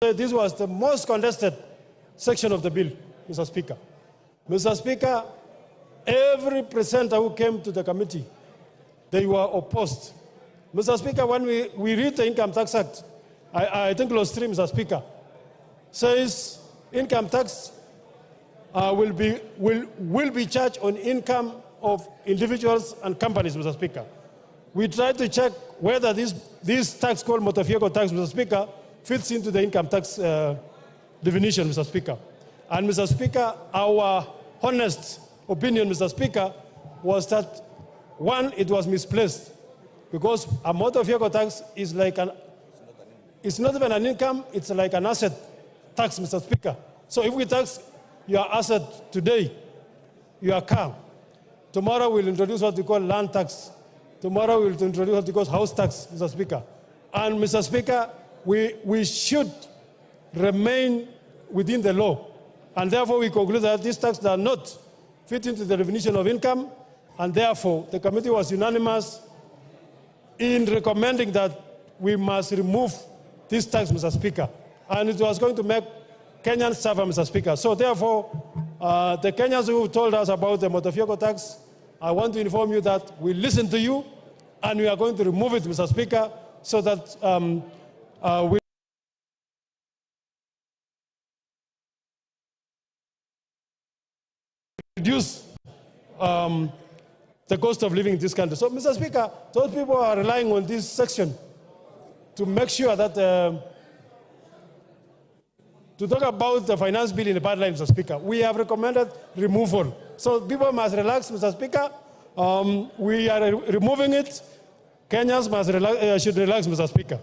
This was the most contested section of the bill, Mr. Speaker. Mr. Speaker, every presenter who came to the committee, they were opposed. Mr. Speaker, when we read the Income Tax Act, I think clause 3, Mr. Speaker, says income tax will be charged on income of individuals and companies, Mr. Speaker. We tried to check whether this tax called motor vehicle tax, Mr. Speaker, fits into the income tax definition, Mr. Speaker. And Mr. Speaker, our honest opinion, Mr. Speaker, was that, one, it was misplaced, because a motor vehicle tax is like it's not even an income, it's like an asset tax, Mr. Speaker. So if we tax your asset today, your car, tomorrow we'll introduce what we call land tax. Tomorrow we'll introduce what we call house tax, Mr. Speaker. And Mr. Speaker, we should remain within the law. And therefore we conclude that these taxes are not fit into the definition of income, and therefore the committee was unanimous in recommending that we must remove this tax, Mr. Speaker. And it was going to make Kenyans suffer, Mr. Speaker. So therefore, the Kenyans who told us about the motor vehicle tax, I want to inform you that we listen to you, and we are going to remove it, Mr. Speaker, so that we reduce the cost of living in this country. So, Mr. Speaker, those people are relying on this section to make sure that, to talk about the finance bill in the pipeline, Mr. Speaker. We have recommended removal. So people must relax, Mr. Speaker. We are removing it. Kenyans must should relax, Mr. Speaker.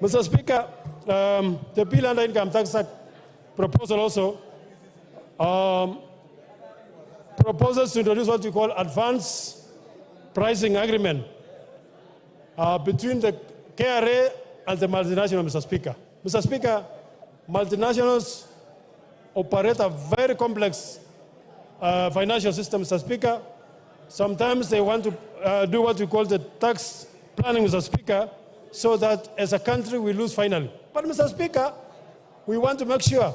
Mr. Speaker, the bill under Income Tax Act proposal also proposes to introduce what we call advance pricing agreement between the KRA and the multinational, Mr. Speaker. Mr. Speaker, multinationals operate a very complex financial system, Mr. Speaker. Sometimes they want to do what we call the tax planning, Mr. Speaker, so that as a country we lose finally. But, Mr. Speaker, we want to make sure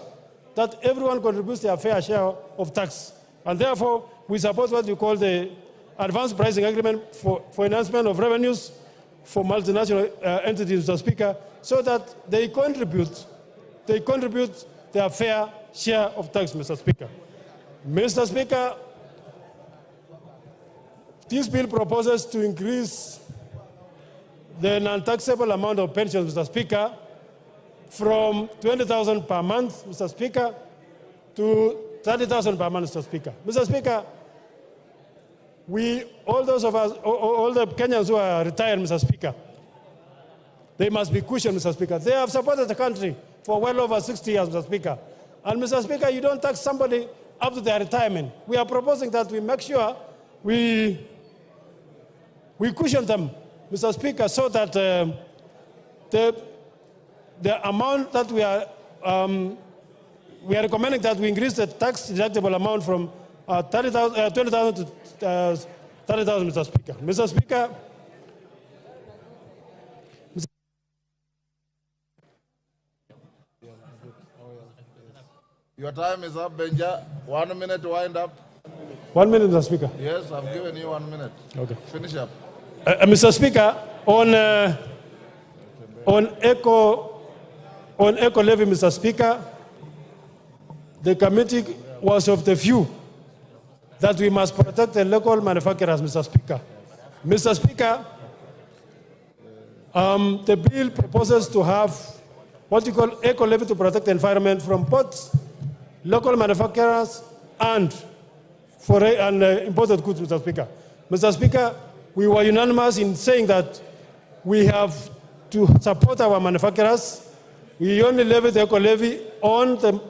that everyone contributes their fair share of tax. And therefore, we support what we call the advanced pricing agreement for enhancement of revenues for multinational entities, Mr. Speaker, so that they contribute their fair share of tax, Mr. Speaker. Mr. Speaker, this bill proposes to increase the non-taxable amount of pensions, Mr. Speaker, from 20,000 per month, Mr. Speaker, to 30,000 per month, Mr. Speaker. Mr. Speaker, all the Kenyans who are retired, Mr. Speaker, they must be cushioned, Mr. Speaker. They have supported the country for well over 60 years, Mr. Speaker. And, Mr. Speaker, you don't tax somebody up to their retirement. We are proposing that we make sure we cushion them, Mr. Speaker, so that the amount that we are recommending that we increase the tax deductible amount from 20,000 to 30,000, Mr. Speaker. Mr. Speaker, your time is up, Benja. 1 minute to wind up. 1 minute, Mr. Speaker. Yes, I've given you 1 minute. Okay. Finish up. Mr. Speaker, on eco levy, Mr. Speaker, the committee was of the view that we must protect the local manufacturers, Mr. Speaker. Mr. Speaker, the bill proposes to have what you call eco levy to protect the environment from both local manufacturers and imported goods, Mr. Speaker. Mr. Speaker, we were unanimous in saying that we have to support our manufacturers. We only levy the eco levy on the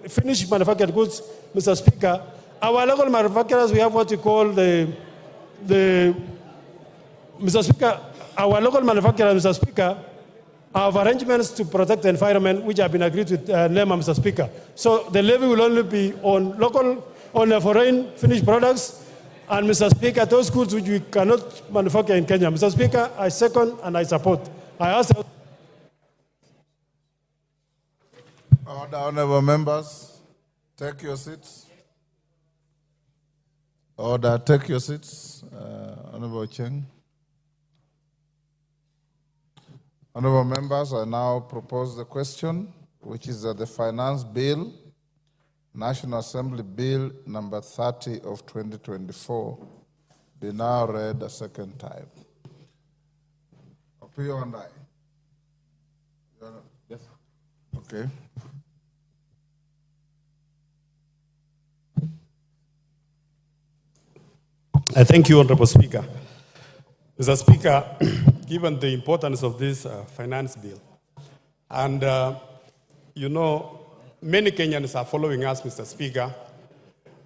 finished manufactured goods, Mr. Speaker. Our local manufacturers, we have what we call Mr. Speaker, our local manufacturers, Mr. Speaker, have arrangements to protect the environment which have been agreed with NEMA, Mr. Speaker. So the levy will only be on foreign finished products, and Mr. Speaker, those goods which we cannot manufacture in Kenya. Mr. Speaker, I second and I support. I ask. Order, honorable members, take your seats. Order, take your seats. Honorable Cheng. Honorable members, I now propose the question, which is that the Finance Bill, National Assembly Bill number 30 of 2024, be now read a second time. Opio and I. Yes. Okay. I thank you, Honorable Speaker. Mr. Speaker, given the importance of this finance bill, and you know, many Kenyans are following us, Mr. Speaker,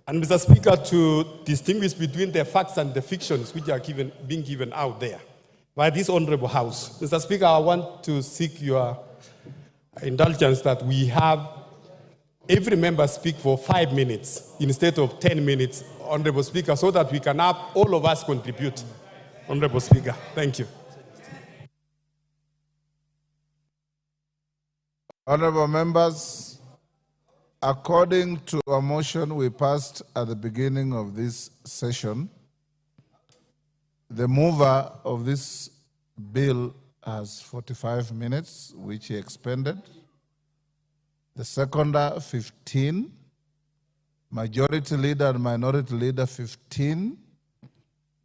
and Mr. Speaker, to distinguish between the facts and the fictions which are being given out there by this Honorable House. Mr. Speaker, I want to seek your indulgence that we have every member speak for 5 minutes instead of 10 minutes, Honorable Speaker, so that we can have all of us contribute. Honorable Speaker, thank you. Honorable members, according to a motion we passed at the beginning of this session, the mover of this bill has 45 minutes, which he expended. The seconder, 15. Majority leader and minority leader, 15.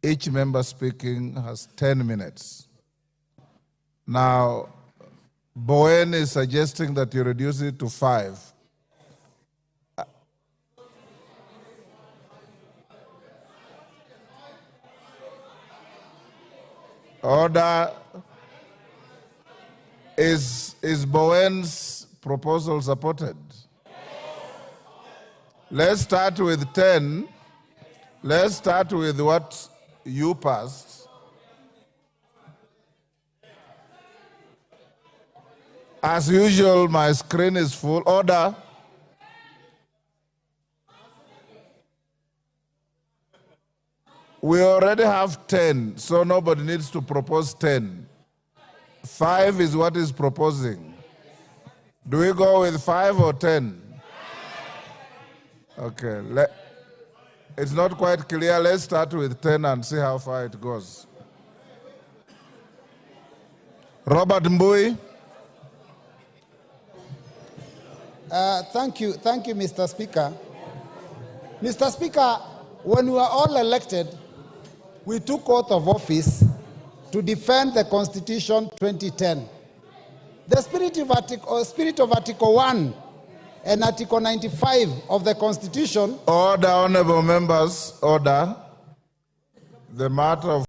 Each member speaking has 10 minutes. Now, Bowen is suggesting that you reduce it to 5. Order. Is Bowen's proposal supported? Let's start with 10. Let's start with what you passed. As usual, my screen is full. Order. We already have 10, so nobody needs to propose 10. 5 is what is proposing. Do we go with 5 or 10? Okay, it's not quite clear. Let's start with 10 and see how far it goes. Robert Mbui. Thank you, Mr. Speaker. Mr. Speaker, when we were all elected, we took oath of office to defend the Constitution 2010. The spirit of Article 1 and Article 95 of the Constitution. Order, honorable members, order. The matter of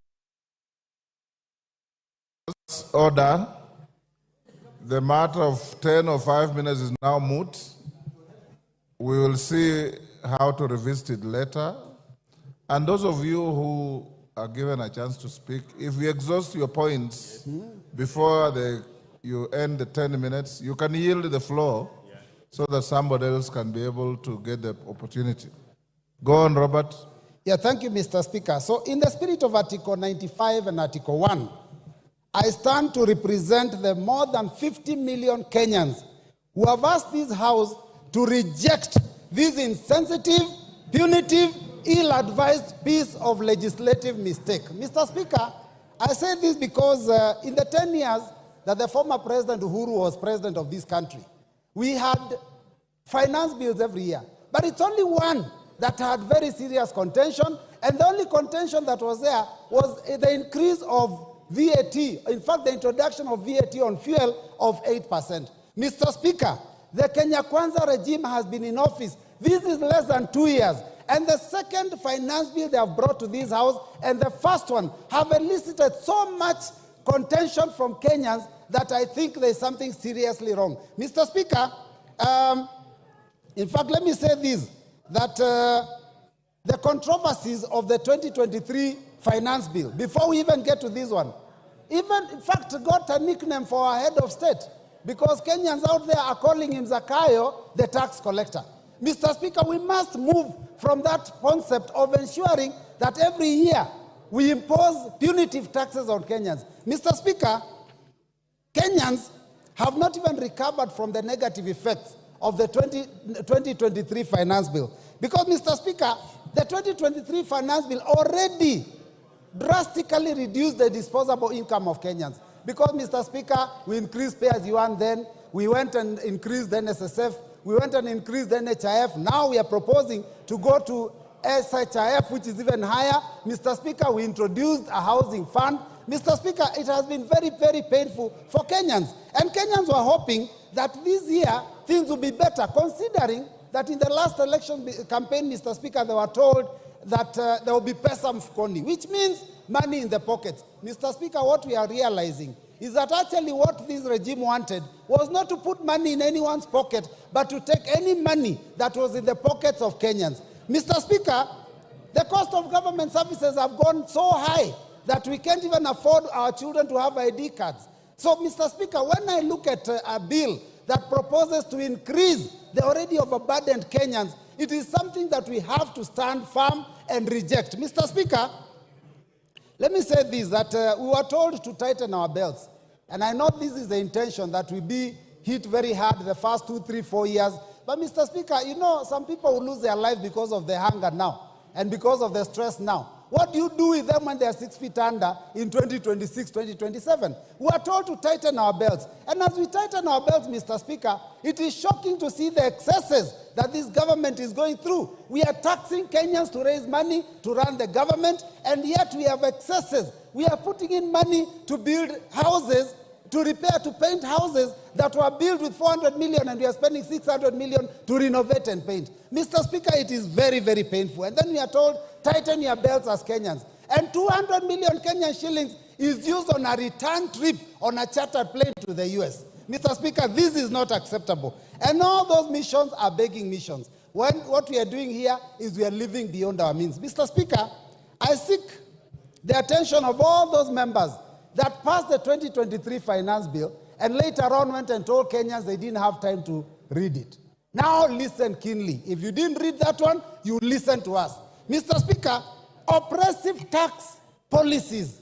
order. The matter of 10 or 5 minutes is now moot. We will see how to revisit it later. And those of you who are given a chance to speak, if you exhaust your points before you end the 10 minutes, you can yield the floor so that somebody else can be able to get the opportunity. Go on, Robert. Yeah, thank you, Mr. Speaker. So in the spirit of Article 95 and Article 1, I stand to represent the more than 50 million Kenyans who have asked this House to reject this insensitive, punitive, ill-advised piece of legislative mistake. Mr. Speaker, I say this because in the 10 years that the former President Uhuru was president of this country, we had finance bills every year. But it's only one that had very serious contention, and the only contention that was there was the increase of VAT, in fact, the introduction of VAT on fuel of 8%. Mr. Speaker, the Kenya Kwanza regime has been in office. This is less than 2 years. And the second finance bill they have brought to this House and the first one have elicited so much contention from Kenyans that I think there's something seriously wrong. Mr. Speaker, in fact, let me say this, that the controversies of the 2023 finance bill, before we even get to this one, even, in fact, got a nickname for our head of state, because Kenyans out there are calling him Zakayo, the tax collector. Mr. Speaker, we must move from that concept of ensuring that every year we impose punitive taxes on Kenyans. Mr. Speaker, Kenyans have not even recovered from the negative effects of the 2023 finance bill. Because, Mr. Speaker, the 2023 finance bill already drastically reduced the disposable income of Kenyans. Because, Mr. Speaker, we increased pay as you earn then, we went and increased the NSSF, we went and increased the NHIF. Now we are proposing to go to SHIF, which is even higher. Mr. Speaker, we introduced a housing fund. Mr. Speaker, it has been very, very painful for Kenyans. And Kenyans were hoping that this year things will be better, considering that in the last election campaign, Mr. Speaker, they were told that there will be pesa mfukoni, which means money in the pockets. Mr. Speaker, what we are realizing is that actually what this regime wanted was not to put money in anyone's pocket, but to take any money that was in the pockets of Kenyans. Mr. Speaker, the cost of government services have gone so high that we can't even afford our children to have ID cards. So, Mr. Speaker, when I look at a bill that proposes to increase the already overburdened Kenyans, it is something that we have to stand firm and reject. Mr. Speaker, let me say this, that we were told to tighten our belts. And I know this is the intention, that we be hit very hard the first 2, 3, 4 years. But, Mr. Speaker, you know, some people will lose their life because of the hunger now and because of the stress now. What do you do with them when they are 6 feet under in 2026, 2027? We are told to tighten our belts. And as we tighten our belts, Mr. Speaker, it is shocking to see the excesses that this government is going through. We are taxing Kenyans to raise money to run the government, and yet we have excesses. We are putting in money to build houses, to repair, to paint houses that were built with 400 million, and we are spending 600 million to renovate and paint. Mr. Speaker, it is very, very painful. And then we are told, tighten your belts as Kenyans. And 200 million Kenyan shillings is used on a return trip on a chartered plane to the US. Mr. Speaker, this is not acceptable. And all those missions are begging missions. What we are doing here is we are living beyond our means. Mr. Speaker, I seek the attention of all those members that passed the 2023 finance bill and later on went and told Kenyans they didn't have time to read it. Now listen keenly. If you didn't read that one, you listen to us. Mr. Speaker, oppressive tax policies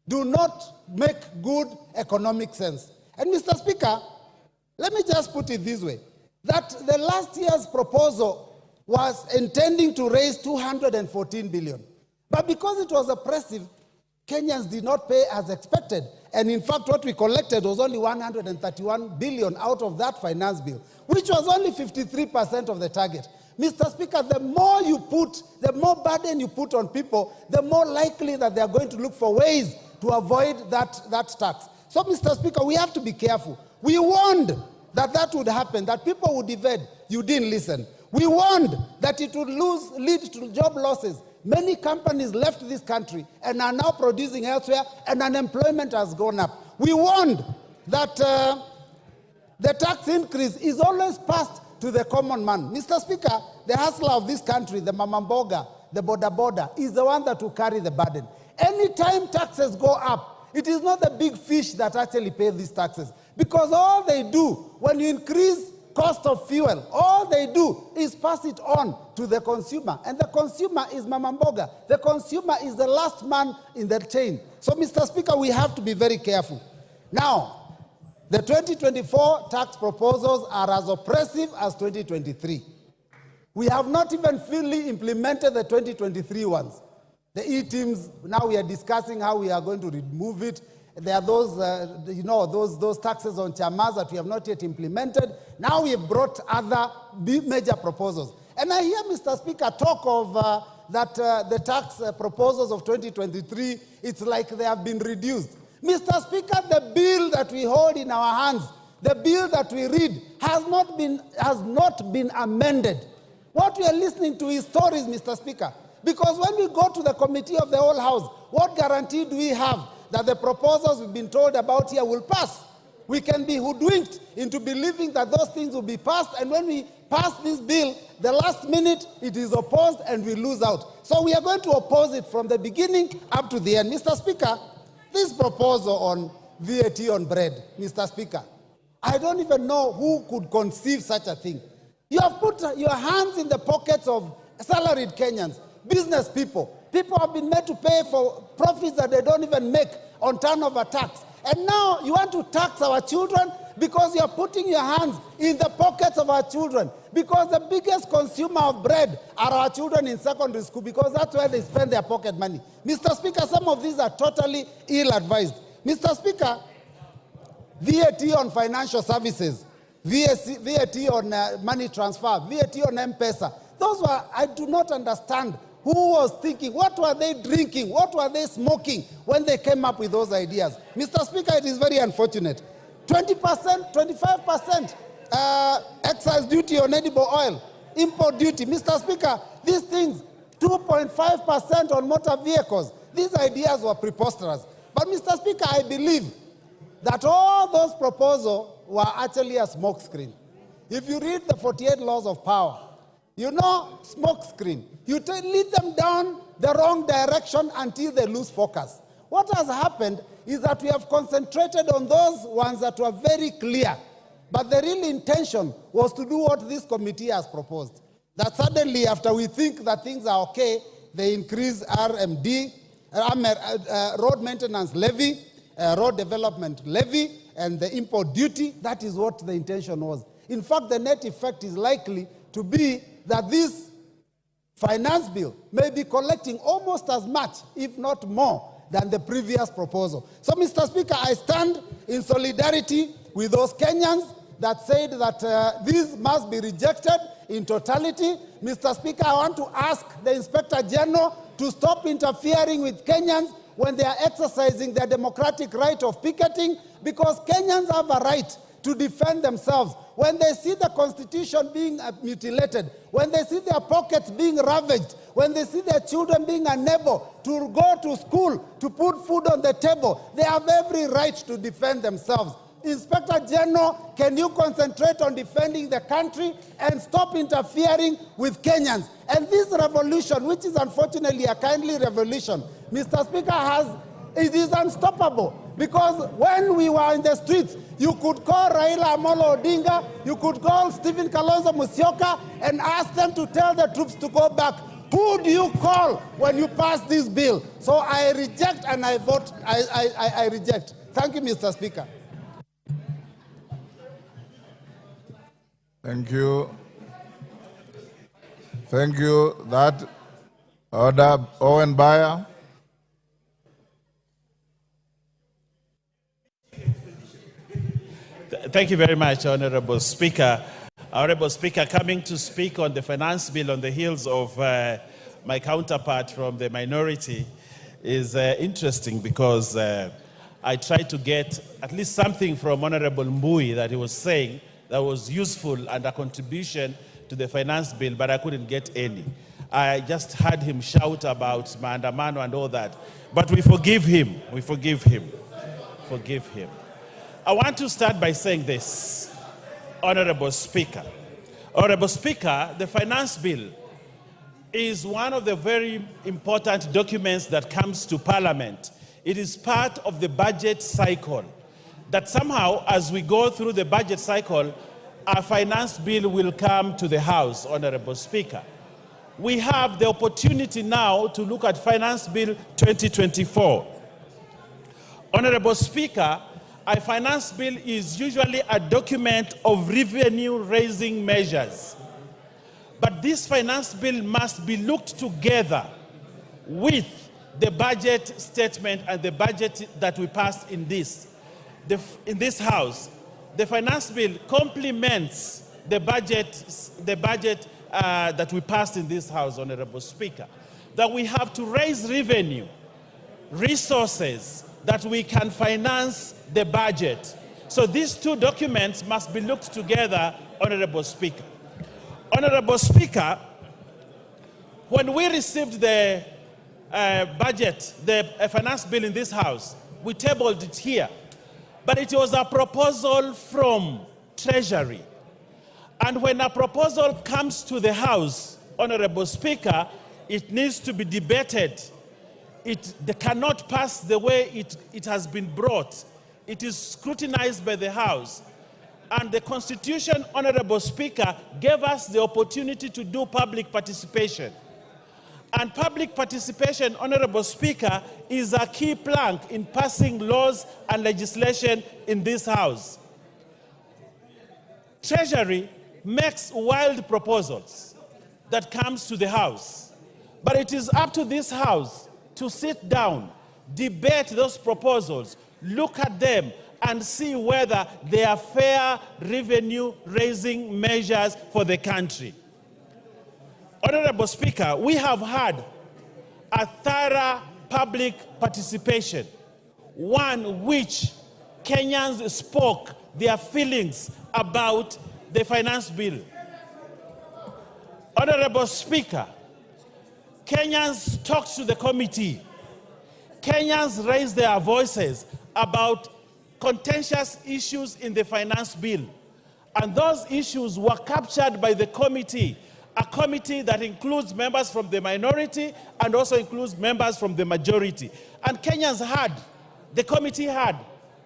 do not make good economic sense. And Mr. Speaker, let me just put it this way, that the last year's proposal was intending to raise 214 billion. But because it was oppressive, Kenyans did not pay as expected. And in fact, what we collected was only 131 billion out of that finance bill, which was only 53% of the target. Mr. Speaker, the more burden you put on people, the more likely that they are going to look for ways to avoid that tax. So, Mr. Speaker, we have to be careful. We warned that would happen, that people would evade. You didn't listen. We warned that it would lead to job losses. Many companies left this country and are now producing elsewhere, and unemployment has gone up. We warned that the tax increase is always passed to the common man. Mr. Speaker, the hustler of this country, the mamamboga, the boda, is the one that will carry the burden. Anytime taxes go up, it is not the big fish that actually pay these taxes. Because all they do, when you increase cost of fuel, all they do is pass it on to the consumer. And the consumer is mamamboga. The consumer is the last man in the chain. So, Mr. Speaker, we have to be very careful. Now, the 2024 tax proposals are as oppressive as 2023. We have not even fully implemented the 2023 ones. The E-teams, now we are discussing how we are going to remove it. There are those, those taxes on chamas that we have not yet implemented. Now we have brought other major proposals. And I hear, Mr. Speaker, talk of the tax proposals of 2023, it's like they have been reduced. Mr. Speaker, the bill that we hold in our hands, the bill that we read, has not been amended. What we are listening to is stories, Mr. Speaker. Because when we go to the committee of the whole House, what guarantee do we have that the proposals we've been told about here will pass? We can be hoodwinked into believing that those things will be passed, and when we pass this bill, the last minute it is opposed and we lose out. So we are going to oppose it from the beginning up to the end. Mr. Speaker, this proposal on VAT on bread, Mr. Speaker, I don't even know who could conceive such a thing. You have put your hands in the pockets of salaried Kenyans, business people. People have been made to pay for profits that they don't even make on turnover tax. And now you want to tax our children because you're putting your hands in the pockets of our children, because the biggest consumer of bread are our children in secondary school, because that's where they spend their pocket money. Mr. Speaker, some of these are totally ill-advised. Mr. Speaker, VAT on financial services, VAT on money transfer, VAT on M-Pesa, those were, I do not understand who was thinking, what were they drinking, what were they smoking when they came up with those ideas. Mr. Speaker, it is very unfortunate. 20%, 25% excise duty on edible oil, import duty. Mr. Speaker, these things, 2.5% on motor vehicles. These ideas were preposterous. But Mr. Speaker, I believe that all those proposals were actually a smokescreen. If you read the 48 laws of power, you know, smokescreen. You lead them down the wrong direction until they lose focus. What has happened is that we have concentrated on those ones that were very clear, but the real intention was to do what this committee has proposed. That suddenly, after we think that things are okay, they increase RMD, road maintenance levy, road development levy, and the import duty. That is what the intention was. In fact, the net effect is likely to be that this finance bill may be collecting almost as much, if not more, than the previous proposal. So, Mr. Speaker, I stand in solidarity with those Kenyans that said that this must be rejected in totality. Mr. Speaker, I want to ask the Inspector General to stop interfering with Kenyans when they are exercising their democratic right of picketing, because Kenyans have a right to defend themselves. When they see the Constitution being mutilated, when they see their pockets being ravaged, when they see their children being unable to go to school, to put food on the table, they have every right to defend themselves. Inspector General, can you concentrate on defending the country and stop interfering with Kenyans? And this revolution, which is unfortunately a kindly revolution, Mr. Speaker, it is unstoppable. Because when we were in the streets, you could call Raila Amolo Odinga, you could call Stephen Kalonzo Musyoka and ask them to tell the troops to go back. Who do you call when you pass this bill? So I reject and I vote, I reject. Thank you, Mr. Speaker. Thank you. Thank you. That order, Owen Bayer. Thank you very much, Honorable Speaker. Honorable Speaker, coming to speak on the finance bill on the heels of my counterpart from the minority is interesting, because I tried to get at least something from Honorable Mbui that he was saying that was useful and a contribution to the finance bill, but I couldn't get any. I just heard him shout about maandamano and all that. But we forgive him. We forgive him. Forgive him. I want to start by saying this, Honorable Speaker. Honorable Speaker, the finance bill is one of the very important documents that comes to Parliament. It is part of the budget cycle. That somehow, as we go through the budget cycle, a finance bill will come to the House, Honorable Speaker. We have the opportunity now to look at Finance Bill 2024. Honorable Speaker, a finance bill is usually a document of revenue-raising measures. But this finance bill must be looked together with the budget statement and the budget that we passed in this House. The finance bill complements the budget that we passed in this House, Honorable Speaker. That we have to raise revenue, resources, that we can finance the budget. So these two documents must be looked together, Honorable Speaker. Honorable Speaker, when we received the budget, the finance bill in this House, we tabled it here. But it was a proposal from Treasury. And when a proposal comes to the House, Honorable Speaker, it needs to be debated. They cannot pass the way it has been brought. It is scrutinized by the House. And the Constitution, Honorable Speaker, gave us the opportunity to do public participation. And public participation, Honorable Speaker, is a key plank in passing laws and legislation in this House. Treasury makes wild proposals that comes to the House. But it is up to this House to sit down, debate those proposals, look at them, and see whether they are fair revenue-raising measures for the country. Honorable Speaker, we have had a thorough public participation, one which Kenyans spoke their feelings about the finance bill. Honorable Speaker, Kenyans talked to the committee. Kenyans raised their voices about contentious issues in the finance bill. And those issues were captured by the committee, a committee that includes members from the minority and also includes members from the majority. And Kenyans had, the committee had,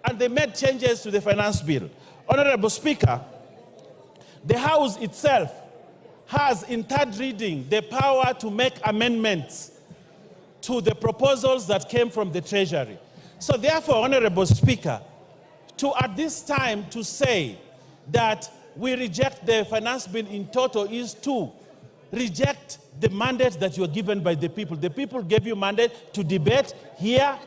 and they made changes to the finance bill. Honorable Speaker, the House itself has, in third reading, the power to make amendments to the proposals that came from the Treasury. So therefore, Honorable Speaker, at this time to say that we reject the finance bill in total is to reject the mandate that you were given by the people. The people gave you mandate to debate, hear,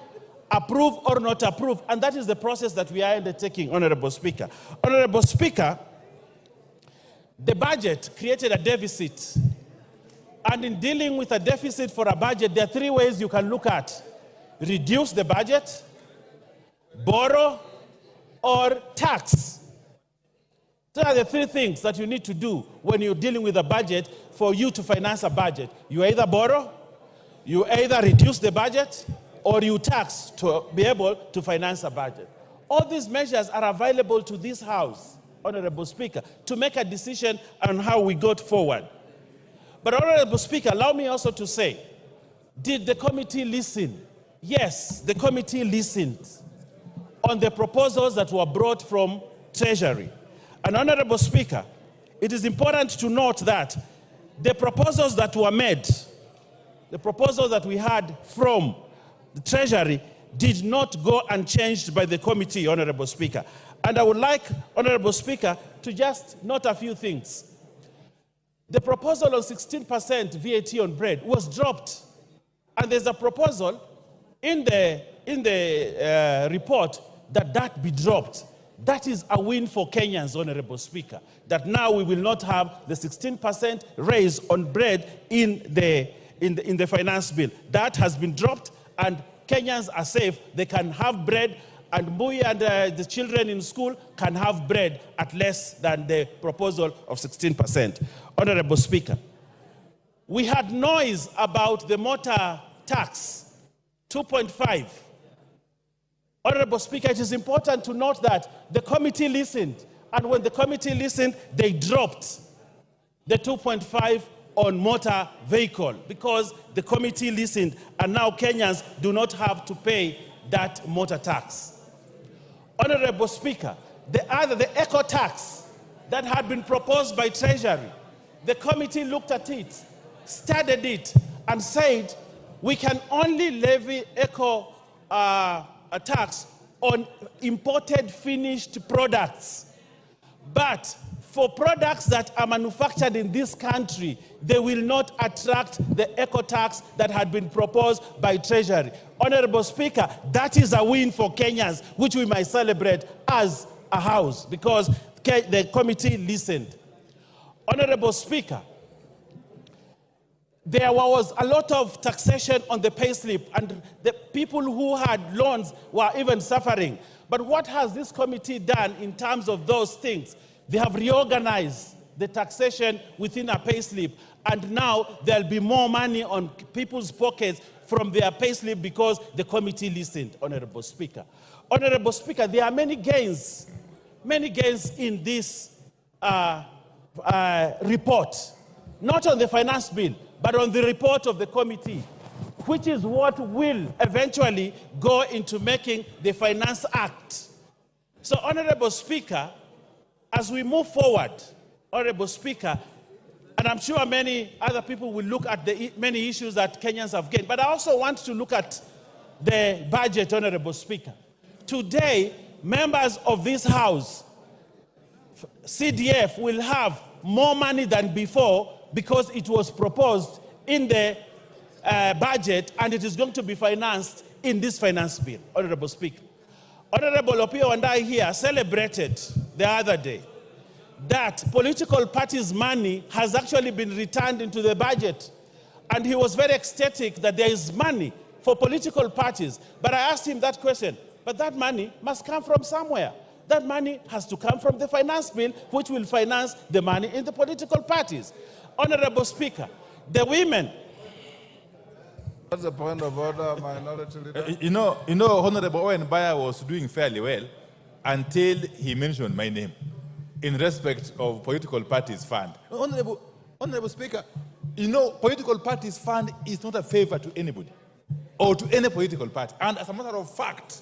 approve or not approve, and that is the process that we are undertaking, Honorable Speaker. Honorable Speaker, the budget created a deficit, and in dealing with a deficit for a budget, there are three ways you can look at: reduce the budget, borrow, or tax. Those are the three things that you need to do when you're dealing with a budget for you to finance a budget. You either borrow, you either reduce the budget, or you tax to be able to finance a budget. All these measures are available to this House, Honorable Speaker, to make a decision on how we go forward. But Honorable Speaker, allow me also to say, did the committee listen? Yes, the committee listened on the proposals that were brought from Treasury. And Honorable Speaker, it is important to note that the proposals that were made, the proposals that we had from the Treasury, did not go unchanged by the committee, Honorable Speaker. And I would like, Honorable Speaker, to just note a few things. The proposal on 16% VAT on bread was dropped. And there's a proposal in the report that be dropped. That is a win for Kenyans, Honorable Speaker, that now we will not have the 16% raise on bread in the finance bill. That has been dropped, and Kenyans are safe. They can have bread, and Mbuyi and the children in school can have bread at less than the proposal of 16%. Honorable Speaker, we had noise about the motor tax, 2.5. Honorable Speaker, it is important to note that the committee listened, and when the committee listened, they dropped the 2.5 on motor vehicle because the committee listened, and now Kenyans do not have to pay that motor tax. Honorable Speaker, the eco tax that had been proposed by Treasury, the committee looked at it, studied it, and said we can only levy eco a tax on imported finished products. But for products that are manufactured in this country, they will not attract the eco tax that had been proposed by Treasury. Honorable Speaker, that is a win for Kenyans, which we might celebrate as a House, because the committee listened. Honorable Speaker, there was a lot of taxation on the payslip, and the people who had loans were even suffering. But what has this committee done in terms of those things? They have reorganized the taxation within a payslip, and now there'll be more money on people's pockets from their payslip because the committee listened, Honorable Speaker. Honorable Speaker, there are many gains in this report, not on the finance bill, but on the report of the committee, which is what will eventually go into making the Finance Act. So, Honorable Speaker, as we move forward, Honorable Speaker, and I'm sure many other people will look at the many issues that Kenyans have gained, but I also want to look at the budget, Honorable Speaker. Today, members of this House CDF will have more money than before because it was proposed in the budget and it is going to be financed in this finance bill. Honorable Speaker. Honorable Opio and I here celebrated the other day that political parties' money has actually been returned into the budget. And he was very ecstatic that there is money for political parties. But I asked him that question, but that money must come from somewhere. That money has to come from the finance bill, which will finance the money in the political parties. Honorable Speaker, the women. What's the point of order, Minority Leader? You know, Honorable Owen Baya was doing fairly well until he mentioned my name in respect of political parties fund. Honorable Speaker, you know, political parties fund is not a favor to anybody or to any political party. And as a matter of fact,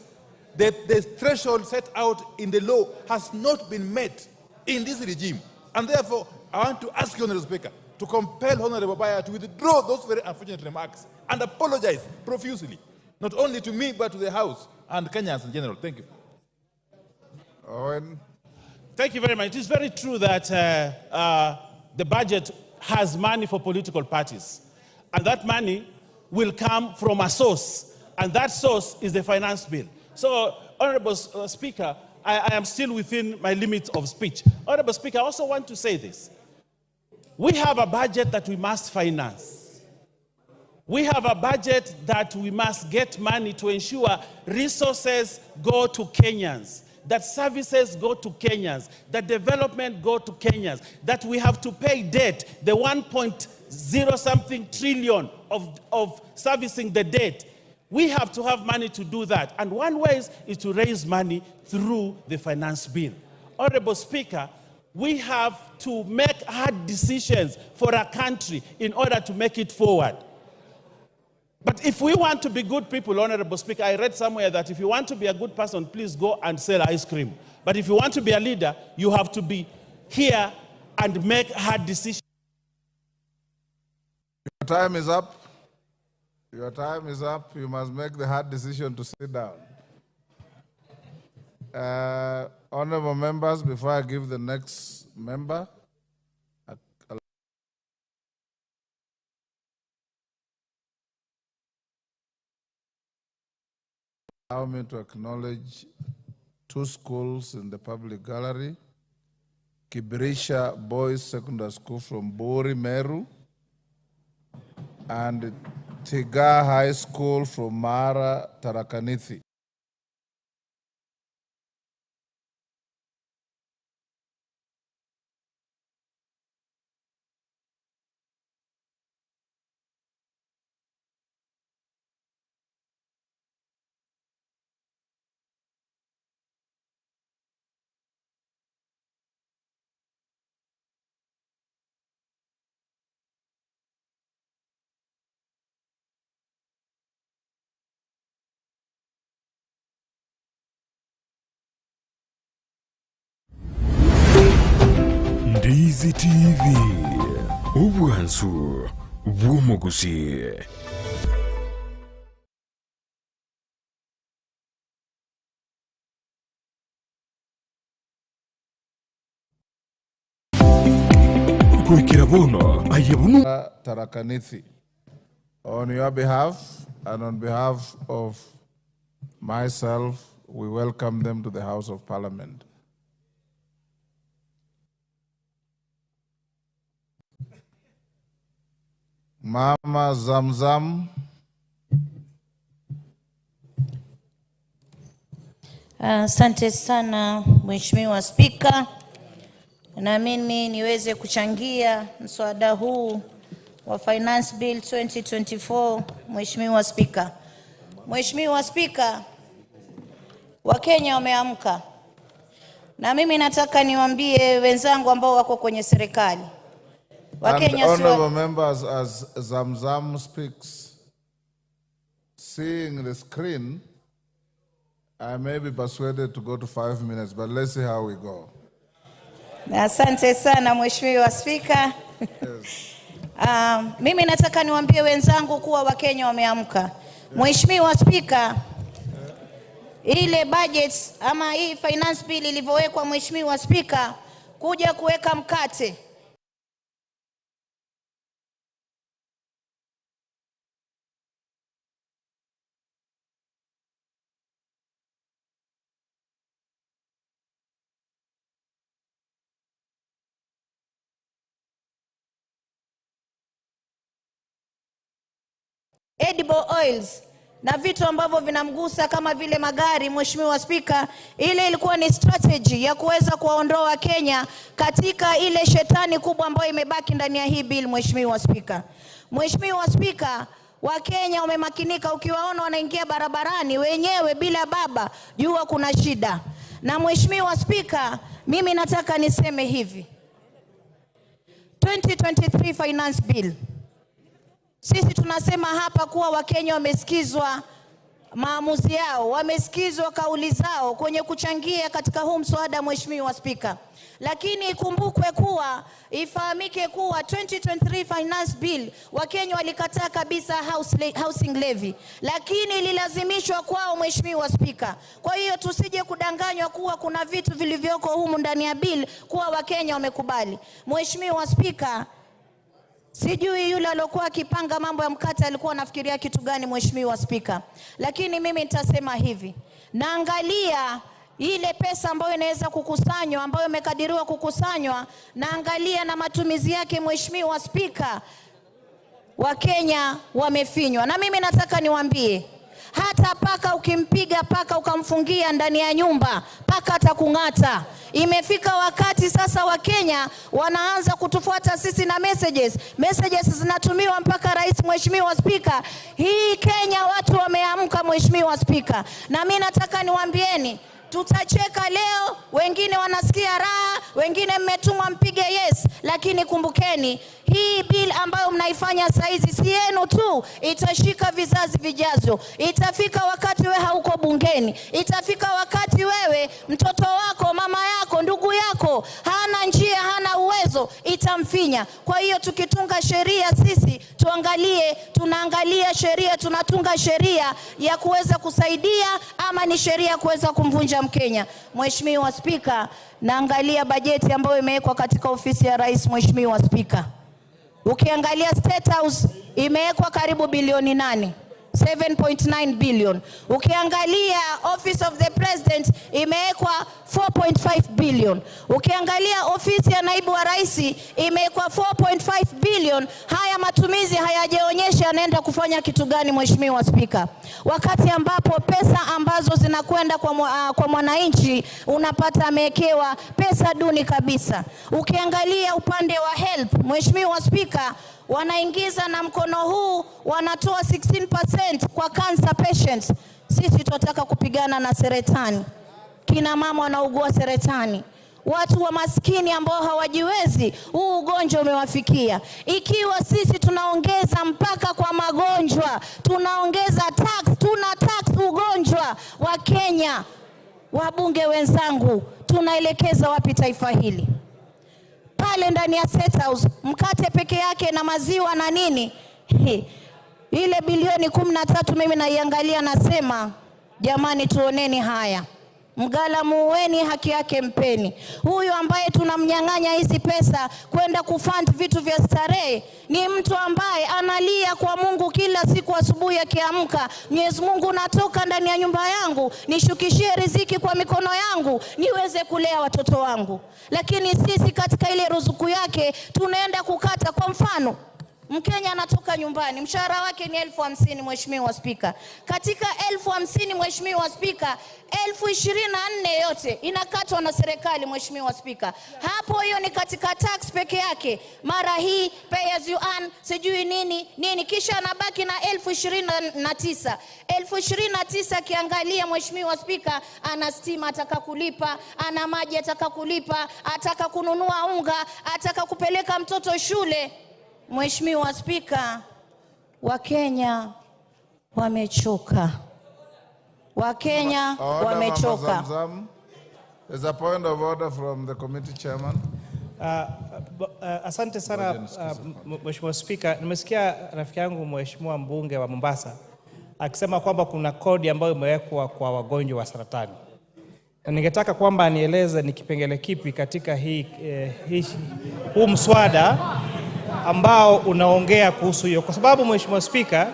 the threshold set out in the law has not been met in this regime. And therefore, I want to ask you, Honorable Speaker, to compel Honorable Baya to withdraw those very unfortunate remarks and apologize profusely, not only to me, but to the House and Kenyans in general. Thank you. Owen. Thank you very much. It is very true that the budget has money for political parties. And that money will come from a source. And that source is the finance bill. So, Honorable Speaker, I am still within my limits of speech. Honorable Speaker, I also want to say this. We have a budget that we must finance. We have a budget that we must get money to ensure resources go to Kenyans, that services go to Kenyans, that development go to Kenyans, that we have to pay debt, the 1.0 something trillion of servicing the debt. We have to have money to do that. And one way is to raise money through the finance bill. Honorable Speaker, we have to make hard decisions for our country in order to make it forward. But if we want to be good people, Honorable Speaker, I read somewhere that if you want to be a good person, please go and sell ice cream. But if you want to be a leader, you have to be here and make hard decisions. Your time is up. Your time is up. You must make the hard decision to sit down. Honorable members, before I give the next member, allow me to acknowledge two schools in the public gallery. Kibirisha Boys Secondary School from Bori, Meru, and Tiga High School from Mara, Tarakaniti. Ndizi TV, Ubwansu, Bwomogusi. Tarakanithi. On your behalf and on behalf of myself, we welcome them to the House of Parliament. Mama Zamzam. Asante sana Mheshimiwa Spika, na mimi niweze kuchangia mswada huu wa Finance Bill 2024. Mheshimiwa Spika, Mheshimiwa Spika, Wakenya wameamka, na mimi nataka niwaambie wenzangu ambao wako kwenye serikali. And honorable members, as Zamzam speaks, seeing the screen, I may be persuaded to go to 5 minutes, but let's see how we go. Asante sana Mheshimiwa Spika. Mimi nataka niwaambie wenzangu kuwa Wakenya wameamka. Mheshimiwa Spika, ile budget ama hii finance bill ilivyowekwa Mheshimiwa Spika, kuja kuweka mkate. Edible oils na vitu ambavyo vinamgusa kama vile magari. Mheshimiwa Spika, ile ilikuwa ni strategy ya kuweza kuwaondoa Kenya katika ile shetani kubwa ambayo imebaki ndani ya hii bill. Mheshimiwa Spika, Mheshimiwa Spika, Wakenya wamemakinika. Ukiwaona wanaingia barabarani wenyewe bila baba, jua kuna shida. Na Mheshimiwa Spika, mimi nataka niseme hivi, 2023 finance bill, sisi tunasema hapa kuwa Wakenya wamesikizwa maamuzi yao, wamesikizwa kauli zao kwenye kuchangia katika huu mswada. Mheshimiwa Spika, lakini ikumbukwe kuwa, ifahamike kuwa 2023 finance bill Wakenya walikataa kabisa housing levy, lakini ililazimishwa kwao. Mheshimiwa Spika, kwa hiyo tusije kudanganywa kuwa kuna vitu vilivyoko humu ndani ya bill kuwa Wakenya wamekubali. Mheshimiwa Spika, sijui yule aliyokuwa akipanga mambo ya mkate alikuwa anafikiria kitu gani. Mheshimiwa Spika, lakini mimi nitasema hivi, naangalia ile pesa ambayo inaweza kukusanywa, ambayo imekadiriwa kukusanywa, naangalia na matumizi yake. Mheshimiwa Spika, Wakenya wamefinywa. Na mimi nataka niwaambie, hata paka ukimpiga paka ukamfungia ndani ya nyumba, paka atakung'ata. Imefika wakati sasa Wakenya wanaanza kutufuata sisi na messages zinatumiwa mpaka rais. Mheshimiwa Spika, hii Kenya watu wameamka. Mheshimiwa Spika, na mimi nataka niwaambieni, tutacheka leo, wengine wanasikia raha, wengine mmetumwa mpige yes, lakini kumbukeni hii bill ambayo mnaifanya saizi si yenu tu, itashika vizazi vijazo. Itafika wakati wewe hauko bungeni, itafika wakati wewe mtoto wako, mama yako, ndugu yako hana njia, hana uwezo, itamfinya. Kwa hiyo tukitunga sheria sisi tunaangalia sheria, tunatunga sheria ya kuweza kusaidia ama ni sheria ya kuweza kumvunja Mkenya. Mheshimiwa Spika, naangalia bajeti ambayo imewekwa katika ofisi ya rais. Mheshimiwa Spika, ukiangalia State House imewekwa karibu bilioni 8, 7.9 billion. Ukiangalia Office of the President imewekwa 4.5 billion. Ukiangalia ofisi ya naibu wa rais imewekwa 4.5 billion. Haya matumizi hayajaonyesha yanaenda kufanya kitu gani. Mheshimiwa Spika, wakati ambapo pesa ambazo zinakwenda kwa mwananchi unapata amewekewa pesa duni kabisa. Ukiangalia upande wa help, Mheshimiwa Spika, wanaingiza na mkono huu wanatoa 16% kwa cancer patients. Sisi tunataka kupigana na saratani. Kina mama wanaugua saratani, watu wa maskini ambao hawajiwezi, huu ugonjwa umewafikia. Ikiwa sisi tunaongeza mpaka kwa magonjwa, tunaongeza tuna tax ugonjwa wa Kenya, wabunge wenzangu, tunaelekeza wapi taifa hili? Pale ndani ya State House mkate peke yake na maziwa na nini, ile bilioni 13 mimi naiangalia nasema, jamani, tuoneni haya. Mgala muweni, haki yake mpeni. Huyu ambaye tunamnyang'anya hizi pesa kwenda kufund vitu vya starehe ni mtu ambaye analia kwa Mungu kila siku asubuhi akiamka, Mwenyezi Mungu, natoka ndani ya nyumba yangu, nishukishie riziki kwa mikono yangu niweze kulea watoto wangu. Lakini sisi katika ile ruzuku yake tunaenda kukata. Kwa mfano, Mkenya anatoka nyumbani, mshahara wake ni 50,000. Mheshimiwa Spika, katika 50,000 Mheshimiwa Spika, 24,000 yote inakatwa na serikali. Mheshimiwa Spika, hapo hiyo ni katika tax peke yake, mara hii pay as you earn, sijui nini, kisha anabaki na 29,000. 29,000 kiangalia Mheshimiwa Spika, ana stima ataka kulipa, ana maji ataka kulipa, ataka kununua unga, ataka kupeleka mtoto shule. Mheshimiwa Spika, Wakenya wamechoka. Wakenya wamechoka. There's a point of order from the committee chairman. Asante sana Mheshimiwa Spika. Nimesikia rafiki yangu Mheshimiwa mbunge wa Mombasa akisema kwamba kuna kodi ambayo imewekwa kwa wagonjwa wa saratani. Ningetaka kwamba nieleze ni kipengele kipi katika huu mswada ambao unaongea kuhusu hiyo, kwa sababu Mheshimiwa Spika,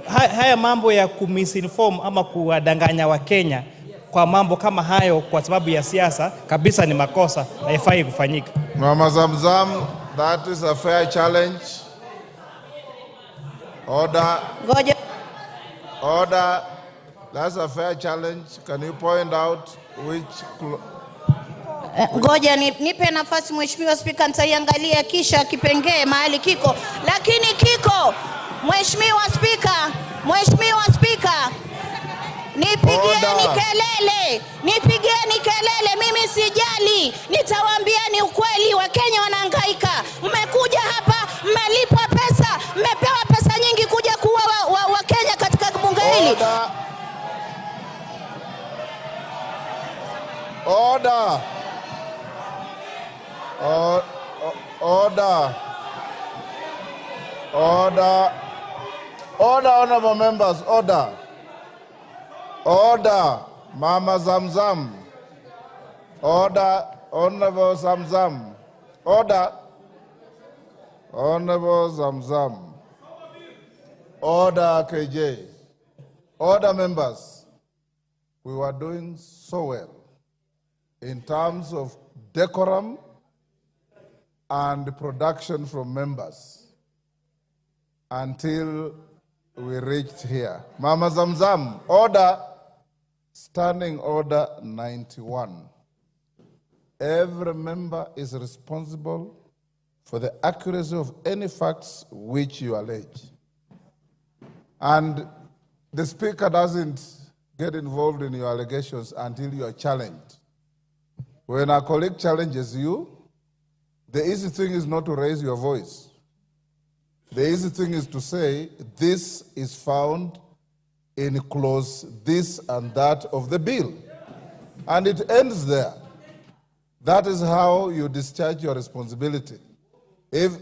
haya mambo ya kumisinform ama kuwadanganya Wakenya kwa mambo kama hayo kwa sababu ya siasa kabisa ni makosa na haifai kufanyika. Mama Zamzam, that is a fair challenge. Order. Ngoja. Order. That's a fair challenge. Can you point out which... Ngoja nipe nafasi Mheshimiwa Spika, nitaiangalia kisha kipengee mahali kiko. Lakini kiko, Mheshimiwa Spika, nipigieni kelele, mimi sijali, nitawaambieni ukweli. Wakenya wanahangaika, mmekuja hapa, mmelipwa pesa, mmepewa pesa nyingi kuja kuwa Wakenya katika bunge hili. Order. Order. Order. Order, honorable members, order. Order, Mama Zamzam. Order, Honorable Zamzam. Order. Honorable Zamzam. Order, KJ. Order, members. We were doing so well in terms of decorum and production from members until we reached here. Mama Zamzam, order, standing order 91. Every member is responsible for the accuracy of any facts which you allege. And the Speaker doesn't get involved in your allegations until you are challenged. When a colleague challenges you, the easy thing is not to raise your voice. The easy thing is to say, this is found in clause this and that of the bill. And it ends there. That is how you discharge your responsibility. If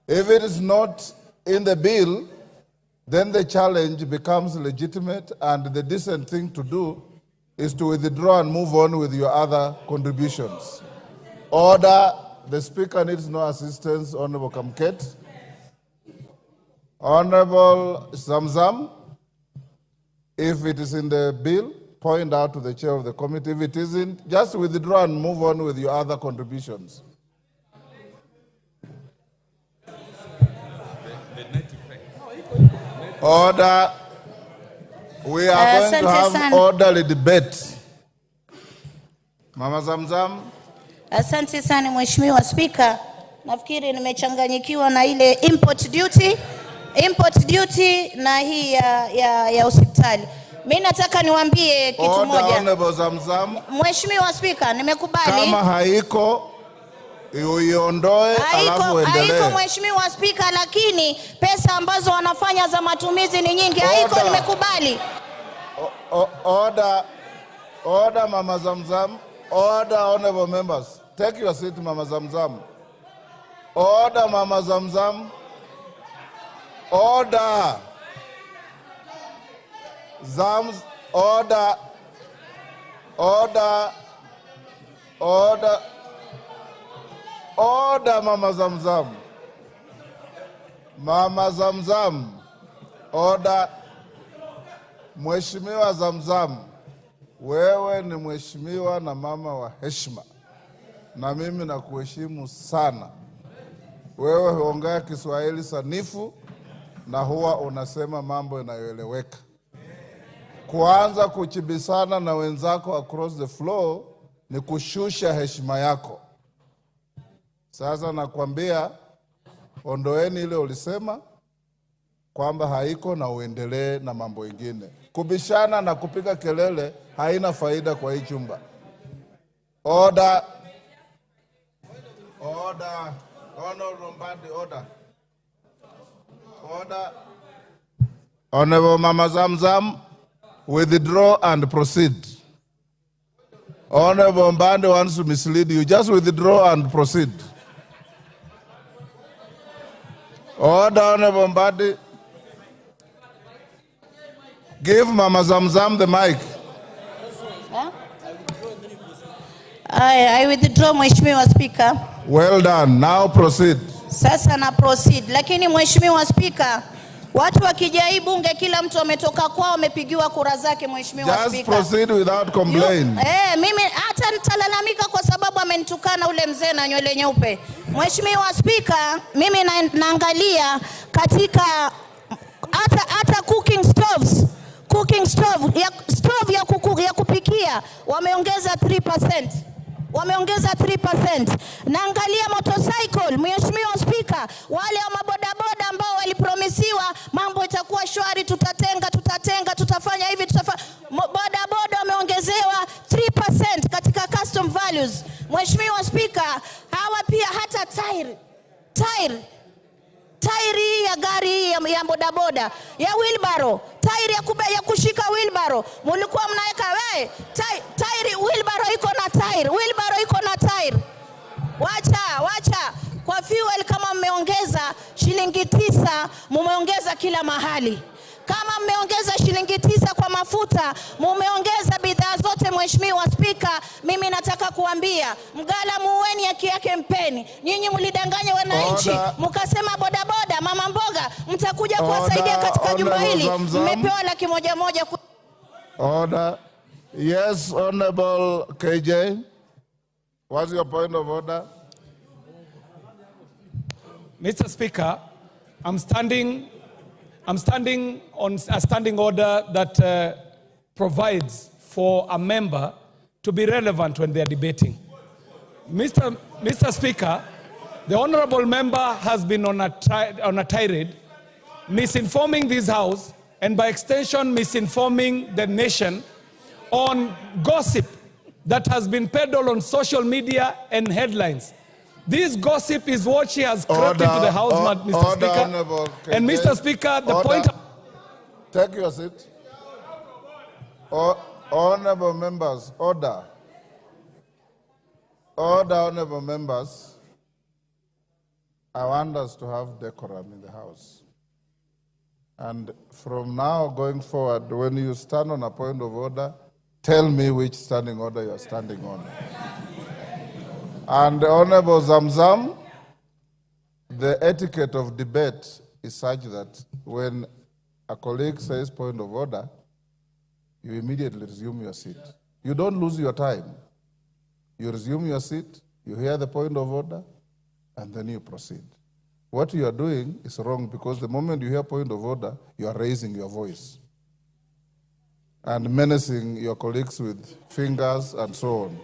it is not in the bill, then the challenge becomes legitimate, and the decent thing to do is to withdraw and move on with your other contributions. Order. The Speaker needs no assistance, Honorable Kamket. Honorable Zamzam, if it is in the bill, point out to the chair of the committee. If it isn't, just withdraw and move on with your other contributions. Order. We are going to have orderly debate. Mama Zamzam. Asante sana Mheshimiwa Spika. Nafikiri nimechanganyikiwa na ile import duty na hii ya hospitali. Mimi nataka niwaambie kitu moja. Mheshimiwa Spika, nimekubali. Kama haiko uiondoe alafu uendelee. Haiko Mheshimiwa Spika, lakini pesa ambazo wanafanya za matumizi ni nyingi. Haiko, nimekubali. Order, Mama Zamzam. Order, honorable members. Take your seat, Mama Zamzam. Order, Mama Zamzam. Order. Order. Order. Order. Order, Mama Zamzam. Mama Zamzam. Order. Mheshimiwa Zamzam, wewe ni mheshimiwa na mama wa heshima, na mimi nakuheshimu sana. Wewe huongea Kiswahili sanifu na huwa unasema mambo yanayoeleweka. Kuanza kuchibisana na wenzako across the floor ni kushusha heshima yako. Sasa nakwambia, ondoeni ile ulisema kwamba haiko na uendelee na mambo mengine. Kubishana na kupiga kelele haina faida kwa hii chumba. Order. Order. Honorable order. Order. Honorable Mama Zamzam, withdraw and proceed. Honorable Mbande wants to mislead you. Just withdraw and proceed. Order, Honorable Mbande. Give Mama Zamzam the mic. Huh? I withdraw, Mheshimiwa Speaker. Well done. Now proceed. Sasa na proceed. Lakini Mheshimiwa Speaker, watu wakija hii bunge kila mtu ametoka kwao amepigiwa kura zake, Mheshimiwa Speaker. Just proceed without complaint. Mimi hata nitalalamika kwa sababu amenitukana ule mzee na nywele nyeupe. Mheshimiwa Speaker, mimi naangalia katika hata cooking stove ya kupikia wameongeza 3%. Wameongeza 3%. Naangalia motorcycle, Mheshimiwa Speaker, wale wa mabodaboda ambao walipromisiwa mambo itakuwa shwari, tutafanya hivi, bodaboda wameongezewa 3% katika custom values. Mheshimiwa Speaker, hawa pia hata tairi ya gari ya bodaboda ya wheelbarrow, tairi ya kushika wheelbarrow, mulikuwa mnaweka tairi wheelbarrow iko na tairi. Wacha kwa fuel, kama mmeongeza shilingi 9, mumeongeza kila mahali. Kama mmeongeza shilingi 9 kwa mafuta, mumeongeza bidhaa zote. Mheshimiwa Speaker, mimi nataka kuambia mgala muweni haki yake mpeni. Nyinyi mlidanganya wananchi, mkasema bodaboda, mama mboga mtakuja kuwasaidia katika jumba hili. Mmepewa 100,000. Order. Yes, Honorable KJ. What's your point of order? Mr. Speaker, I'm standing on a standing order that provides for a member to be relevant when they are debating. Mr. Speaker, the honorable member has been on a tirade, misinforming this House and by extension misinforming the nation on gossip that has been peddled on social media and headlines. This gossip is what she has crept into the House, Mr. Speaker. And Mr. Speaker, the point... Take your seat. Honorable members, order. Order, honorable members. I want us to have decorum in the House. And from now going forward, when you stand on a point of order, tell me which standing order you are standing on. And Honorable Zamzam, the etiquette of debate is such that when a colleague says point of order, you immediately resume your seat. You don't lose your time. You resume your seat, you hear the point of order, and then you proceed. What you are doing is wrong because the moment you hear point of order, you are raising your voice and menacing your colleagues with fingers and so on.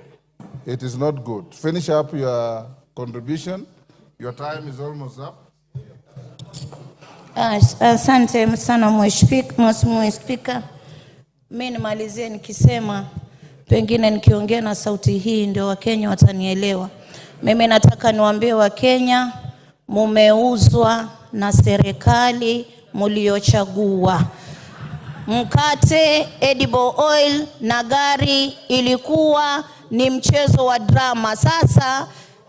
It is not good. Finish up your contribution. Your time is almost up. Asante sana Mheshimiwa Speaker. Mimi nimalizie nikisema, pengine nikiongea na sauti hii ndio Wakenya watanielewa. Mimi nataka niwaambie Wakenya, mumeuzwa na serikali mliochagua. Mkate, edible oil na gari ilikuwa ni mchezo wa drama. Sasa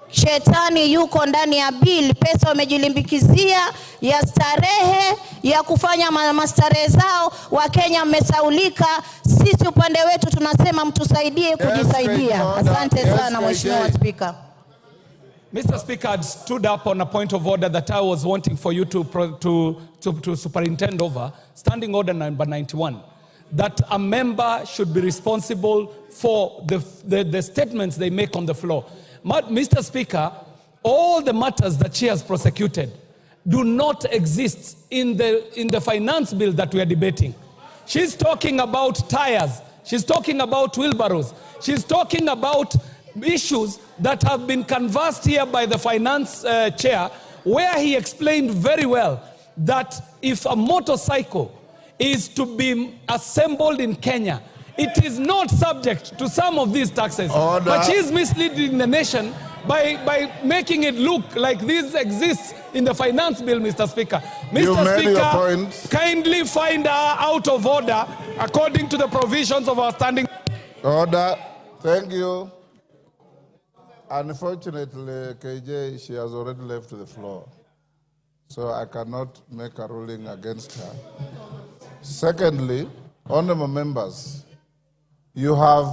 shetani yuko ndani ya bill, pesa wamejilimbikizia ya starehe, ya kufanya mastarehe zao. Wakenya mmesaulika, sisi upande wetu tunasema mtusaidie kujisaidia. Asante sana Mheshimiwa Speaker. Mr. Speaker, I stood up on a point of order that I was wanting for you to superintend over, standing order number 91, that a member should be responsible for the statements they make on the floor. Mr. Speaker, all the matters that she has prosecuted do not exist in the finance bill that we are debating. She's talking about tires. She's talking about wheelbarrows. She's talking about issues that have been canvassed here by the finance chair, where he explained very well that if a motorcycle is to be assembled in Kenya, it is not subject to some of these taxes. Order. But she is misleading the nation by making it look like this exists in the finance bill, Mr. Speaker. Mr. Speaker, kindly find her out of order according to the provisions of our standing. Order. Thank you. Unfortunately, KJ, she has already left the floor, so I cannot make a ruling against her. Secondly, Honorable members, you have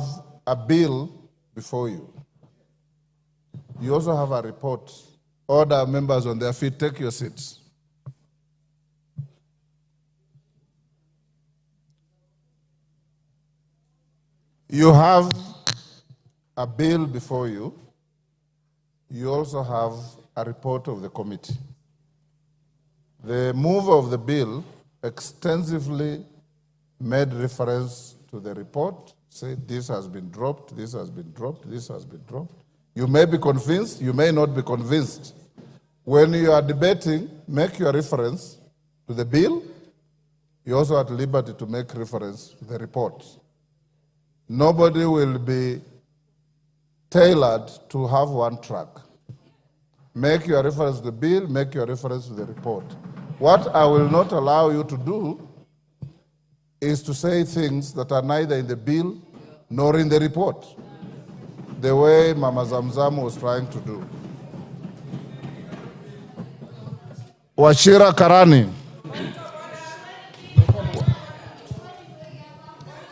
a bill before you. You also have a report. Order members on their feet, take your seats. You have a bill before you. You also have a report of the committee. The mover of the bill extensively made reference to the report, said this has been dropped, this has been dropped, this has been dropped. You may be convinced, you may not be convinced. When you are debating, make your reference to the bill. You're also at liberty to make reference to the report. Nobody will be tailored to have one track. Make your reference to the bill, make your reference to the report. What I will not allow you to do is to say things that are neither in the bill nor in the report, the way Mama Zamzam was trying to do. Wachira Karani.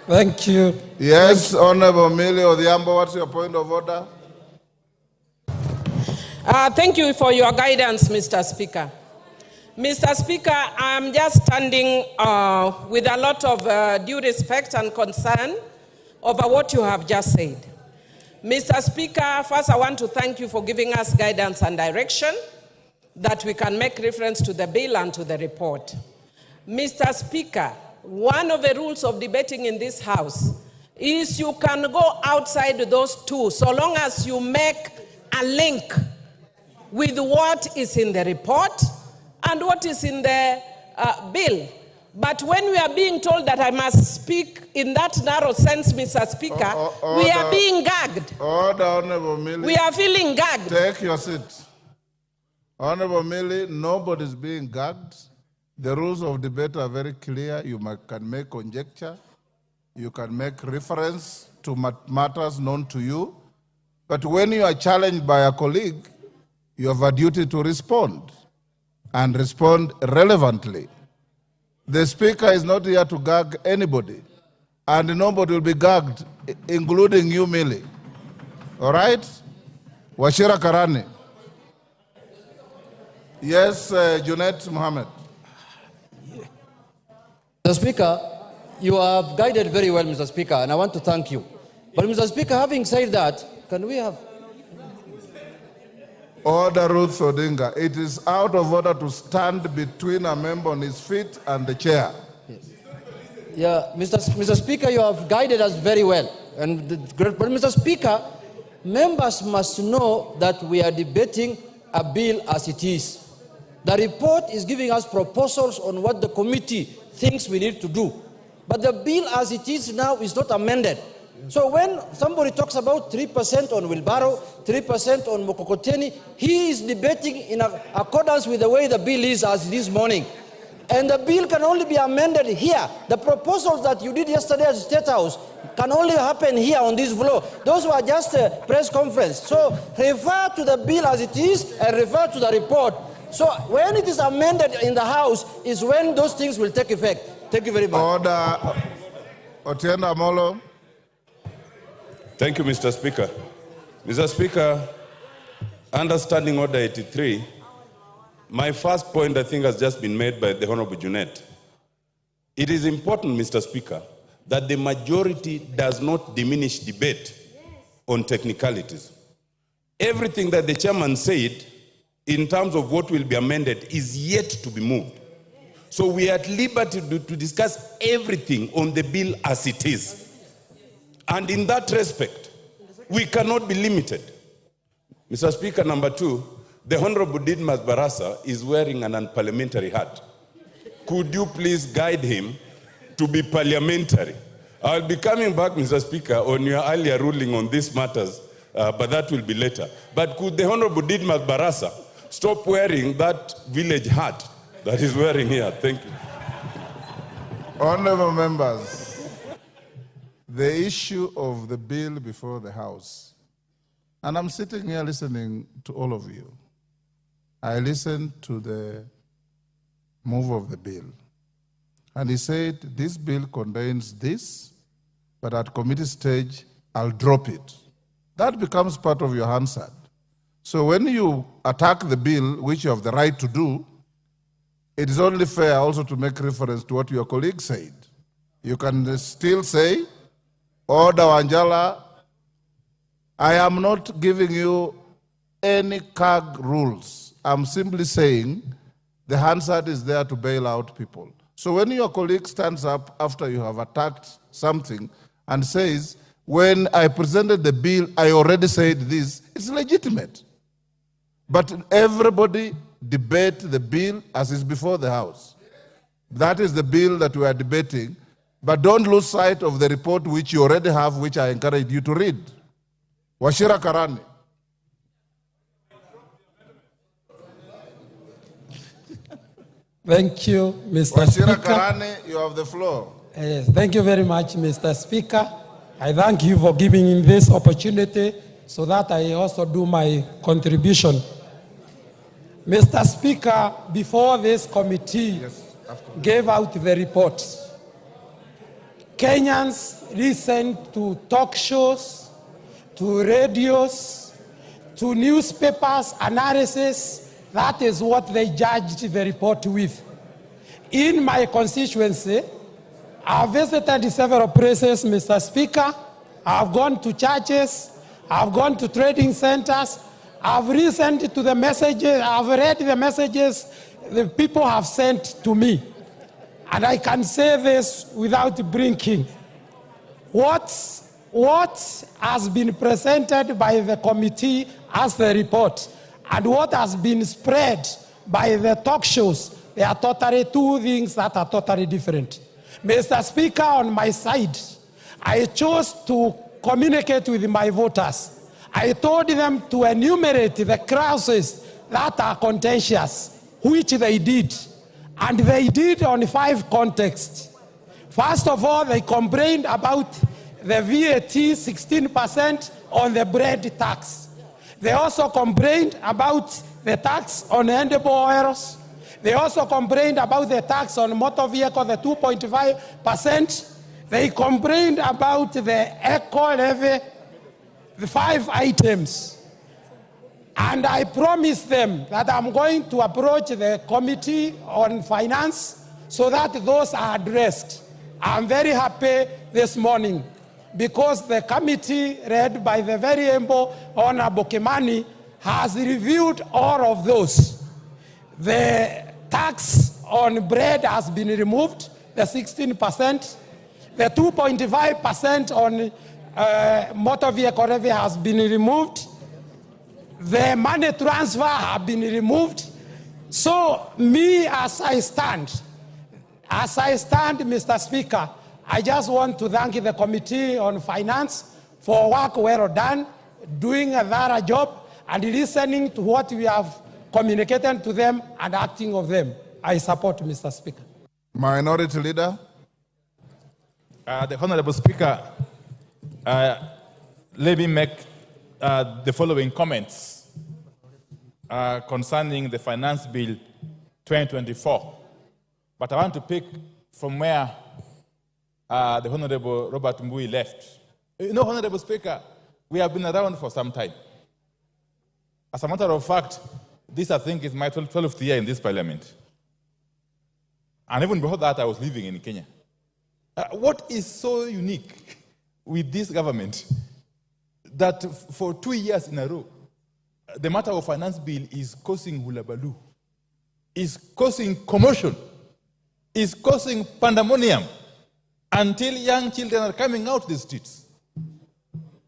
Thank you. Yes, Honorable Millie Odhiambo, what's your point of order? Thank you for your guidance, Mr. Speaker. Mr. Speaker, I'm just standing with a lot of due respect and concern over what you have just said. Mr. Speaker, first I want to thank you for giving us guidance and direction that we can make reference to the bill and to the report. Mr. Speaker, one of the rules of debating in this House is you can go outside those two so long as you make a link with what is in the report and what is in the bill. But when we are being told that I must speak in that narrow sense, Mr. Speaker, we are being gagged. Order, Honorable Millie. We are feeling gagged. Take your seat. Honorable Millie, nobody's being gagged. The rules of debate are very clear. You can make conjecture. You can make reference to matters known to you. But when you are challenged by a colleague, you have a duty to respond and respond relevantly. The Speaker is not here to gag anybody, and nobody will be gagged, including you, Millie. All right? Wachira Karani. Yes, Junet Mohammed. Mr. Speaker, you have guided very well, Mr. Speaker, and I want to thank you. But, Mr. Speaker, having said that, can we have... Order, Ruth Odinga. It is out of order to stand between a member on his feet and the chair. Yes. Yeah, Mr. Speaker, you have guided us very well. But, Mr. Speaker, members must know that we are debating a bill as it is. The report is giving us proposals on what the committee thinks we need to do. But the bill as it is now is not amended. So when somebody talks about 3% on wheelbarrow, 3% on mokokoteni, he is debating in accordance with the way the bill is as this morning. And the bill can only be amended here. The proposals that you did yesterday at the State House can only happen here on this floor. Those were just a press conference. So refer to the bill as it is and refer to the report. So when it is amended in the House is when those things will take effect. Thank you very much. Order. Otienda Molo. Thank you, Mr. Speaker. Mr. Speaker, understanding Order 83, my first point, I think, has just been made by the Honorable Junet. It is important, Mr. Speaker, that the majority does not diminish debate on technicalities. Everything that the chairman said in terms of what will be amended is yet to be moved. So we are at liberty to discuss everything on the bill as it is. And in that respect, we cannot be limited. Mr. Speaker, number two, the Honorable Didmas Barasa is wearing an unparliamentary hat. Could you please guide him to be parliamentary? I'll be coming back, Mr. Speaker, on your earlier ruling on these matters, but that will be later. But could the Honorable Didmas Barasa stop wearing that village hat that he's wearing here? Thank you. Honorable members, the issue of the bill before the House, and I'm sitting here listening to all of you. I listened to the move of the bill. and he said, this bill contains this, but at committee stage, I'll drop it. That becomes part of your Hansard. So when you attack the bill, which you have the right to do, it is only fair also to make reference to what your colleague said. You can still say, Order Wanjala, I am not giving you any CAG rules. I'm simply saying the Hansard is there to bail out people. So when your colleague stands up after you have attacked something and says, when I presented the bill, I already said this, it's legitimate. But everybody debate the bill as is before the House. That is the bill that we are debating. But don't lose sight of the report which you already have, which I encourage you to read. Wachira Karani. Thank you, Mr. Wachira Speaker. Karani, you have the floor. Thank you very much, Mr. Speaker. I thank you for giving me this opportunity so that I also do my contribution. Mr. Speaker, before this committee gave out the report, Kenyans listened to talk shows, to radios, to newspapers, analysis. That is what they judged the report with. In my constituency, I've visited several places, Mr. Speaker. I've gone to churches. I've gone to trading centers. I've listened to the messages. I've read the messages the people have sent to me. And I can say this without blinking. What has been presented by the committee as the report and what has been spread by the talk shows, they are totally two things that are totally different. Mr. Speaker, on my side, I chose to communicate with my voters. I told them to enumerate the clauses that are contentious, which they did. And they did on 5 contexts. First of all, they complained about the VAT 16% on the bread tax. They also complained about the tax on edible oils. They also complained about the tax on motor vehicle, the 2.5%. They complained about the eco levy, the 5 items. And I promised them that I'm going to approach the Committee on Finance so that those are addressed. I'm very happy this morning because the committee, led by the very able Honorable Kimani, has reviewed all of those. The tax on bread has been removed, the 16%. The 2.5% on motor vehicle levy has been removed. The money transfer have been removed. So me, as I stand, Mr. Speaker, I just want to thank the Committee on Finance for work well done, doing a thorough job, and listening to what we have communicated to them and acting of them. I support, Mr. Speaker. Minority Leader. The Honorable Speaker, let me make the following comments concerning the Finance Bill 2024. But I want to pick from where the Honorable Robert Mbui left. You know, Honorable Speaker, we have been around for some time. As a matter of fact, this, I think, is my 12th year in this parliament. And even before that, I was living in Kenya. What is so unique with this government that for 2 years in a row, the matter of finance bill is causing hulabaloo, is causing commotion, is causing pandemonium until young children are coming out the streets.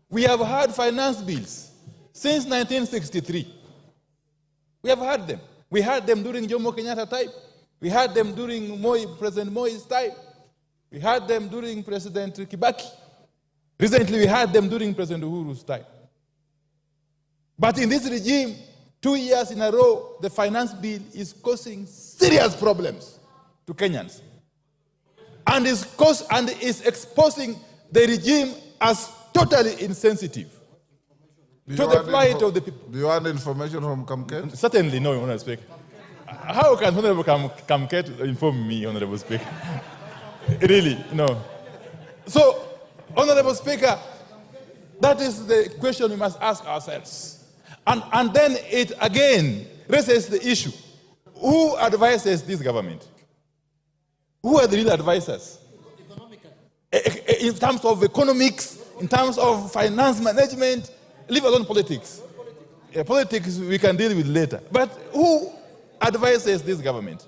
We have had finance bills since 1963. We have had them. We had them during Jomo Kenyatta time. We had them during President Moi's time. We had them during President Kibaki. Recently, we had them during President Uhuru's time. But in this regime, 2 years in a row, the finance bill is causing serious problems to Kenyans. And is exposing the regime as totally insensitive to the plight of the people. Do you want information from Kamket? Certainly no, Honorable Speaker. How can Honorable Kamket inform me, Honorable Speaker? Really, no. So, Honorable Speaker, that is the question we must ask ourselves. And then it again raises the issue. Who advises this government? Who are the real advisors? In terms of economics, in terms of finance management, leave alone politics. Politics we can deal with later. But who advises this government?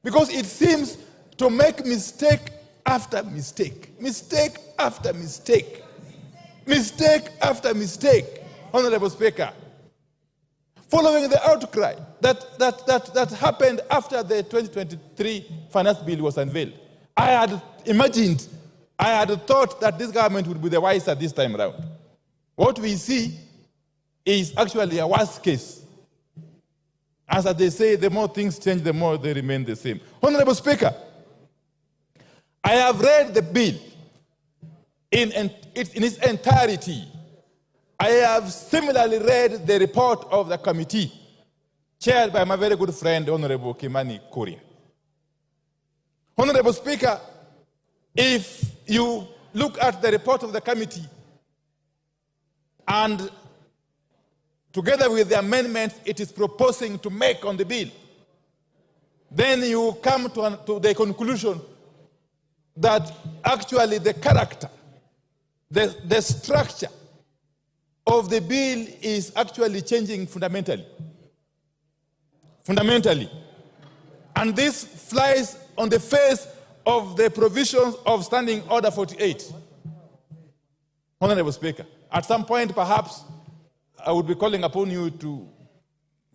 Because it seems to make mistake after mistake, mistake after mistake, mistake after mistake, Honorable Speaker. Following the outcry that happened after the 2023 finance bill was unveiled, I had imagined, I had thought that this government would be the wiser this time around. What we see is actually a worst case. As they say, the more things change, the more they remain the same. Honorable Speaker, I have read the bill in its entirety. I have similarly read the report of the committee, chaired by my very good friend, Honorable Kimani Korea. Honorable Speaker, if you look at the report of the committee and together with the amendments it is proposing to make on the bill, then you come to the conclusion that actually the character, the structure of the bill is actually changing fundamentally. Fundamentally. And this flies on the face of the provisions of Standing Order 48. Honorable Speaker, at some point perhaps I would be calling upon you to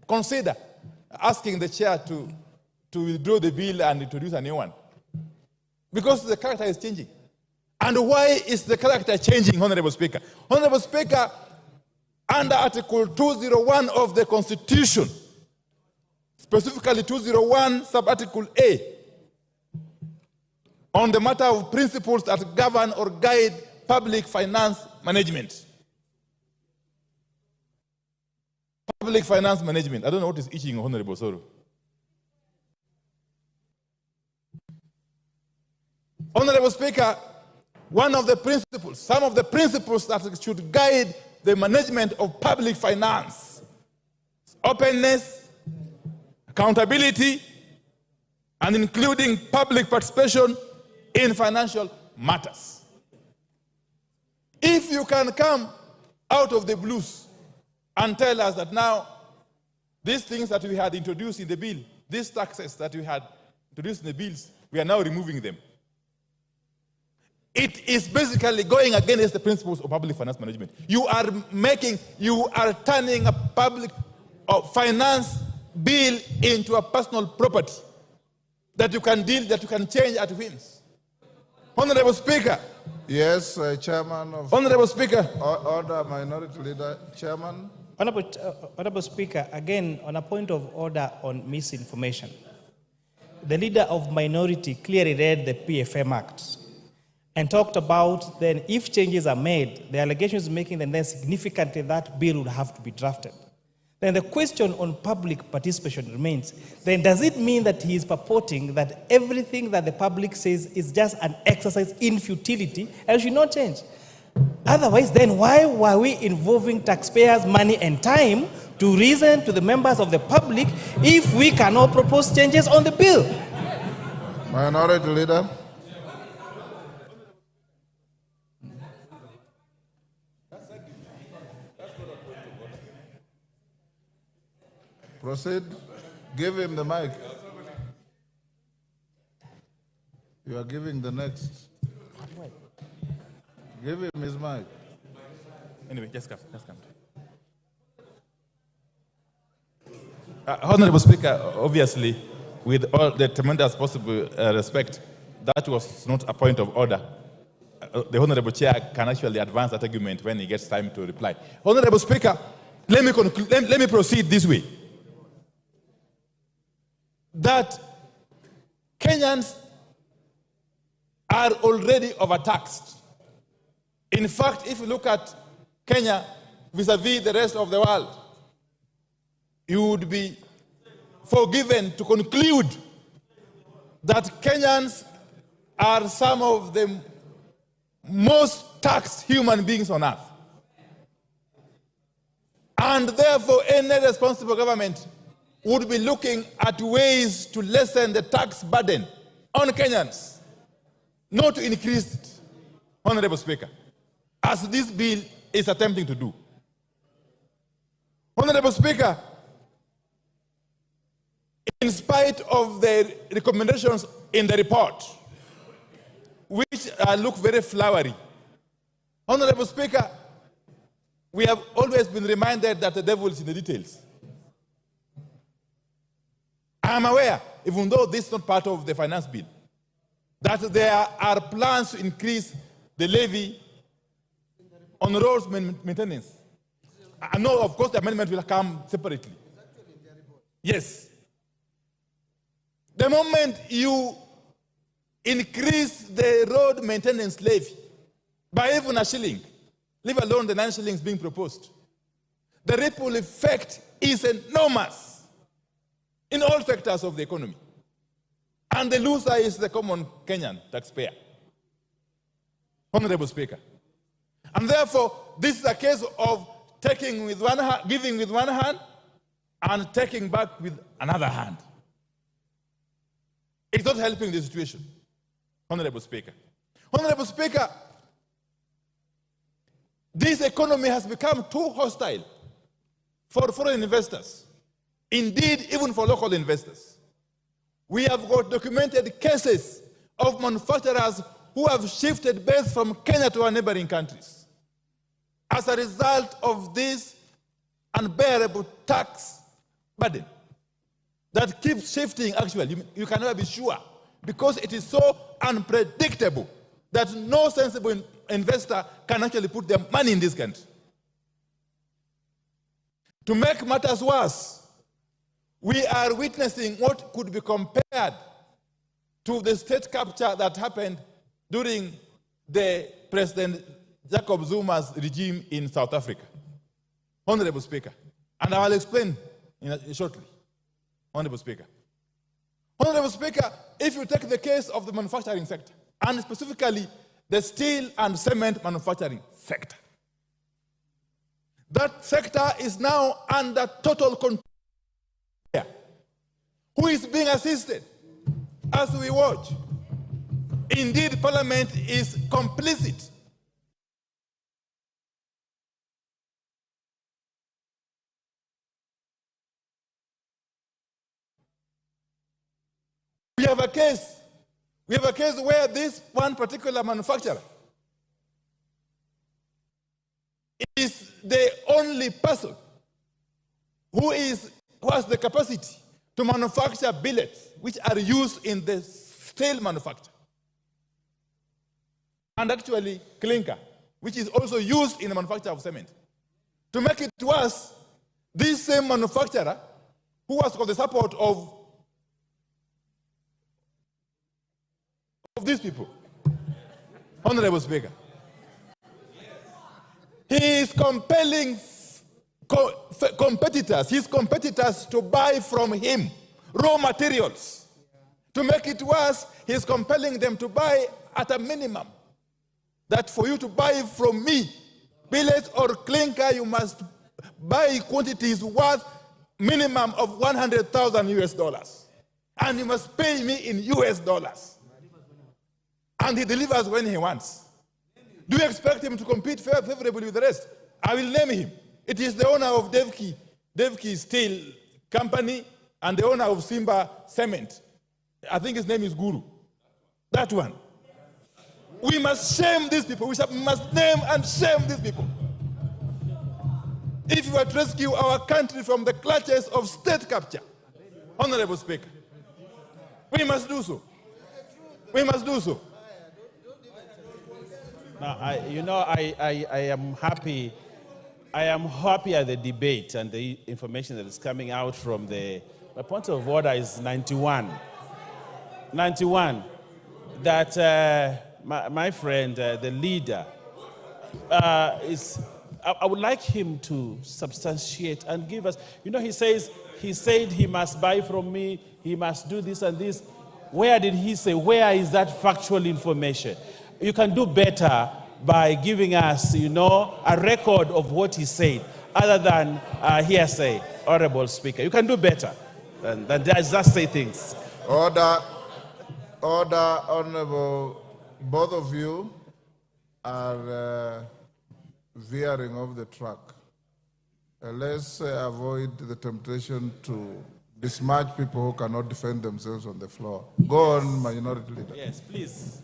consider asking the chair to withdraw the bill and introduce a new one. Because the character is changing. And why is the character changing, Honorable Speaker? Honorable Speaker, under Article 201 of the Constitution, specifically 201 sub-article A, on the matter of principles that govern or guide public finance management. Public finance management. I don't know what is itching, Honorable Soro. Honorable Speaker, one of the principles, some of the principles that should guide the management of public finance: openness, accountability, and including public participation in financial matters. If you can come out of the blues and tell us that now these things that we had introduced in the bill, these taxes that we had introduced in the bills, we are now removing them. It is basically going against the principles of public finance management. You are turning a public finance bill into a personal property that you can change at whims. Honorable Speaker. Yes, Chairman of... Honorable Speaker. Order, Minority Leader. Chairman. Honorable Speaker, again, on a point of order on misinformation. The Leader of Minority clearly read the PFM Act and talked about then if changes are made, the allegations making them then significantly that bill would have to be drafted. Then the question on public participation remains. Then does it mean that he is purporting that everything that the public says is just an exercise in futility and should not change? Otherwise, then why were we involving taxpayers' money and time to reason to the members of the public if we cannot propose changes on the bill? Minority Leader. Proceed. Give him the mic. You are giving the next. Give him his mic. Anyway, just come. Honorable Speaker, obviously, with all the tremendous possible respect, that was not a point of order. The Honorable Chair can actually advance that argument when he gets time to reply. Honorable Speaker, let me proceed this way. That Kenyans are already overtaxed. In fact, if you look at Kenya vis-a-vis the rest of the world, you would be forgiven to conclude that Kenyans are some of the most taxed human beings on earth. And therefore, any responsible government would be looking at ways to lessen the tax burden on Kenyans, not to increase it, Honorable Speaker, as this bill is attempting to do. Honorable Speaker, in spite of the recommendations in the report, which look very flowery, Honorable Speaker, we have always been reminded that the devil is in the details. I am aware, even though this is not part of the finance bill, that there are plans to increase the levy on roads maintenance. I know, of course, the amendment will come separately. Yes. The moment you increase the road maintenance levy by even a shilling, leave alone the 9 shillings being proposed, the ripple effect is enormous in all sectors of the economy. And the loser is the common Kenyan taxpayer. Honorable Speaker. And therefore, this is a case of taking with one hand, giving with one hand, and taking back with another hand. It's not helping the situation, Honorable Speaker. Honorable Speaker, this economy has become too hostile for foreign investors, indeed even for local investors. We have got documented cases of manufacturers who have shifted base from Kenya to our neighboring countries as a result of this unbearable tax burden that keeps shifting. Actually, you can never be sure, because it is so unpredictable that no sensible investor can actually put their money in this country. To make matters worse, we are witnessing what could be compared to the state capture that happened during the President Jacob Zuma's regime in South Africa. Honorable Speaker, and I will explain shortly. Honorable Speaker. Honorable Speaker, if you take the case of the manufacturing sector, and specifically the steel and cement manufacturing sector, that sector is now under total control. Who is being assisted as we watch? Indeed, Parliament is complicit. We have a case where this one particular manufacturer is the only person who has the capacity to manufacture billets which are used in the steel manufacture, and actually clinker, which is also used in the manufacture of cement. To make it worse, this same manufacturer, who has got the support of these people, Honorable Speaker, he is compelling his competitors to buy from him raw materials. To make it worse, he is compelling them to buy at a minimum. That for you to buy from me billet or clinker, you must buy quantities worth minimum of $100,000, and you must pay me in US dollars. And he delivers when he wants. Do you expect him to compete favorably with the rest? I will name him. It is the owner of Devki Steel Company and the owner of Simba Cement. I think his name is Guru. That one. We must shame these people. We must name and shame these people. If you are to rescue our country from the clutches of state capture, Honorable Speaker, we must do so. We must do so. Now, I am happy. I am happy at the debate and the information that is coming out from my point of order is 91. 91. That my friend, the leader, I would like him to substantiate and give us, he said he must buy from me, he must do this and this. Where did he say? Where is that factual information? You can do better by giving us, a record of what he said, other than hearsay, Honorable Speaker. You can do better than just say things. Order, Honorable. Both of you are veering off the track. Let's avoid the temptation to besmirch people who cannot defend themselves on the floor. Go on, Minority Leader. Yes, please.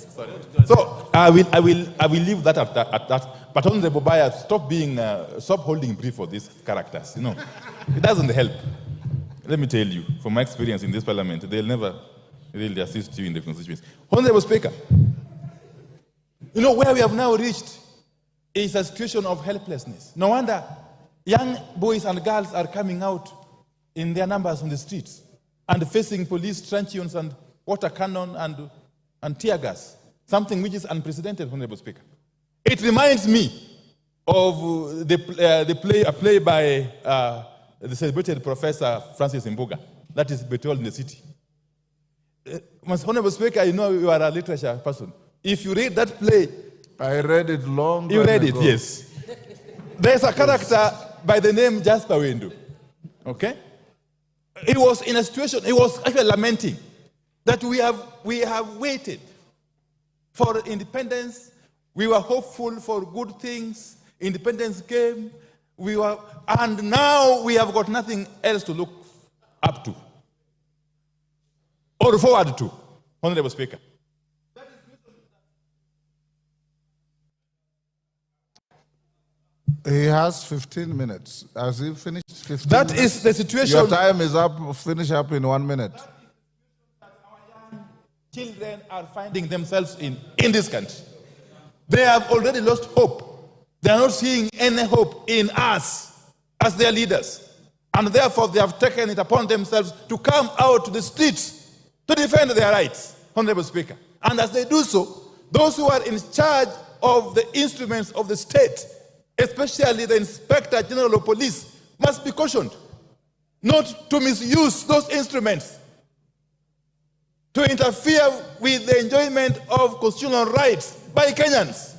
Sorry. So I will leave that at that. But Honorable Baya, stop holding brief for these characters. It doesn't help. Let me tell you, from my experience in this parliament, they'll never really assist you in the constituency. Honorable Speaker, where we have now reached is a situation of helplessness. No wonder young boys and girls are coming out in their numbers on the streets and facing police truncheons and water cannon and tear gas, something which is unprecedented, Honorable Speaker. It reminds me of a play by the celebrated Professor Francis Mbuga, that is Betrayal in the City. Honorable Speaker, you are a literature person. If you read that play, I read it long ago. You read it, yes. There's a character by the name Jasper Wendu. Okay? He was in a situation, he was actually lamenting that we have waited for independence. We were hopeful for good things. Independence came. And now we have got nothing else to look up to or forward to, Honorable Speaker. He has 15 minutes. Has he finished 15 That minutes? is the situation. Your time is up. Finish up in 1 minute. Children are finding themselves in this country. They have already lost hope. They are not seeing any hope in us as their leaders. And therefore, they have taken it upon themselves to come out to the streets to defend their rights, Honorable Speaker. And as they do so, those who are in charge of the instruments of the state, especially the Inspector General of Police, must be cautioned not to misuse those instruments to interfere with the enjoyment of constitutional rights by Kenyans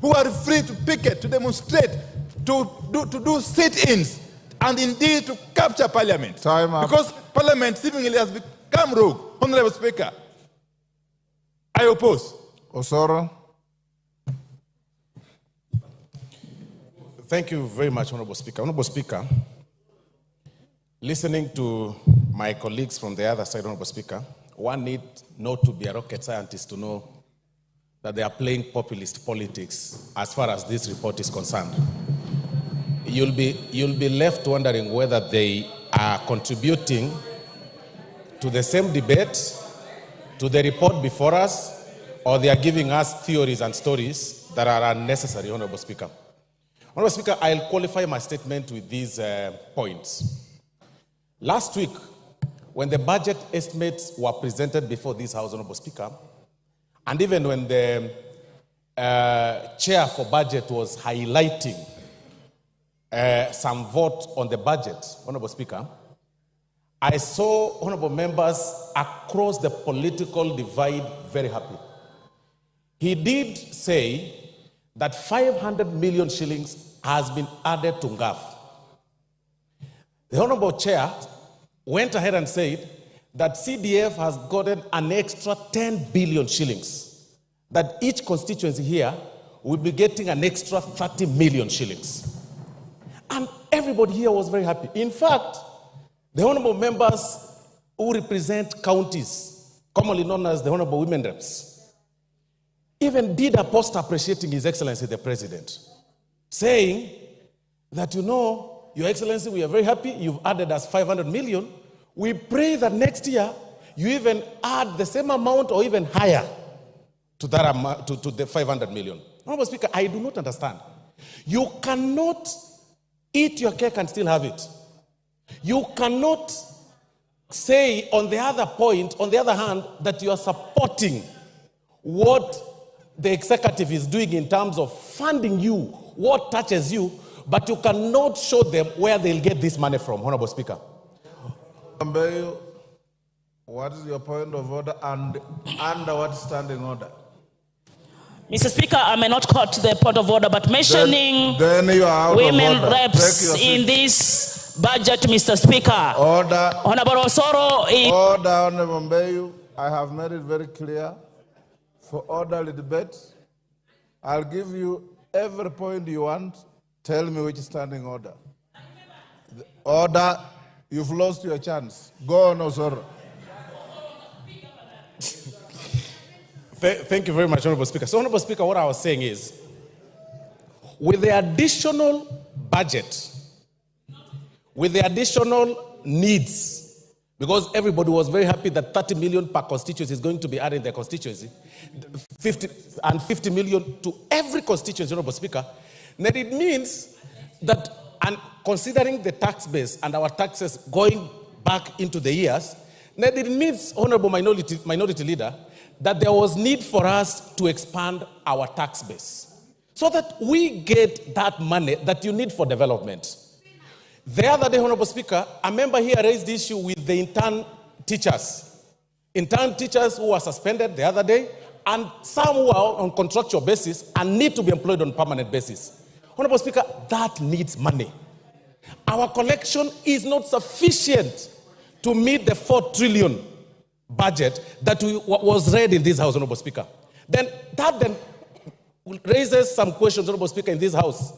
who are free to picket, to demonstrate, to do sit-ins, and indeed to capture Parliament. Time up. Because Parliament seemingly has become rogue. Honorable Speaker, I oppose. Osoro. Thank you very much, Honorable Speaker. Honorable Speaker, listening to my colleagues from the other side, Honorable Speaker, one need not to be a rocket scientist to know that they are playing populist politics as far as this report is concerned. You'll be left wondering whether they are contributing to the same debate, to the report before us, or they are giving us theories and stories that are unnecessary, Honorable Speaker. Honorable Speaker, I'll qualify my statement with these points. Last week, when the budget estimates were presented before this House, Honorable Speaker, and even when the chair for budget was highlighting some vote on the budget, Honorable Speaker, I saw honorable members across the political divide very happy. He did say that 500 million shillings has been added to NGAF. The honorable chair went ahead and said that CDF has gotten an extra 10 billion shillings, that each constituency here will be getting an extra 30 million shillings. And everybody here was very happy. In fact, the honorable members who represent counties, commonly known as the honorable women reps, even did a post appreciating His Excellency the President, saying that, Your Excellency, we are very happy you've added us 500 million. We pray that next year you even add the same amount or even higher to that amount, to the 500 million. Honorable Speaker, I do not understand. You cannot eat your cake and still have it. You cannot say on the other point, on the other hand, that you are supporting what the executive is doing in terms of funding you, what touches you, but you cannot show them where they'll get this money from, Honorable Speaker. What is your point of order and under what standing order? Mr. Speaker, I may not quote the point of order, but mentioning then you are out women of order. reps in this budget, Mr. Speaker. Order. Honorable Osoro. Order, Honorable Mbayu. I have made it very clear for orderly debate. I'll give you every point you want. Tell me which standing order. The order, you've lost your chance. Go on, Osoro. Thank you very much, Honorable Speaker. So, Honorable Speaker, what I was saying is, with the additional budget, with the additional needs, because everybody was very happy that 30 million per constituency is going to be added in their constituency, 50 million to every constituency, Honorable Speaker, then it means that, and considering the tax base and our taxes going back into the years, then it means, Honorable Minority Leader, that there was need for us to expand our tax base so that we get that money that you need for development. The other day, Honorable Speaker, a member here raised the issue with the intern teachers. Intern teachers who were suspended the other day, and some who are on contractual basis and need to be employed on permanent basis. Honorable Speaker, that needs money. Our collection is not sufficient to meet the 4 trillion budget that was read in this House, Honorable Speaker. Then that raises some questions, Honorable Speaker, in this House.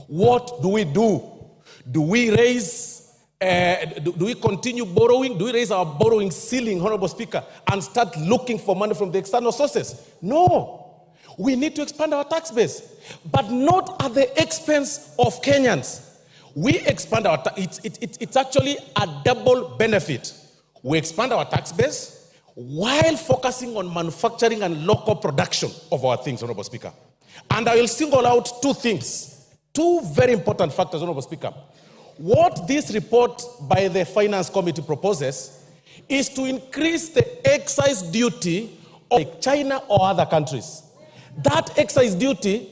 What do we do? Do we raise, do we continue borrowing? Do we raise our borrowing ceiling, Honorable Speaker, and start looking for money from the external sources? No. We need to expand our tax base, but not at the expense of Kenyans. We expand our it's actually a double benefit. We expand our tax base while focusing on manufacturing and local production of our things, Honorable Speaker. And I will single out 2 things, 2 very important factors, Honorable Speaker. What this report by the Finance Committee proposes is to increase the excise duty of China or other countries. That excise duty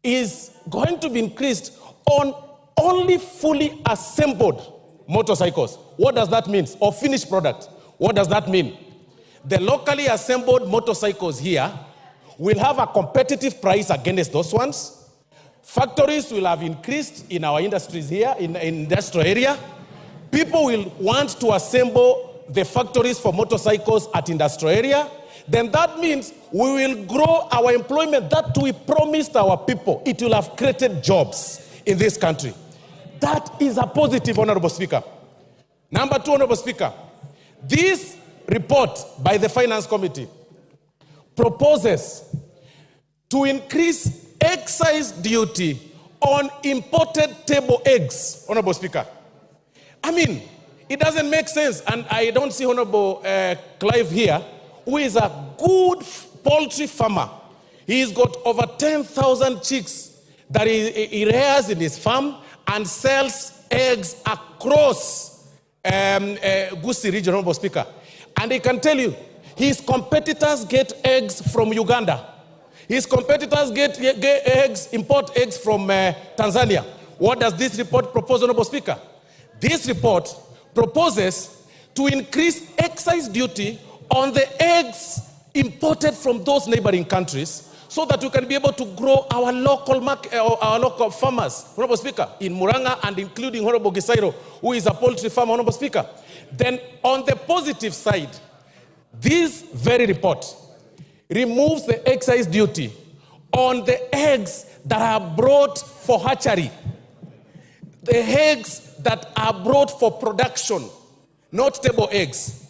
is going to be increased on only fully assembled motorcycles. What does that mean? Or finished product. What does that mean? The locally assembled motorcycles here will have a competitive price against those ones. Factories will have increased in our industries here, in industrial area. People will want to assemble the factories for motorcycles at industrial area. Then that means we will grow our employment that we promised our people. It will have created jobs in this country. That is a positive, Honorable Speaker. Number 2, Honorable Speaker, this report by the Finance Committee proposes to increase excise duty on imported table eggs, Honorable Speaker. I mean, it doesn't make sense, and I don't see Honorable Clive here, who is a good poultry farmer. He's got over 10,000 chicks that he rears in his farm and sells eggs across Gusii region, Honorable Speaker. And he can tell you, his competitors get eggs from Uganda. His competitors get eggs, import eggs from Tanzania. What does this report propose, Honorable Speaker? This report proposes to increase excise duty on the eggs imported from those neighboring countries so that we can be able to grow our local market, our local farmers, Honorable Speaker, in Muranga and including Honorable Gisairo, who is a poultry farmer, Honorable Speaker. Then on the positive side, this very report removes the excise duty on the eggs that are brought for hatchery. The eggs that are brought for production, not table eggs.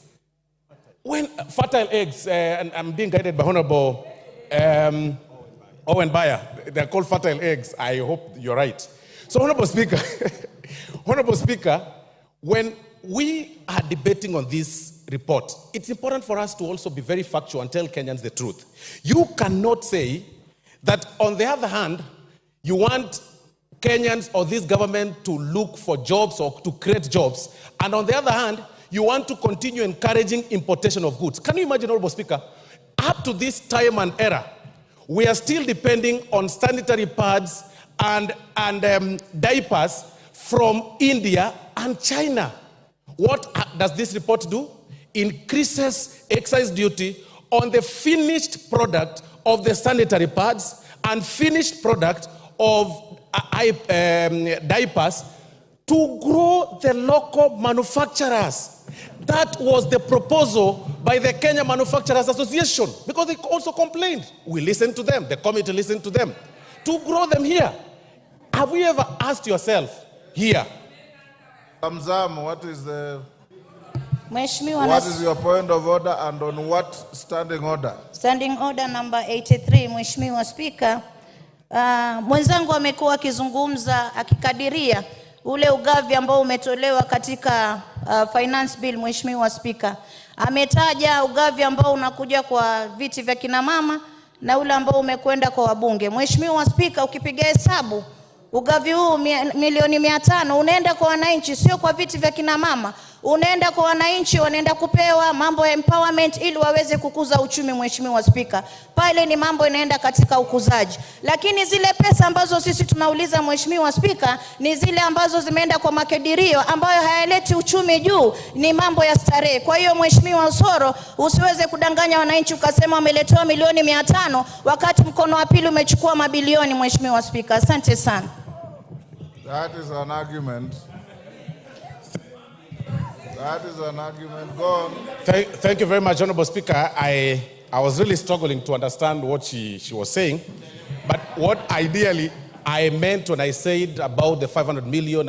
When fertile eggs, and I'm being guided by Honorable Owen Bayer, they're called fertile eggs. I hope you're right. So, Honorable Speaker, Honorable Speaker, when we are debating on this report, it's important for us to also be very factual and tell Kenyans the truth. You cannot say that, on the other hand, you want Kenyans or this government to look for jobs or to create jobs, and on the other hand, you want to continue encouraging importation of goods. Can you imagine, Honorable Speaker, up to this time and era, we are still depending on sanitary pads and from India and China. What does this report do? increases excise duty on the finished product of the sanitary pads and finished product of diapers to grow the local manufacturers. That was the proposal by the Kenya Manufacturers Association, because they also complained. We listened to them, the committee listened to them, to grow them here. Have you ever asked yourself here? Mzamo, what is the... Mheshimiwa, your point of order and on what standing order? Standing order number 83, Mheshimiwa Spika. Mwenzangu amekuwa akizungumza akikadiria ule ugavi ambao umetolewa katika finance bill. Mheshimiwa Spika, ametaja ugavi ambao unakuja kwa viti vya kina mama na ule ambao umekwenda kwa wabunge. Mheshimiwa Spika, ukipiga hesabu ugavi huu milioni 500 unaenda kwa wananchi, sio kwa viti vya kina mama. Unaenda kwa wananchi, wanaenda kupewa mambo ya empowerment ili waweze kukuza uchumi. Mheshimiwa Spika, pale ni mambo inaenda katika ukuzaji. Lakini zile pesa ambazo sisi tunauliza Mheshimiwa Spika ni zile ambazo zimeenda kwa makadirio ambayo hayaleti uchumi juu, ni mambo ya starehe. Kwa hiyo Mheshimiwa Osoro, usiweze kudanganya wananchi ukasema wameletewa milioni 500 wakati mkono wa pili umechukua mabilioni. Mheshimiwa Spika, asante sana. That is an argument. That is an argument. Go on. Thank you very much, Honorable Speaker. I was really struggling to understand what she was saying. But what ideally I meant when I said about the 500 million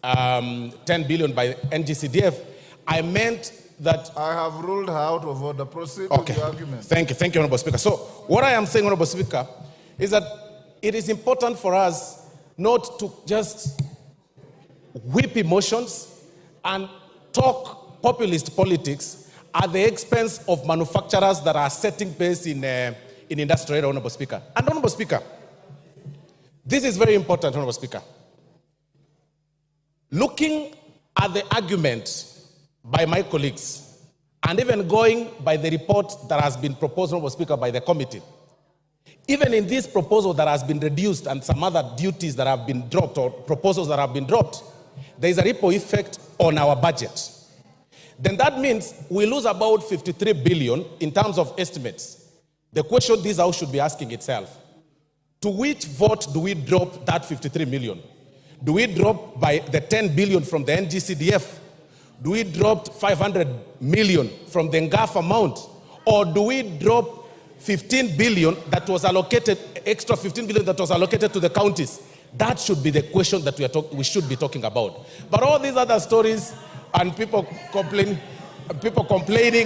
and 10 billion by NGCDF, I meant that... I have ruled her out of order. Proceed okay. with the argument. Thank you, Honorable Speaker. So what I am saying, Honorable Speaker, is that it is important for us not to just whip emotions and talk populist politics at the expense of manufacturers that are setting pace in industrial area, Honorable Speaker. And Honorable Speaker, this is very important, Honorable Speaker. Looking at the argument by my colleagues, and even going by the report that has been proposed, Honorable Speaker, by the committee, even in this proposal that has been reduced and some other duties that have been dropped or proposals that have been dropped, there is a ripple effect on our budget. Then that means we lose about 53 billion in terms of estimates. The question this House should be asking itself, to which vote do we drop that 53 million? Do we drop by the 10 billion from the NGCDF? Do we drop 500 million from the NGAF amount? Or do we drop 15 billion that was allocated, extra 15 billion that was allocated to the counties? That should be the question that we should be talking about. But all these other stories and people complaining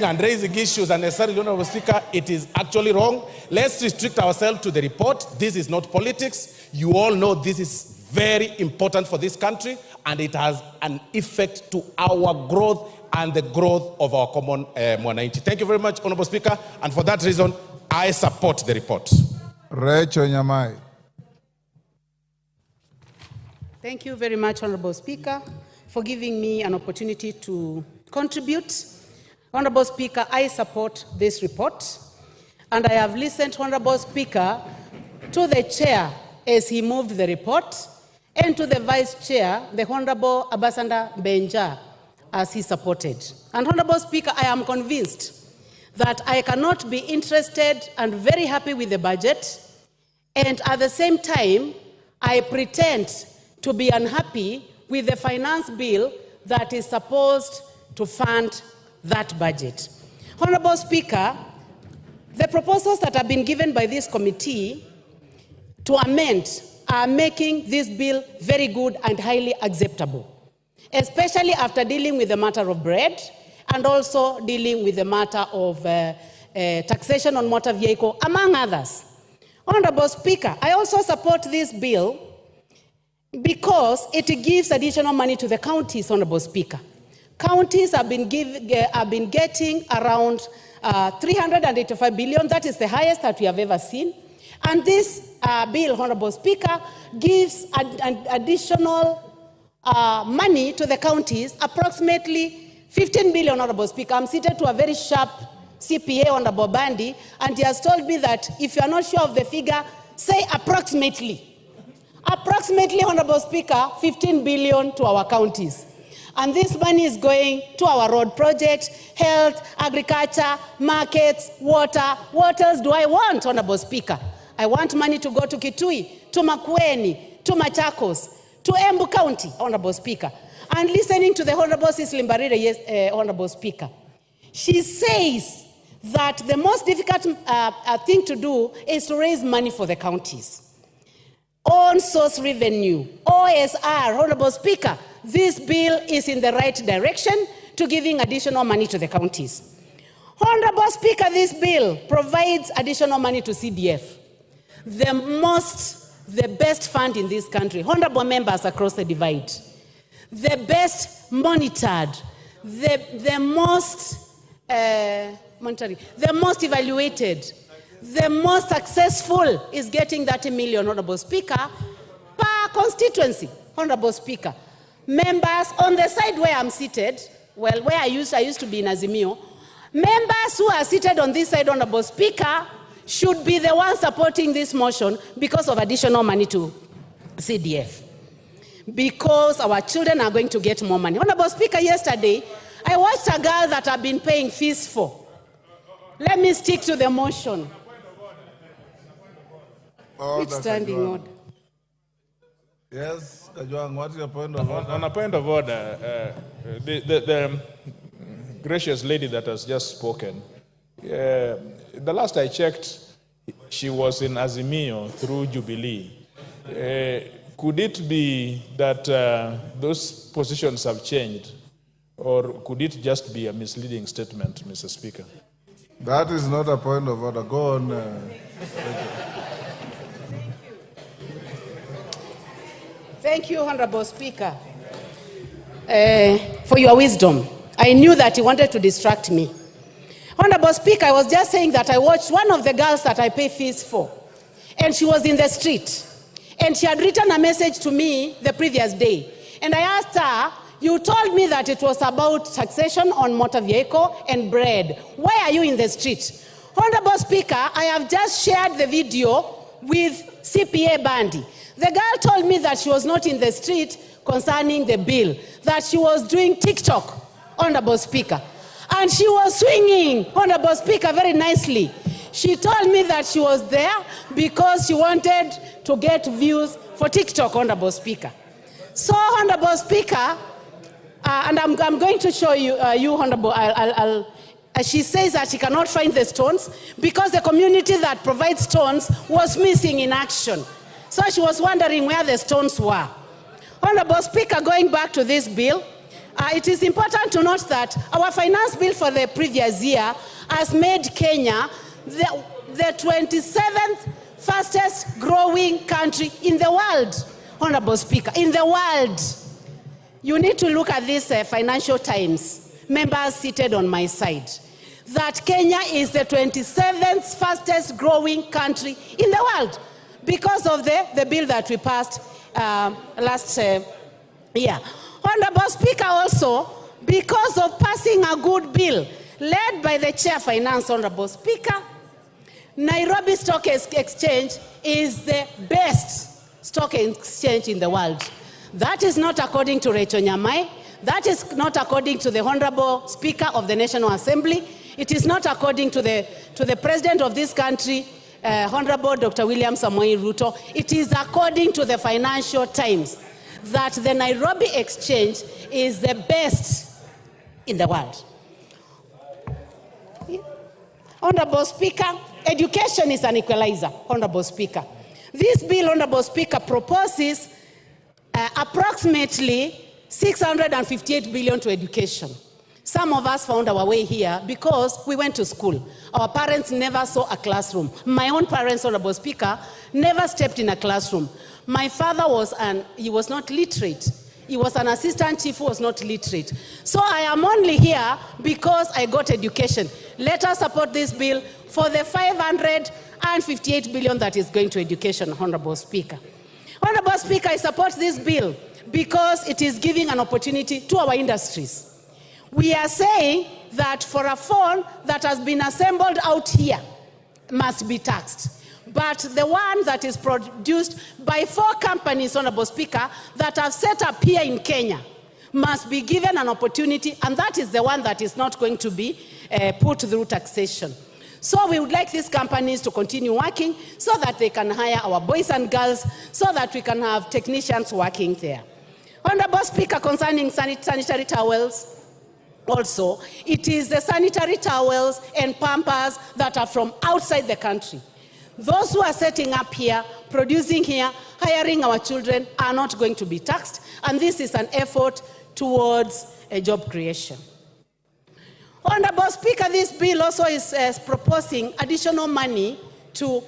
and raising issues unnecessarily, Honorable Speaker, it is actually wrong. Let's restrict ourselves to the report. This is not politics. You all know this is very important for this country, and it has an effect to our growth and the growth of our common mwananchi. Thank you very much, Honorable Speaker, and for that reason, I support the report. Rachel Nyamai. Thank you very much, Honorable Speaker, for giving me an opportunity to contribute. Honorable Speaker, I support this report, and I have listened, Honorable Speaker, to the chair as he moved the report, and to the vice chair, the Honorable Ambassador Benja, as he supported. And Honorable Speaker, I am convinced that I cannot be interested and very happy with the budget, and at the same time, I pretend to be unhappy with the finance bill that is supposed to fund that budget. Honorable Speaker, the proposals that have been given by this committee to amend are making this bill very good and highly acceptable, especially after dealing with the matter of bread and also dealing with the matter of taxation on motor vehicle, among others. Honorable Speaker, I also support this bill because it gives additional money to the counties, Honorable Speaker. Counties have been getting around 385 billion. That is the highest that we have ever seen. And this bill, Honorable Speaker, gives an additional money to the counties, approximately 15 billion, Honorable Speaker. I'm seated to a very sharp CPA, Honorable Bandi, and he has told me that if you are not sure of the figure, say approximately. Approximately, Honorable Speaker, 15 billion to our counties. And this money is going to our road project, health, agriculture, markets, water. What else do I want, Honorable Speaker? I want money to go to Kitui, to Makueni, to Machakos, to Embu County, Honorable Speaker. And listening to the Honorable Cecily Mbarire, Honorable Speaker, she says that the most difficult thing to do is to raise money for the counties. On source revenue, OSR, Honorable Speaker, this bill is in the right direction to giving additional money to the counties. Honorable Speaker, this bill provides additional money to CDF, the best fund in this country. Honorable members across the divide, the best monitored, the most evaluated, the most successful is getting 30 million, Honorable Speaker, per constituency, Honorable Speaker. Members on the side where I'm seated, well, where I used to be in Azimio, members who are seated on this side, Honorable Speaker, should be the ones supporting this motion because of additional money to CDF. Because our children are going to get more money. Honorable Speaker, yesterday, I watched a girl that I've been paying fees for. Let me stick to the motion. Which standing order? Yes, Kajwang, what's your point of order? On a point of order, the gracious lady that has just spoken, the last I checked, she was in Azimio through Jubilee. Could it be that those positions have changed, or could it just be a misleading statement, Mr. Speaker? That is not a point of order. Go on. Thank you, Honorable Speaker, for your wisdom. I knew that you wanted to distract me. Honorable Speaker, I was just saying that I watched one of the girls that I pay fees for, and she was in the street, and she had written a message to me the previous day, and I asked her, you told me that it was about taxation on motor vehicle and bread. Why are you in the street? Honorable Speaker, I have just shared the video with CPA Bandi. The girl told me that she was not in the street concerning the bill, that she was doing TikTok, Honorable Speaker. And she was swinging, Honorable Speaker, very nicely. She told me that she was there because she wanted to get views for TikTok, Honorable Speaker. So, Honorable Speaker, and I'm going to show you, Honorable, she says that she cannot find the stones because the community that provides stones was missing in action. So she was wondering where the stones were. Honorable Speaker, going back to this bill, it is important to note that our finance bill for the previous year has made Kenya the 27th fastest growing country in the world, Honorable Speaker, in the world. You need to look at this Financial Times, members seated on my side, that Kenya is the 27th fastest growing country in the world because of the bill that we passed last year. Honorable Speaker, also, because of passing a good bill led by the Chair Finance, Honorable Speaker, Nairobi Stock Exchange is the best stock exchange in the world. That is not according to Rachel Nyamai. That is not according to the Honorable Speaker of the National Assembly. It is not according to the President of this country, Honorable Dr. William Samoei Ruto. It is according to the Financial Times that the Nairobi Exchange is the best in the world. Honorable Speaker, education is an equalizer, Honorable Speaker. This bill, Honorable Speaker, proposes approximately 658 billion to education. Some of us found our way here because we went to school. Our parents never saw a classroom. My own parents, Honorable Speaker, never stepped in a classroom. My father he was not literate. He was an assistant chief who was not literate. So I am only here because I got education. Let us support this bill for the 558 billion that is going to education, Honorable Speaker. Honorable Speaker, I support this bill because it is giving an opportunity to our industries. We are saying that for a phone that has been assembled out here must be taxed. But the one that is produced by 4 companies, Honorable Speaker, that have set up here in Kenya must be given an opportunity, and that is the one that is not going to be put through taxation. So we would like these companies to continue working so that they can hire our boys and girls, so that we can have technicians working there. Honorable Speaker, concerning sanitary towels, also, it is the sanitary towels and pampers that are from outside the country. Those who are setting up here, producing here, hiring our children are not going to be taxed, and this is an effort towards a job creation. Honorable Speaker, this bill also is proposing additional money to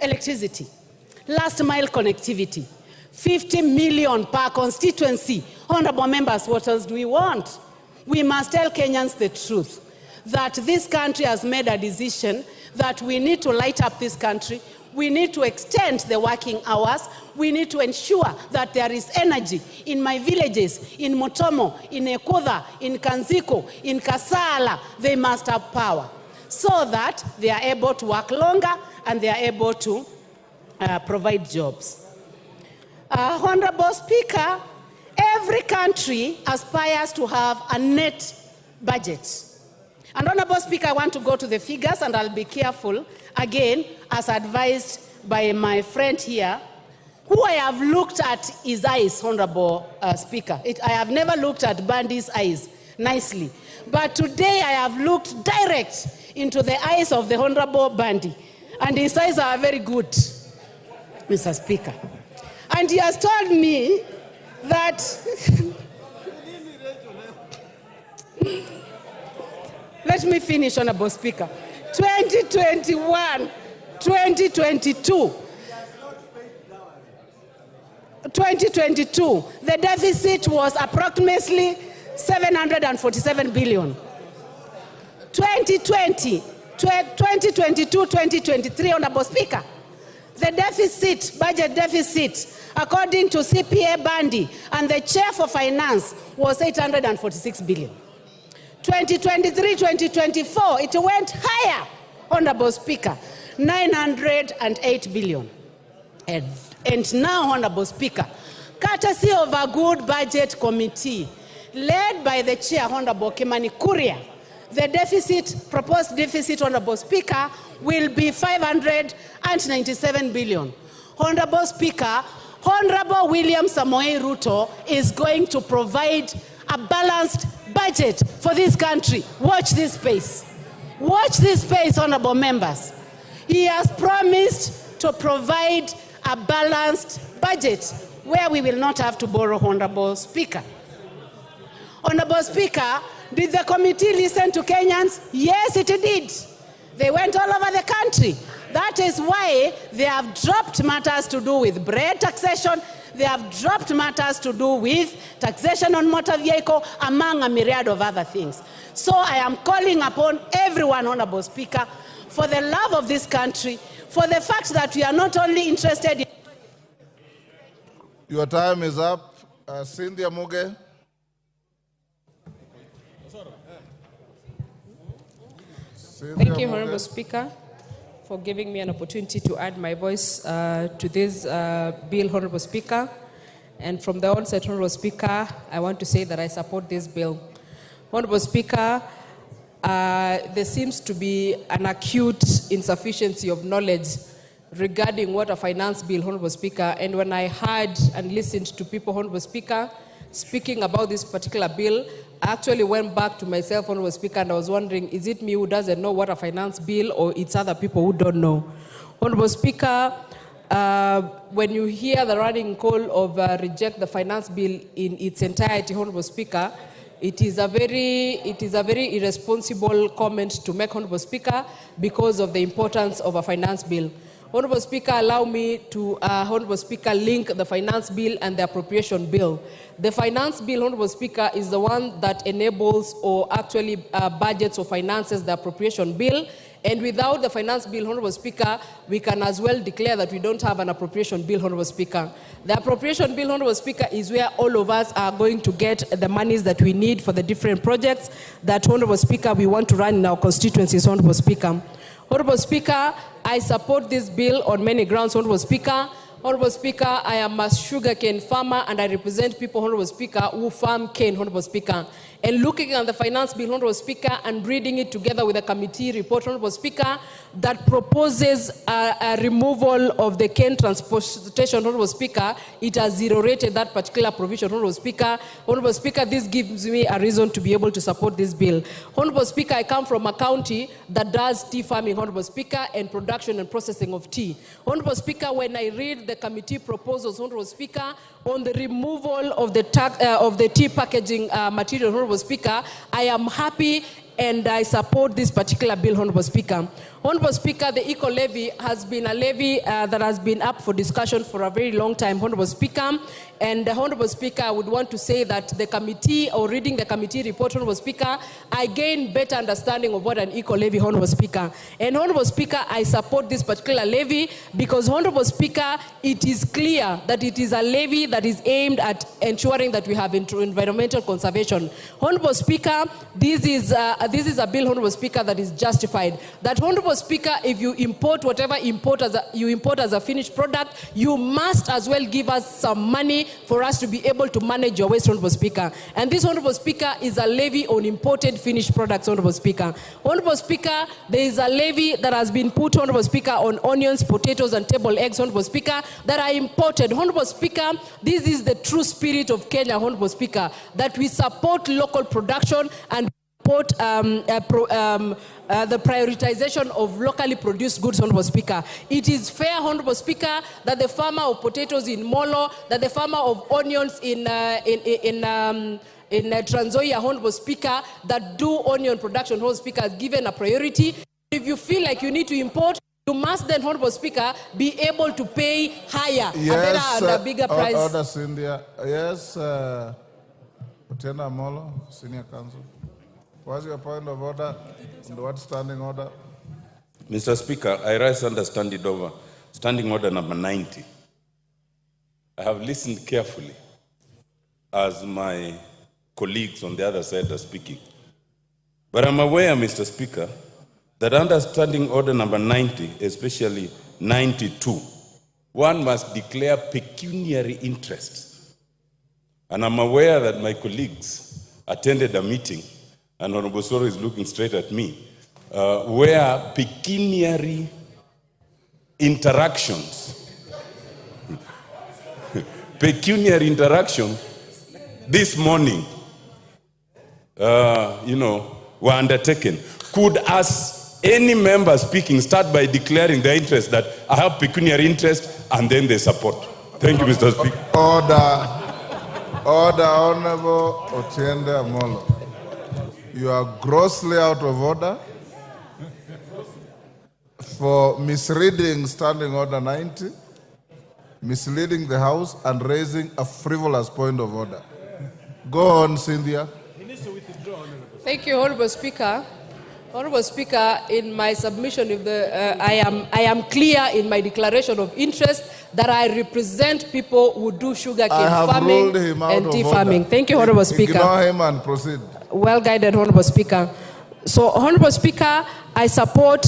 electricity, last mile connectivity, 50 million per constituency. Honorable members, what else do we want? We must tell Kenyans the truth, that this country has made a decision that we need to light up this country. We need to extend the working hours. We need to ensure that there is energy in my villages, in Motomo, in Ekoda, in Kanziko, in Kasala. They must have power so that they are able to work longer and they are able to provide jobs. Honorable Speaker, every country aspires to have a net budget. And Honorable Speaker, I want to go to the figures, and I'll be careful, again, as advised by my friend here, who I have looked at his eyes, Honorable Speaker. I have never looked at Bandy's eyes nicely. But today I have looked direct into the eyes of the Honorable Bandy, and his eyes are very good, Mr. Speaker. And he has told me that let me finish, Honorable Speaker. 2021, 2022, the deficit was approximately 747 billion. 2020, 2022, 2023, Honorable Speaker, the deficit, budget deficit, according to CPA Bandy and the Chair for Finance, was 846 billion. 2023, 2024, it went higher, Honorable Speaker, 908 billion. And now, Honorable Speaker, courtesy of a good budget committee, led by the Chair, Honorable Kimani Kuria, the deficit, proposed deficit, Honorable Speaker, will be 597 billion. Honorable Speaker, Honorable William Samoei Ruto is going to provide a balanced budget for this country. Watch this space. Watch this space, honorable members. He has promised to provide a balanced budget where we will not have to borrow, Honorable Speaker. Honorable Speaker, did the committee listen to Kenyans? Yes, it did. They went all over the country. That is why they have dropped matters to do with bread taxation. They have dropped matters to do with taxation on motor vehicle, among a myriad of other things. So I am calling upon everyone, Honorable Speaker, for the love of this country, for the fact that we are not only interested in... Your time is up. Cynthia Muge. Thank you, Honorable Speaker, for giving me an opportunity to add my voice to this bill, Honorable Speaker. And from the onset, Honorable Speaker, I want to say that I support this bill. Honorable Speaker, there seems to be an acute insufficiency of knowledge regarding what a finance bill, Honorable Speaker. And when I heard and listened to people, Honorable Speaker, speaking about this particular bill, I actually went back to myself, Honorable Speaker, and I was wondering, is it me who doesn't know what a finance bill, or it's other people who don't know? Honorable Speaker, when you hear the running call of reject the finance bill in its entirety, Honorable Speaker, it is a very irresponsible comment to make, Honorable Speaker, because of the importance of a finance bill. Honorable Speaker, allow me to, Honorable Speaker, link the finance bill and the appropriation bill. The finance bill, Honorable Speaker, is the one that enables or actually budgets or finances the appropriation bill. And without the finance bill, Honorable Speaker, we can as well declare that we don't have an appropriation bill, Honorable Speaker. The appropriation bill, Honorable Speaker, is where all of us are going to get the monies that we need for the different projects that, Honorable Speaker, we want to run in our constituencies, Honorable Speaker. Honorable Speaker, I support this bill on many grounds, Honorable Speaker. Honorable Speaker, I am a sugarcane farmer and I represent people, Honorable Speaker, who farm cane, Honorable Speaker. And looking at the finance bill, Honorable Speaker, and reading it together with a committee report, Honorable Speaker, that proposes a removal of the cane transportation, Honorable Speaker, it has zero-rated that particular provision, Honorable Speaker. Honorable Speaker, this gives me a reason to be able to support this bill. Honorable Speaker, I come from a county that does tea farming, Honorable Speaker, and production and processing of tea. Honorable Speaker, when I read the committee proposals, Honorable Speaker, on the removal of the tea packaging material, Honorable Speaker, I am happy and I support this particular bill, Honorable Speaker. Honorable Speaker, the eco levy has been a levy that has been up for discussion for a very long time, Honorable Speaker. And Honorable Speaker, I would want to say that the committee, or reading the committee report, Honorable Speaker, I gained better understanding of what an eco levy, Honorable Speaker. And Honorable Speaker, I support this particular levy because, Honorable Speaker, it is clear that it is a levy that is aimed at ensuring that we have environmental conservation. Honorable Speaker, this is a bill, Honorable Speaker, that is justified. That, Honorable Speaker, if you import whatever you import as a finished product, you must as well give us some money for us to be able to manage your waste, Honorable Speaker. And this, Honorable Speaker, is a levy on imported finished products, Honorable Speaker. Honorable Speaker, there is a levy that has been put, Honorable Speaker, on onions, potatoes, and table eggs, Honorable Speaker, that are imported. Honorable Speaker, this is the true spirit of Kenya, Honorable Speaker, that we support local production and support the prioritization of locally produced goods, Honorable Speaker. It is fair, Honorable Speaker, that the farmer of potatoes in Molo, that the farmer of onions in Trans Nzoia, Honorable Speaker, that do onion production, Honorable Speaker, is given a priority. If you feel like you need to import, you must then, Honorable Speaker, be able to pay higher, a better and a bigger price. Order, Cynthia. Yes, Otienda Molo, Senior Counsel. What's your point of order? And what standing order? Mr. Speaker, I rise under standing order number 90. I have listened carefully as my colleagues on the other side are speaking. But I'm aware, Mr. Speaker, that under standing order number 90, especially 92, one must declare pecuniary interest. And I'm aware that my colleagues attended a meeting, and Honorable Soro is looking straight at me, where pecuniary interactions, this morning, were undertaken. Could any member speaking start by declaring their interest that I have pecuniary interest and then they support? Thank you, Mr. Speaker. Order, Honorable Otienda Molo. You are grossly out of order for misreading standing order 90, misleading the House, and raising a frivolous point of order. Go on, Cynthia. Thank you, Honorable Speaker. Honorable Speaker, in my submission, I am clear in my declaration of interest that I represent people who do sugarcane farming and tea farming. Thank you, Honorable Speaker. Ignore him and proceed. Well guided, Honorable Speaker. So, Honorable Speaker, I support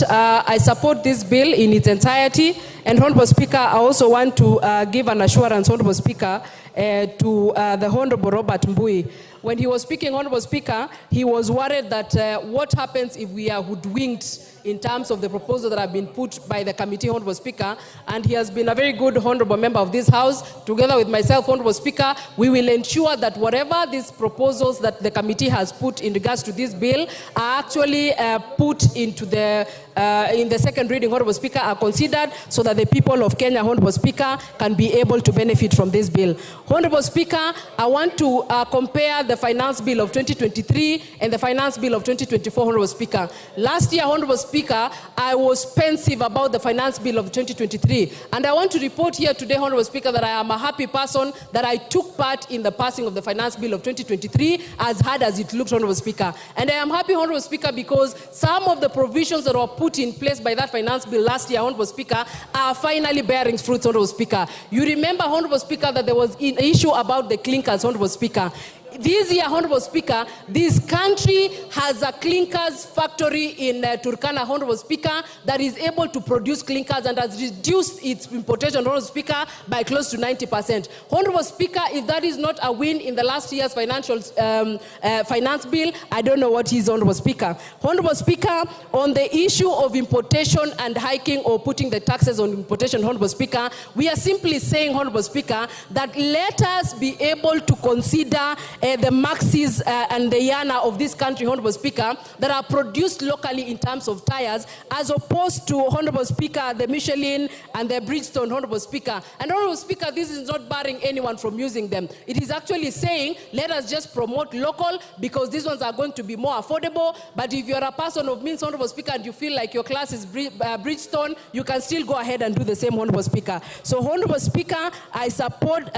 this bill in its entirety. And Honorable Speaker, I also want to give an assurance, Honorable Speaker, to the Honorable Robert Mbui. When he was speaking, Honorable Speaker, he was worried that what happens if we are hoodwinked in terms of the proposal that have been put by the committee, Honorable Speaker, and he has been a very good honorable member of this House. Together with myself, Honorable Speaker, we will ensure that whatever these proposals that the committee has put in regards to this bill are actually put into in the second reading, Honorable Speaker, are considered so that the people of Kenya, Honorable Speaker, can be able to benefit from this bill. Honorable Speaker, I want to compare the finance bill of 2023 and the finance bill of 2024, Honorable Speaker. Last year, Honorable Speaker, I was pensive about the finance bill of 2023. And I want to report here today, Honorable Speaker, that I am a happy person that I took part in the passing of the finance bill of 2023, as hard as it looked, Honorable Speaker. And I am happy, Honorable Speaker, because some of the provisions that were put in place by that finance bill last year, Honorable Speaker, are finally bearing fruits, Honorable Speaker. You remember, Honorable Speaker, that there was an issue about the clinkers, Honorable Speaker. this year, Honorable Speaker, this country has a clinkers factory in Turkana, Honorable Speaker, that is able to produce clinkers and has reduced its importation, Honorable Speaker, by close to 90%. Honorable Speaker, if that is not a win in the last year's financial finance bill, I don't know what is, Honorable Speaker. Honorable Speaker, on the issue of importation and hiking or putting the taxes on importation, Honorable Speaker, we are simply saying, Honorable Speaker, that let us be able to consider the Maxis and the Yana of this country, Honorable Speaker, that are produced locally in terms of tires, as opposed to, Honorable Speaker, the Michelin and the Bridgestone, Honorable Speaker. And Honorable Speaker, this is not barring anyone from using them. It is actually saying, let us just promote local, because these ones are going to be more affordable. But if you're a person of means, Honorable Speaker, and you feel like your class is Bridgestone, you can still go ahead and do the same, Honorable Speaker. So, Honorable Speaker, I support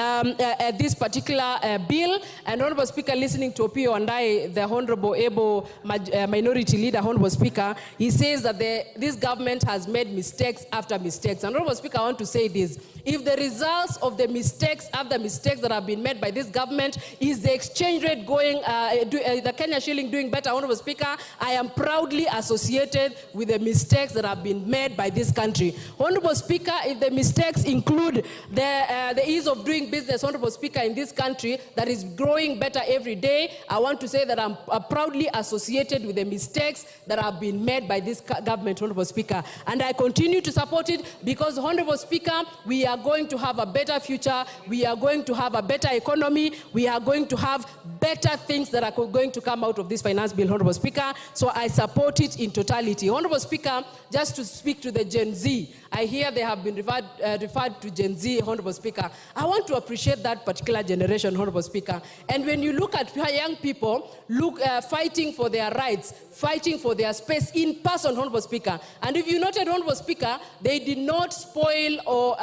this particular bill. And Honorable Speaker, listening to Opio and the Honorable Able Minority Leader, Honorable Speaker, he says that this government has made mistakes after mistakes. And Honorable Speaker, I want to say this. If the results of the mistakes after mistakes that have been made by this government is the exchange rate going, the Kenya shilling doing better, Honorable Speaker, I am proudly associated with the mistakes that have been made by this country. Honorable Speaker, if the mistakes include the ease of doing business, Honorable Speaker, in this country that is growing better every day, I want to say that I'm proudly associated with the mistakes that have been made by this government, Honorable Speaker. And I continue to support it because, Honorable Speaker, we are going to have a better future, we are going to have a better economy, we are going to have better things that are going to come out of this finance bill, Honorable Speaker. So I support it in totality. Honorable Speaker, just to speak to the Gen Z, I hear they have been referred to Gen Z, Honorable Speaker. I want to appreciate that particular generation, Honorable Speaker. And when you look at young people fighting for their rights, fighting for their space in person, Honorable Speaker. And if you noted, Honorable Speaker, they did not spoil or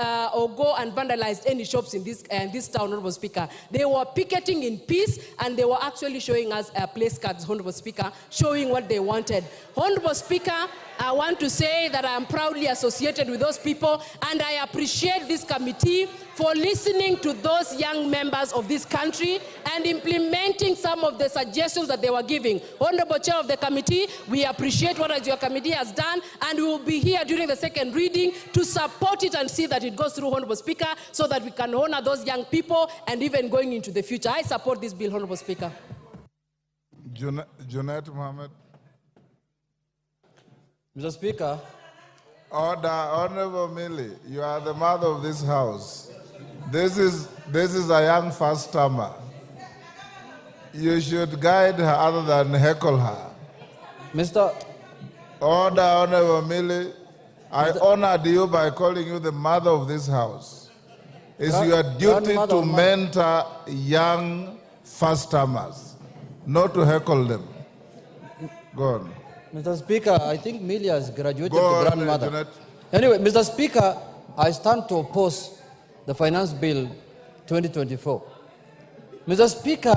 go and vandalize any shops in this town, Honorable Speaker. They were picketing in peace, and they were actually showing us place cards, Honorable Speaker, showing what they wanted. Honorable Speaker, I want to say that I am proudly associated with those people, and I appreciate this committee for listening to those young members of this country and implementing some of the suggestions that they were giving. Honorable Chair of the committee, we appreciate what your committee has done, and we will be here during the second reading to support it and see that it goes through, Honorable Speaker, so that we can honor those young people and even going into the future. I support this bill, Honorable Speaker. Junet Mohammed. Mr. Speaker. Order, Honorable Millie, you are the mother of this house. This is a young first-timer. You should guide her other than heckle her. Mr. Order, Honorable Millie. I honored you by calling you the mother of this house. It's your duty to mentor young first-timers, not to heckle them. Go on. Mr. Speaker, I think Millie has graduated to grandmother. Anyway, Mr. Speaker, I stand to oppose the Finance Bill 2024. Mr. Speaker,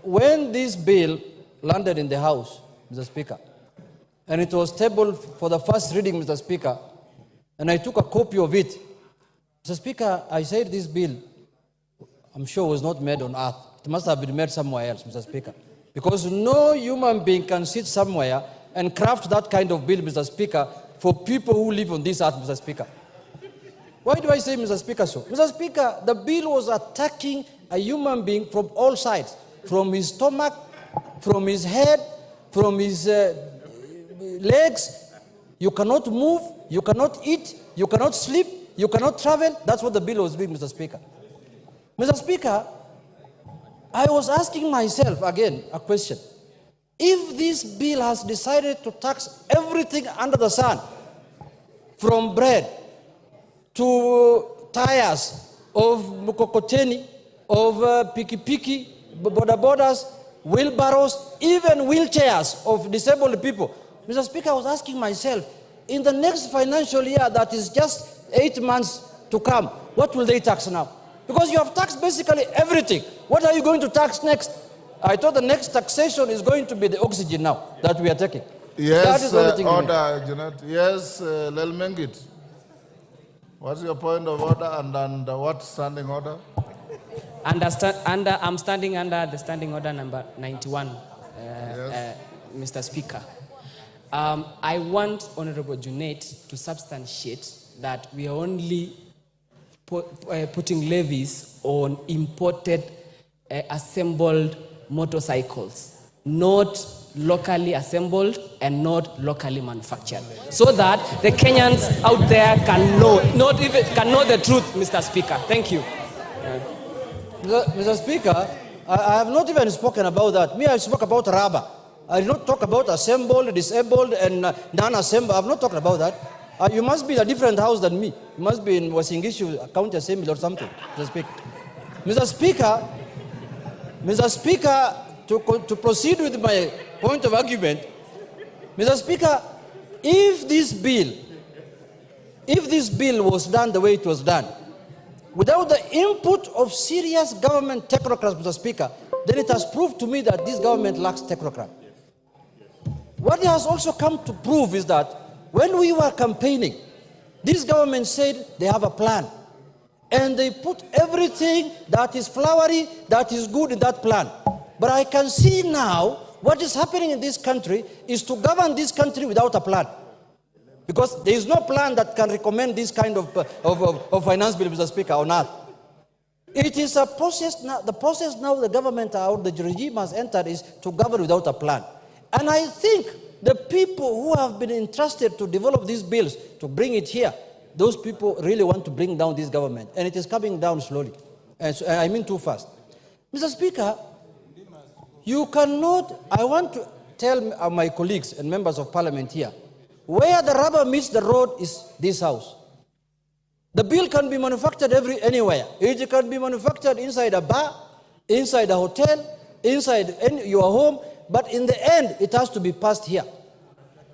when this bill landed in the House, Mr. Speaker, and it was tabled for the first reading, Mr. Speaker, and I took a copy of it, Mr. Speaker, I said this bill, I'm sure, was not made on earth. It must have been made somewhere else, Mr. Speaker. Because no human being can sit somewhere and craft that kind of bill, Mr. Speaker, for people who live on this earth, Mr. Speaker. Why do I say, Mr. Speaker, so? Mr. Speaker, the bill was attacking a human being from all sides, from his stomach, from his head, from his legs. You cannot move, you cannot eat, you cannot sleep, you cannot travel. That's what the bill was doing, Mr. Speaker. Mr. Speaker, I was asking myself again a question. If this bill has decided to tax everything under the sun, from bread to tires of mukokoteni, of piki-piki, boda-bodas, wheelbarrows, even wheelchairs of disabled people. Mr. Speaker, I was asking myself, in the next financial year that is just 8 months to come, what will they tax now? Because you have taxed basically everything. What are you going to tax next? I thought the next taxation is going to be the oxygen now that we are taking. Yes, order, Janet. Yes, Lelmengit. What's your point of order and what standing order? I'm standing under the standing order number 91, Mr. Speaker. I want Honorable Junet to substantiate that we are only putting levies on imported assembled motorcycles, not locally assembled and not locally manufactured, so that the Kenyans out there can know, can know the truth, Mr. Speaker. Thank you. Mr. Speaker, I have not even spoken about that. Me, I spoke about rubber. I did not talk about assembled, disabled, and non-assembled. I have not talked about that. You must be in a different house than me. You must be in Wasingishu County Assembly or something, Mr. Speaker. Mr. Speaker, to proceed with my point of argument, Mr. Speaker, if this bill was done the way it was done, without the input of serious government technocrats, Mr. Speaker, then it has proved to me that this government lacks technocrats. What it has also come to prove is that when we were campaigning, this government said they have a plan. And they put everything that is flowery, that is good in that plan. But I can see now what is happening in this country is to govern this country without a plan. Because there is no plan that can recommend this kind of finance bill, Mr. Speaker, on earth. It is a process now. The process now the government or the regime has entered is to govern without a plan. And I think the people who have been entrusted to develop these bills, to bring it here, those people really want to bring down this government. And it is coming down slowly. And so, I mean too fast. Mr. Speaker, you cannot, I want to tell my colleagues and members of parliament here, where the rubber meets the road is this house. The bill can be manufactured anywhere. It can be manufactured inside a bar, inside a hotel, inside your home, but in the end, it has to be passed here.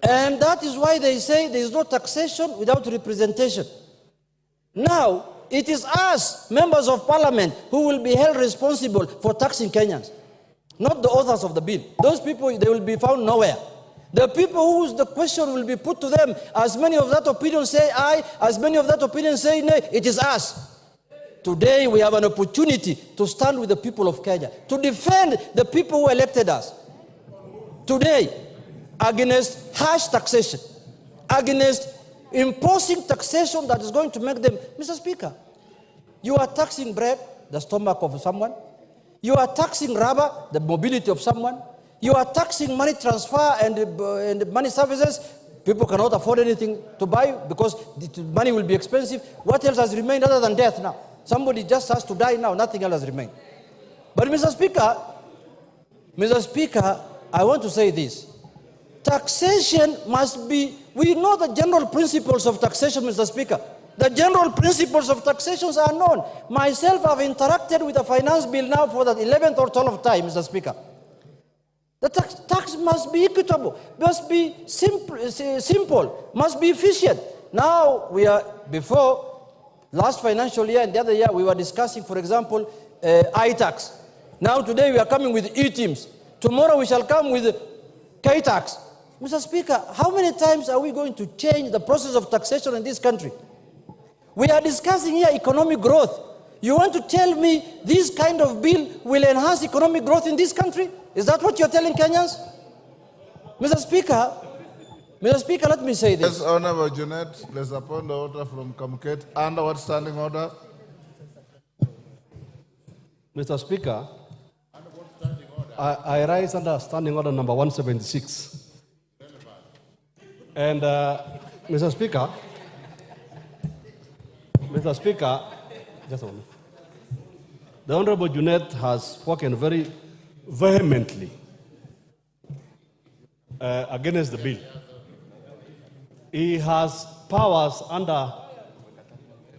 And that is why they say there is no taxation without representation. Now, it is us, members of parliament, who will be held responsible for taxing Kenyans, not the authors of the bill. Those people, they will be found nowhere. The people whose the question will be put to them, as many of that opinion say aye, as many of that opinion say nay, it is us. Today, we have an opportunity to stand with the people of Kenya, to defend the people who elected us. Today, against harsh taxation, against imposing taxation that is going to make them, Mr. Speaker, you are taxing bread, the stomach of someone. You are taxing rubber, the mobility of someone. You are taxing money transfer and money services. People cannot afford anything to buy because the money will be expensive. What else has remained other than death now? Somebody just has to die now. Nothing else has remained. But Mr. Speaker, I want to say this. Taxation must be, we know the general principles of taxation, Mr. Speaker. The general principles of taxations are known. Myself, I've interacted with the finance bill now for the 11th or 12th time, Mr. Speaker. The tax must be equitable, must be simple, must be efficient. Now, we are, before last financial year and the other year, we were discussing, for example, I-tax. Now, today, we are coming with E-teams. Tomorrow, we shall come with K-tax. Mr. Speaker, how many times are we going to change the process of taxation in this country? We are discussing here economic growth. You want to tell me this kind of bill will enhance economic growth in this country? Is that what you're telling Kenyans? Mr. Speaker, let me say this. Yes, Honorable Junet, there's a point of order from Kamket. Under what standing order? Mr. Speaker, I rise under standing order number 176. And Mr. Speaker, just a moment. The Honorable Junet has spoken very vehemently against the bill. He has powers under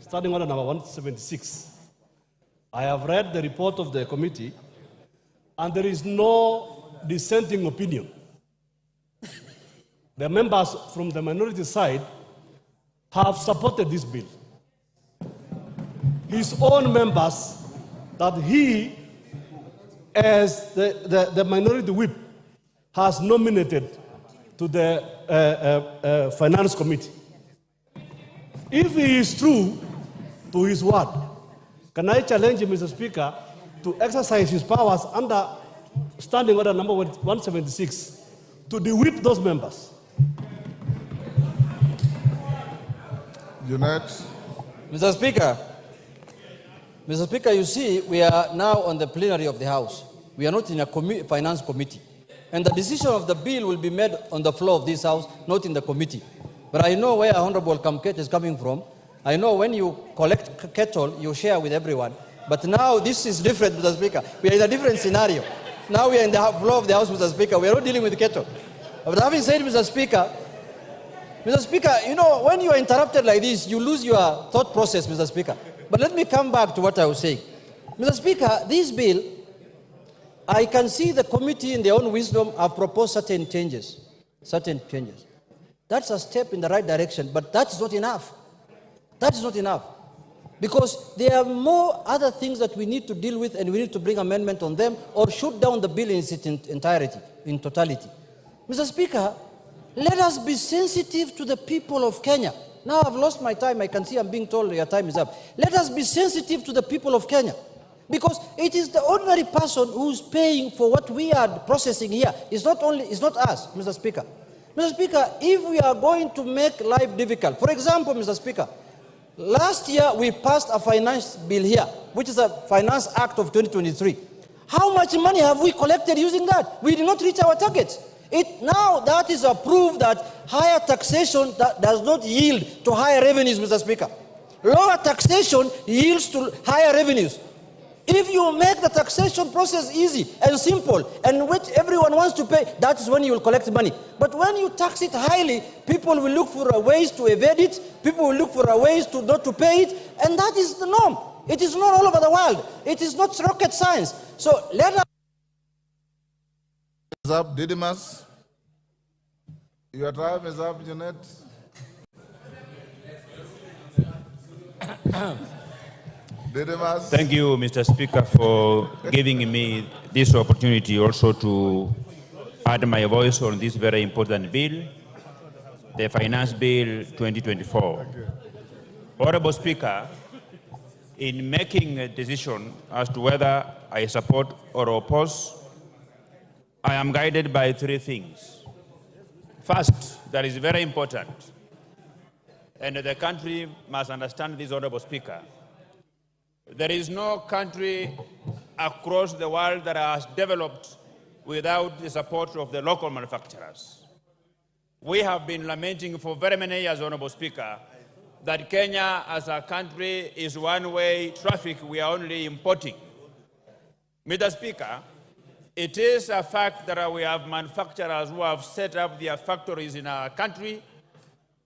standing order number 176. I have read the report of the committee, and there is no dissenting opinion. The members from the minority side have supported this bill. His own members that he, as the minority whip, has nominated to the finance committee. If he is true to his word, can I challenge him, Mr. Speaker, to exercise his powers under Standing Order number 176 to de-whip those members. Junet. Mr. Speaker, you see, we are now on the plenary of the House. We are not in a finance committee. And the decision of the bill will be made on the floor of this House, not in the committee. But I know where Honorable Kamket is coming from. I know when you collect cattle, you share with everyone. But now this is different, Mr. Speaker. We are in a different scenario. Now we are in the floor of the House, Mr. Speaker. We are not dealing with cattle. But having said, Mr. Speaker, you know, when you are interrupted like this, you lose your thought process, Mr. Speaker. But let me come back to what I was saying. Mr. Speaker, this bill, I can see the committee in their own wisdom have proposed certain changes. That's a step in the right direction, but that's not enough. That is not enough. Because there are more other things that we need to deal with, and we need to bring amendment on them or shoot down the bill in its entirety, in totality. Mr. Speaker, let us be sensitive to the people of Kenya. Now I've lost my time. I can see I'm being told your time is up. Let us be sensitive to the people of Kenya. Because it is the ordinary person who's paying for what we are processing here. It's not us, Mr. Speaker. Mr. Speaker, if we are going to make life difficult, for example, Mr. Speaker, last year we passed a finance bill here, which is a Finance Act of 2023. How much money have we collected using that? We did not reach our targets. Now that is a proof that higher taxation does not yield to higher revenues, Mr. Speaker. Lower taxation yields to higher revenues. If you make the taxation process easy and simple, and which everyone wants to pay, that is when you will collect money. But when you tax it highly, people will look for ways to evade it, people will look for ways to not to pay it, and that is the norm. It is not all over the world. It is not rocket science. So let us... Is up, Didymus. Your time is up, Junet. Didymus. Thank you, Mr. Speaker, for giving me this opportunity also to add my voice on this very important bill, the Finance Bill 2024. Honorable Speaker, in making a decision as to whether I support or oppose, I am guided by three things. First, that is very important, and the country must understand this, Honorable Speaker. There is no country across the world that has developed without the support of the local manufacturers. We have been lamenting for very many years, Honorable Speaker, that Kenya as a country is one-way traffic. We are only importing. Mr. Speaker, it is a fact that we have manufacturers who have set up their factories in our country.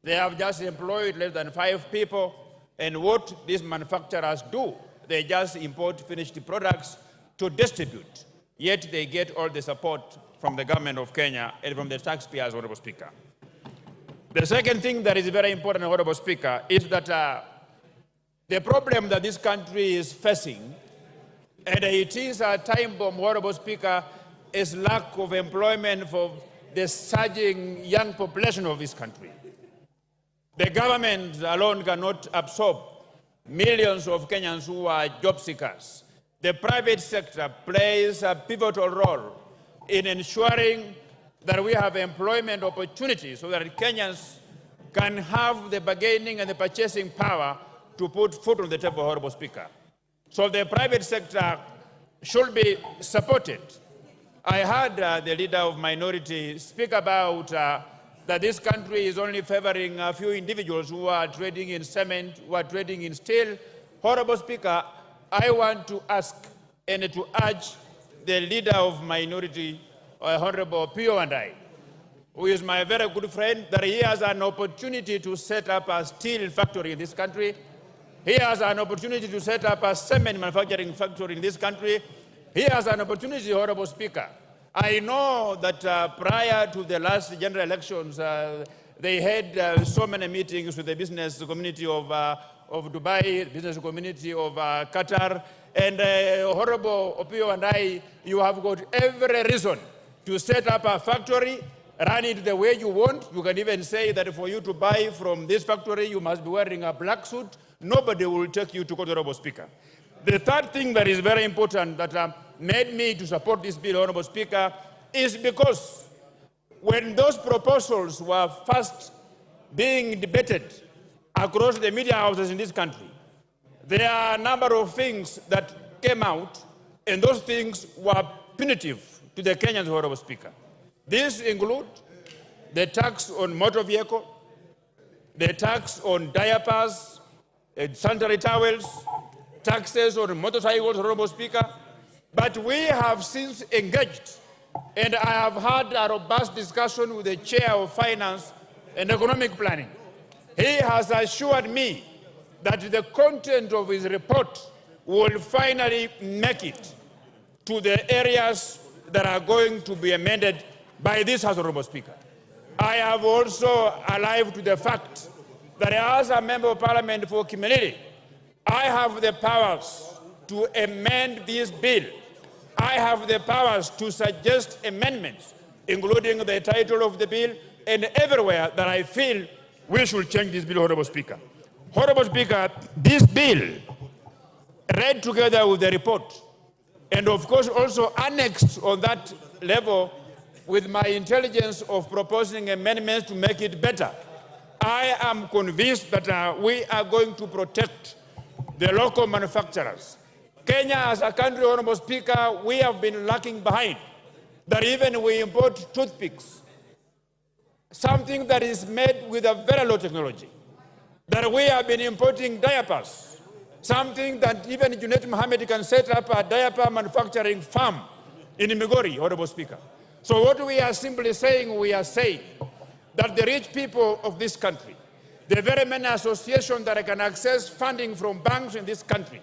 They have just employed less than 5 people, and what these manufacturers do, they just import finished products to distribute, yet they get all the support from the government of Kenya and from the taxpayers, Honorable Speaker. The second thing that is very important, Honorable Speaker, is that the problem that this country is facing, and it is a time bomb, Honorable Speaker, is lack of employment for the surging young population of this country. The government alone cannot absorb millions of Kenyans who are job seekers. The private sector plays a pivotal role in ensuring that we have employment opportunities so that Kenyans can have the bargaining and the purchasing power to put food on the table, Honorable Speaker. So the private sector should be supported. I heard the leader of minority speak about that this country is only favoring a few individuals who are trading in cement, who are trading in steel. Honorable Speaker, I want to ask and to urge the leader of minority, Honorable Pio and I, who is my very good friend, that he has an opportunity to set up a steel factory in this country. He has an opportunity to set up a cement manufacturing factory in this country. He has an opportunity, Honorable Speaker. I know that prior to the last general elections, they had so many meetings with the business community of Dubai, business community of Qatar, and Honorable Opio and I, you have got every reason to set up a factory, run it the way you want. You can even say that for you to buy from this factory, you must be wearing a black suit. Nobody will take you to court, Honorable Speaker. The third thing that is very important that made me to support this bill, Honorable Speaker, is because when those proposals were first being debated across the media houses in this country, there are a number of things that came out, and those things were punitive to the Kenyans, Honorable Speaker. These include the tax on motor vehicle, the tax on diapers, sanitary towels, taxes on motorcycles, Honorable Speaker. But we have since engaged, and I have had a robust discussion with the Chair of Finance and Economic Planning. He has assured me that the content of his report will finally make it to the areas that are going to be amended by this House, Honorable Speaker. I have also alive to the fact that as a Member of Parliament for Kimilili, I have the powers to amend this bill. I have the powers to suggest amendments, including the title of the bill, and everywhere that I feel we should change this bill, Honorable Speaker. Honorable Speaker, this bill, read together with the report, and of course also annexed on that level with my intelligence of proposing amendments to make it better, I am convinced that we are going to protect the local manufacturers. Kenya as a country, Honorable Speaker, we have been lagging behind. That even we import toothpicks, something that is made with a very low technology. That we have been importing diapers, something that even Junet Mohammed can set up a diaper manufacturing farm in Migori, Honorable Speaker. So what we are simply saying, we are saying that the rich people of this country, the very many associations that can access funding from banks in this country,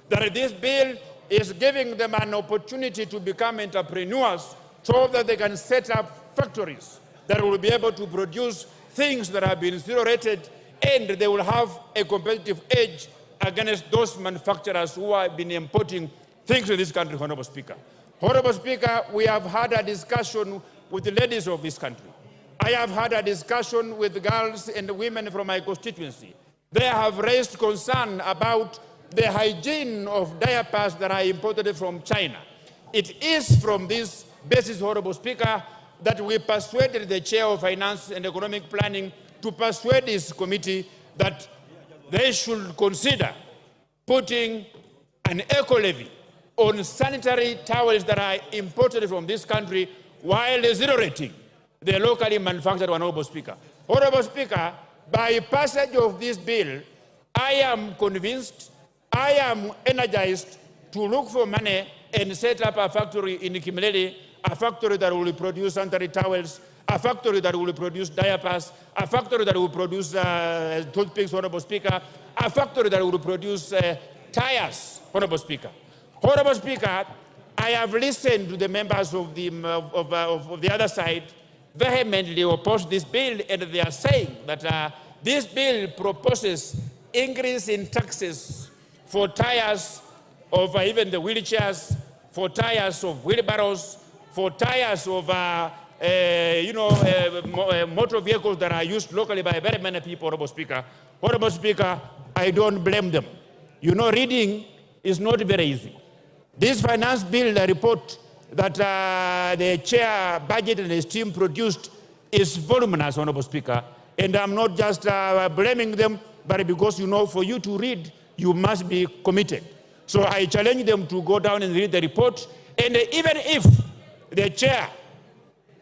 that this bill is giving them an opportunity to become entrepreneurs so that they can set up factories that will be able to produce things that have been zero-rated, and they will have a competitive edge against those manufacturers who have been importing things in this country, Honorable Speaker. Honorable Speaker, we have had a discussion with the ladies of this country. I have had a discussion with girls and women from my constituency. They have raised concern about the hygiene of diapers that are imported from China. It is from this basis, Honorable Speaker, that we persuaded the Chair of Finance and Economic Planning to persuade this committee that they should consider putting an eco-levy on sanitary towels that are imported from this country while zero-rating the locally manufactured, Honorable Speaker. Honorable Speaker, by passage of this bill, I am convinced, I am energized to look for money and set up a factory in Kimilili, a factory that will produce sanitary towels, a factory that will produce diapers, a factory that will produce toothpicks, Honorable Speaker, a factory that will produce tires, Honorable Speaker. Honorable Speaker, I have listened to the members of the other side vehemently oppose this bill, and they are saying that this bill proposes increase in taxes for tires of even the wheelchairs, for tires of wheelbarrows, for tires of motor vehicles that are used locally by very many people, Honorable Speaker. Honorable Speaker, I don't blame them. You know, reading is not very easy. This finance bill, the report that the chair budget and his team produced is voluminous, Honorable Speaker. And I'm not just blaming them, but because, you know, for you to read, you must be committed. So I challenge them to go down and read the report. And even if the chair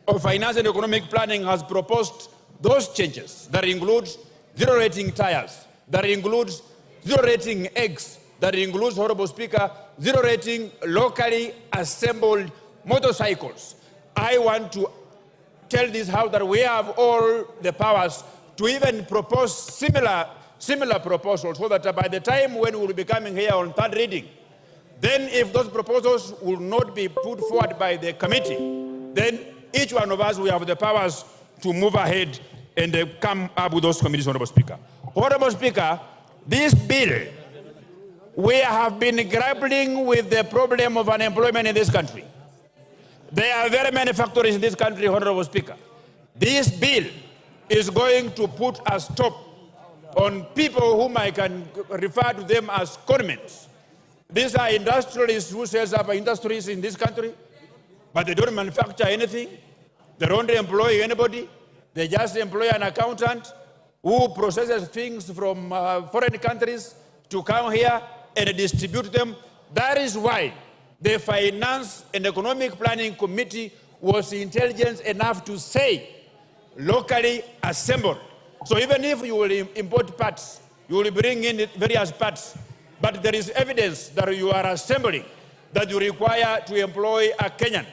of Finance and Economic Planning has proposed those changes that includes zero-rating tires, that includes zero-rating eggs, that includes, Honorable Speaker, zero-rating locally assembled motorcycles, I want to tell this House that we have all the powers to even propose similar proposals, so that by the time when we will be coming here on third reading, then if those proposals will not be put forward by the committee, then each one of us will have the powers to move ahead and come up with those committees, Honorable Speaker. Honorable Speaker, this bill, we have been grappling with the problem of unemployment in this country. There are very many factories in this country, Honorable Speaker. This bill is going to put a stop on people whom I can refer to them as conmen. These are industrialists who set up industries in this country, but they don't manufacture anything. They don't employ anybody. They just employ an accountant who processes things from foreign countries to come here and distribute them. That is why the Finance and Economic Planning Committee was intelligent enough to say, locally assembled. So even if you will import parts, you will bring in various parts, but there is evidence that you are assembling, that you require to employ a Kenyan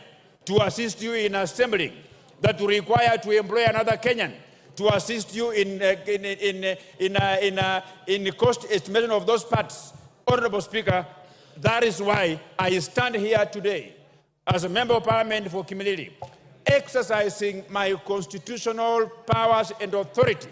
to assist you in assembling, that you require to employ another Kenyan to assist you in cost estimation of those parts. Honorable Speaker, that is why I stand here today as a Member of Parliament for Kimilili, exercising my constitutional powers and authority,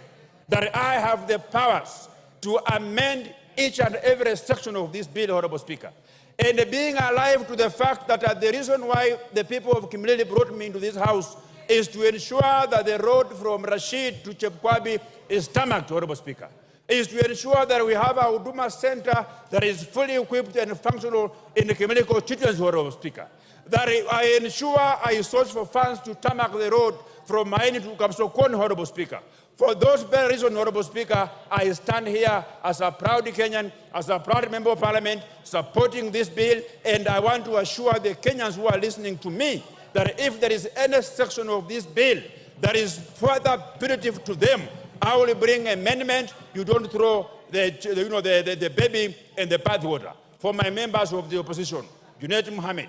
that I have the powers to amend each and every section of this bill, Honorable Speaker. And being alive to the fact that the reason why the people of Kimilili brought me into this house is to ensure that the road from Rashid to Chepkwabi is tarmacked, Honorable Speaker. Is to ensure that we have a Huduma Center that is fully equipped and functional in the Kimilili constituency, Honorable Speaker. That I ensure I source for funds to tarmac the road from Maini to Kapsokon, Honorable Speaker. For those very reasons, Honorable Speaker, I stand here as a proud Kenyan, as a proud Member of Parliament, supporting this bill, and I want to assure the Kenyans who are listening to me that if there is any section of this bill that is further punitive to them, I will bring amendment. You don't throw the baby in the bathwater. For my members of the opposition, Junaid Mohammed,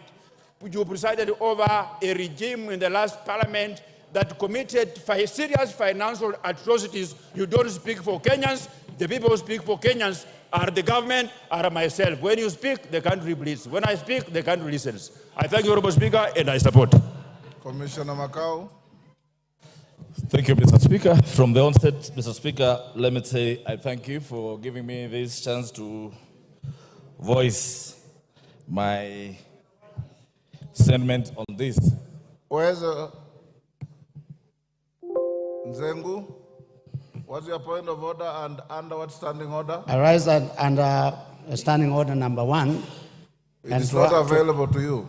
you presided over a regime in the last parliament that committed serious financial atrocities. You don't speak for Kenyans. The people who speak for Kenyans are the government, are myself. When you speak, the country bleeds. When I speak, the country listens. I thank you, Honorable Speaker, and I support. Commissioner Makau. Thank you, Mr. Speaker. From the onset, Mr. Speaker, let me say I thank you for giving me this chance to voice my sentiment on this. Where's Nzengu? What's your point of order and under what standing order? I rise under standing order number 1. It is not available to you.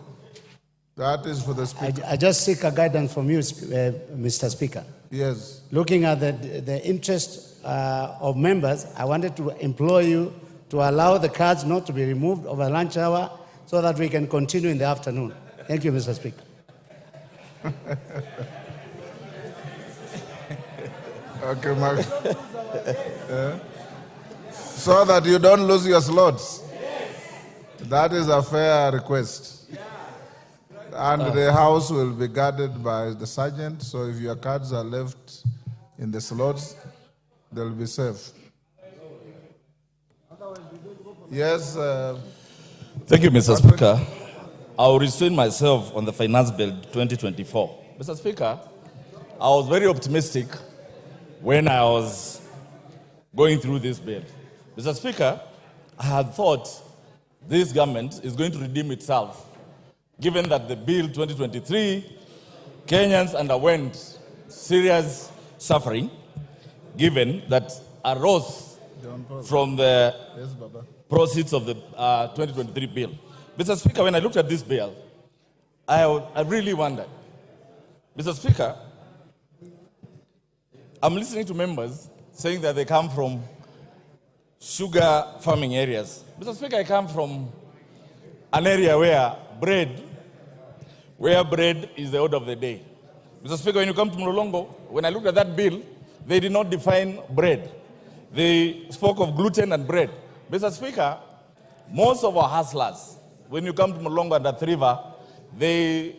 That is for the Speaker. I just seek a guidance from you, Mr. Speaker. Yes. Looking at the interest of members, I wanted to implore you to allow the cards not to be removed over lunch hour so that we can continue in the afternoon. Thank you, Mr. Speaker. Okay, Mark. So that you don't lose your slots. That is a fair request. And the house will be guarded by the sergeant, so if your cards are left in the slots, they'll be safe. Yes. Thank you, Mr. Speaker. I will restrain myself on the Finance Bill 2024. Mr. Speaker, I was very optimistic when I was going through this bill. Mr. Speaker, I had thought this government is going to redeem itself, given that the bill 2023, Kenyans underwent serious suffering, given that arose from the proceeds of the 2023 bill. Mr. Speaker, when I looked at this bill, I really wondered. Mr. Speaker, I'm listening to members saying that they come from sugar farming areas. Mr. Speaker, I come from an area where bread is the order of the day. Mr. Speaker, when you come to Mlolongo, when I looked at that bill, they did not define bread. They spoke of gluten and bread. Mr. Speaker, most of our hustlers, when you come to Mlolongo and Athi River, they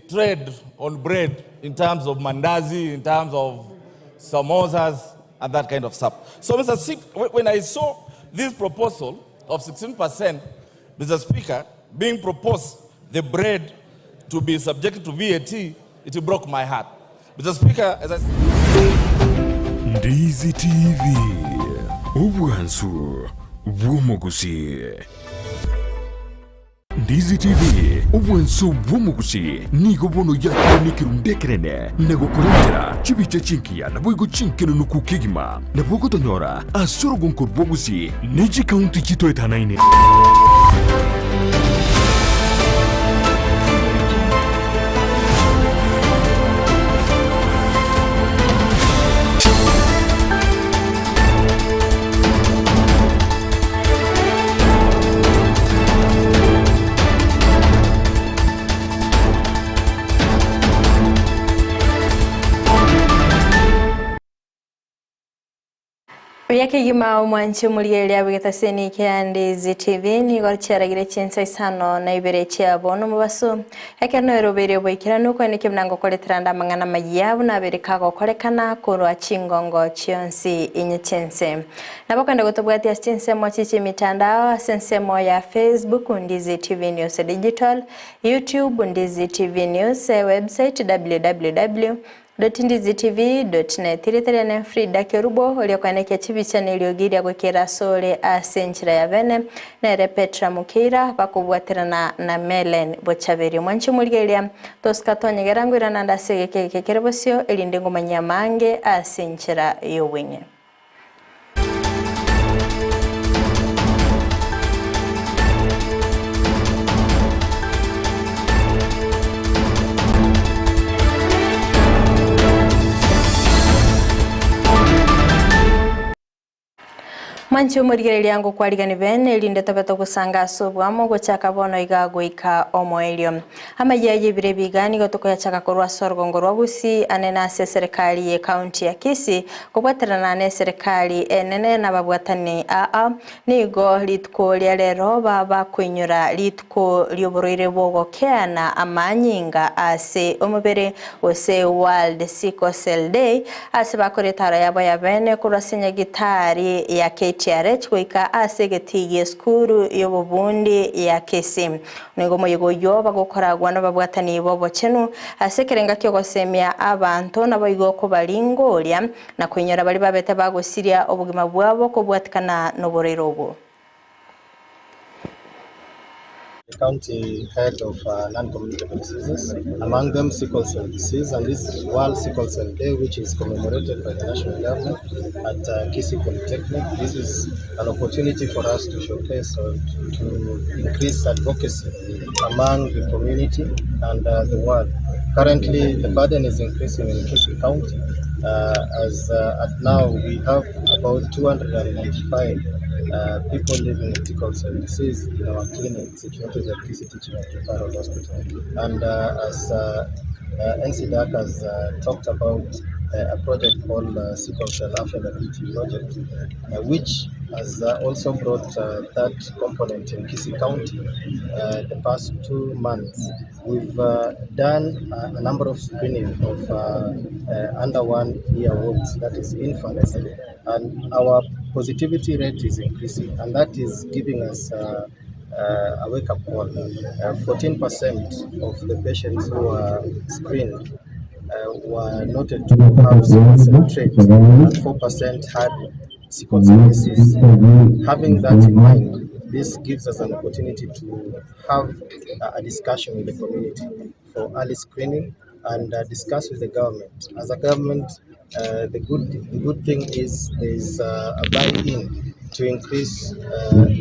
trade on bread in terms of mandazi, in terms of samosas, and that kind of stuff. So, Mr. Speaker, when I saw this proposal of 16%, Mr. Speaker, being proposed, the bread to be subjected to VAT, it broke my heart. Mr. Speaker, as I said... Ndizi TV, Ubwansu, Wumugusi. Ndizi TV ubwenso bw'omugusi nigo bono yakunikira ndekerene nagokorera chibiche chinkia nabwo chinkeno nukukigima nabwo gotonyora asoro gonkor bwogusi niji county chito etanaine Yake gima mwanchi mulieli abigataseni kia Ndizi TV ni gorchera chinsa isano na ibere chia bono mubaso yake no erobere boikira nuko ni kimnango koletranda mangana mayabu na abere kago kolekana kurwa chingongo chionsi inyechense nabokanda gotobwati astinse mochichi mitandao sensemo ya Facebook Ndizi TV News Digital, YouTube Ndizi TV News, website www.ndizitv.net iritere Frida Kerubo oliokaneke chibichane iliogiria gwekera sole asenchira ya vene nere Petra Mukira bakubwaterana na Melen Bochaberi mwanchi muligelia toskatonya gerangwira nanda segeke kerebosio elinde ngomanya mange asenchira yowenye. Mancho murigeri yangu kwa ligani bene ilinde tabeto kusanga subu amo gochaka bono igagoika omoelio ama yaye birebigani gotoko ya chaka korwa sorgongorwa busi anena se serikali ye county ya Kisii kubwaterana ne serikali enene na babwatani nigo litko lero baba kwinyura litko lyoborire bogo keana amanyinga ase omubere ose World Sickle Cell Day ase bakoretara yabo ya bene kurasinya gitari ya TRH kuika asegetiye skuru yobubundi ya Kisii nigo moyigo yoba gukoragwa n'ababwatani bobo chenu asekerenga kyo gosemya abantu naboyigo ko balingoria na kwenyera bali babete bagosiria obugima bwabo kubwatikana n'oborero obo. The county head of non-communicable diseases, among them sickle cell disease, and this World Sickle Cell Day, which is commemorated by the national government at Kisii Polytechnic. This is an opportunity for us to showcase or to increase advocacy among the community and the world. Currently, the burden is increasing in Kisii County, as at now we have about 295 people living with sickle cell disease in our clinic situated at Kisii Teaching and Referral Hospital. And as NCDAC has talked about a project called Sickle Cell Affordability Project, which has also brought that component in Kisii County the past 2 months. We've done a number of screening of under 1 year olds, that is infants, and our positivity rate is increasing, and that is giving us a wake-up call. 14% of the patients who are screened were noted to have sickle cell trait, and 4% had sickle cell disease. Having that in mind, this gives us an opportunity to have a discussion with the community for early screening and discuss with the government. As a government, the good thing is there is a buy-in to increase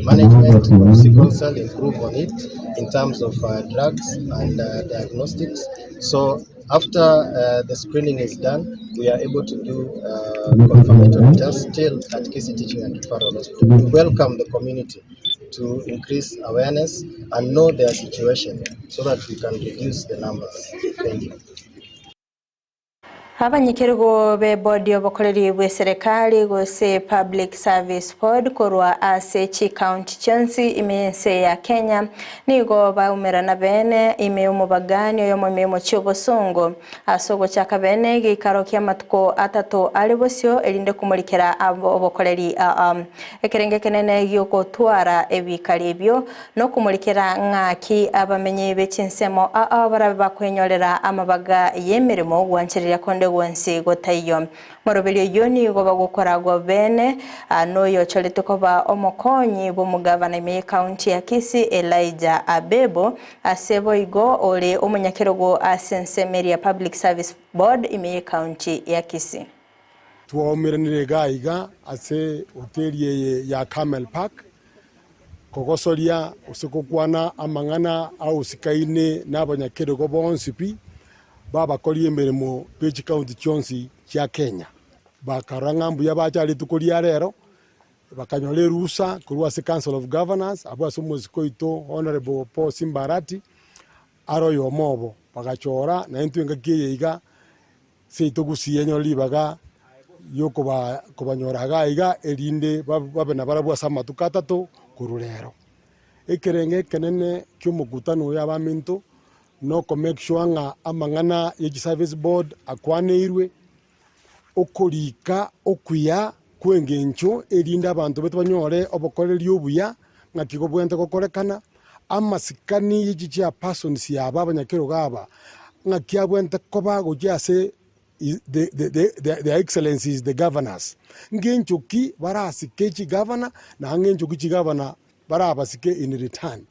management of sickle cell, improve on it in terms of drugs and diagnostics. So after the screening is done, we are able to do confirmatory tests still at Kisii Teaching and Referral Hospital to welcome the community to increase awareness and know their situation so that we can reduce the numbers. Thank you. Abanyikirgo be body obokoreri bwe serikali gose Public Service Board korwa ase chi county chonsi imense ya Kenya nigo baumera na bene ime umubagani yo mumemo cyobosongo asogo cyaka bene gikaro kyamatuko atatu alibosyo elinde kumulikira obokoreri ekerenge kenene gyoko twara ebikalibyo no kumulikira ngaki abamenye bechinsemo barabe bakwenyorera amabaga yemeremo gwanchirira konde gonsi gotaiyo morobelio yoni goba gukoragwo bene no yo cholete koba omokonyi bo mugavana ime county ya Kisii Elijah Abebo asebo igo ole omunyakerogo asensemeria Public Service Board ime county ya Kisii tuomiranire gaiga ase hoteli ya Camel Park kogosoria usikukwana amang'ana au sikaine n'abanyakerogo bonsipi babakorie emirimo page county chonsi chia Kenya bakaranga mbuya bachali tukoria rero bakanyole rusa kurwa se Council of Governors abo somoziko ito Honorable Paul Simbarati aro yomobo bagachora na entwenga kiyiga seitogusiye nyoli baga yoko kubanyoraga iga erinde babe na barabwa sama tukatato kurulero ekerenge kenene kyomugutano y'abaminto no ko make sure nga amang'ana ye service board akwaneirwe okorika okwiya kwengencho erinda abantu betu banyore obokoreri obuya ngakigo bwente gokorekana amasikani yijiya persons yaba abanyakero gaba ngakia bwente koba gojase the excellencies the governors ngencho ki barasike chi governor na ngencho ki governor barabasike in return.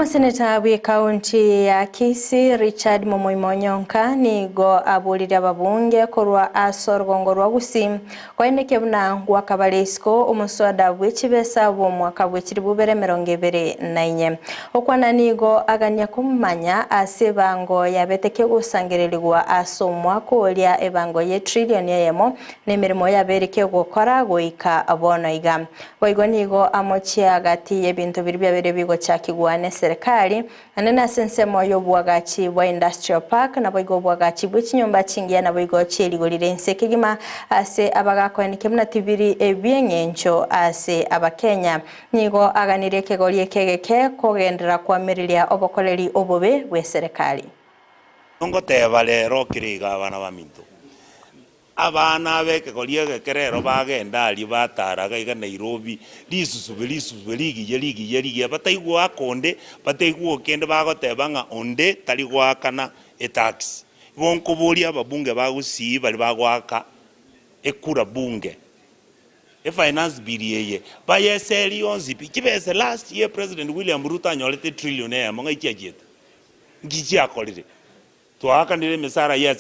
Seneta wa kaunti ya Kisii Richard Momoimonyonka nigo abulira babunge korwa asorgongo rwa Gusii kwaineke buna gwakabalesko omuswada bw'ekibesa bw'omwaka bw'ekiri bubere 2024 okwana nigo aganya kumanya asebango yabeteke gusangirirwa asomwaka olya ebango ye trillion yemo n'emirimo yabereke gukora goika abonoiga boigo nigo amochia agati y'ebintu biri byabere bigo cyakigwane serikali anena sensemo y'obwagachi bwa industrial park na boigo bwagachi bw'ikinyumba kingia na boigo cyerigorire nsekigima ase abagakwanike muna tibiri ebyengencho ase abakenya nigo aganire kegorie kegeke kogendera kwamiriria obokoleri obobe bwe serikali ngo teba lero kiriga abana baminto abana beke gorie kerero bagenda ali bataraga iga Nairobi lisusubiligi bataigwa akonde bataigwa kende bagoteba nga onde tali gwakana etax bonko bolia babunge bagusi bali bagwaka ekura bunge finance bill yeye bayeseli onzi pikibese last year President William Ruto anyolete trillionaire monga ikiageta ngiji akolire twakanire misara yes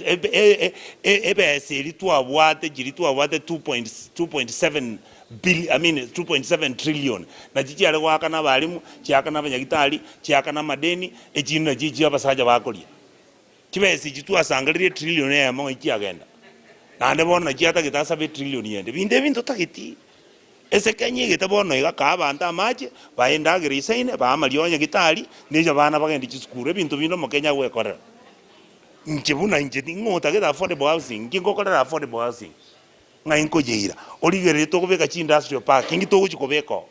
ebeseli twabwate jiri twabwate 2.7 billion I mean 2.7 trillion na jiji ale gwakana balimu cyakana abanyagitali cyakana madeni ejina jiji abasaja bakolia kibese jitwasangalire trillionaire monga ikiagenda nande bona kiata kitasa be trillion yende binde bintu takiti ese kenye gitabono igaka abantu amaje baenda girisaine ba amalionya gitali nije bana bagenda kiskure bintu bino mu Kenya gwekora njebuna njeti ngota geta affordable housing ngingokora affordable housing ngainko jeira oligere to kubeka chi industrial park ngito kuchikobeko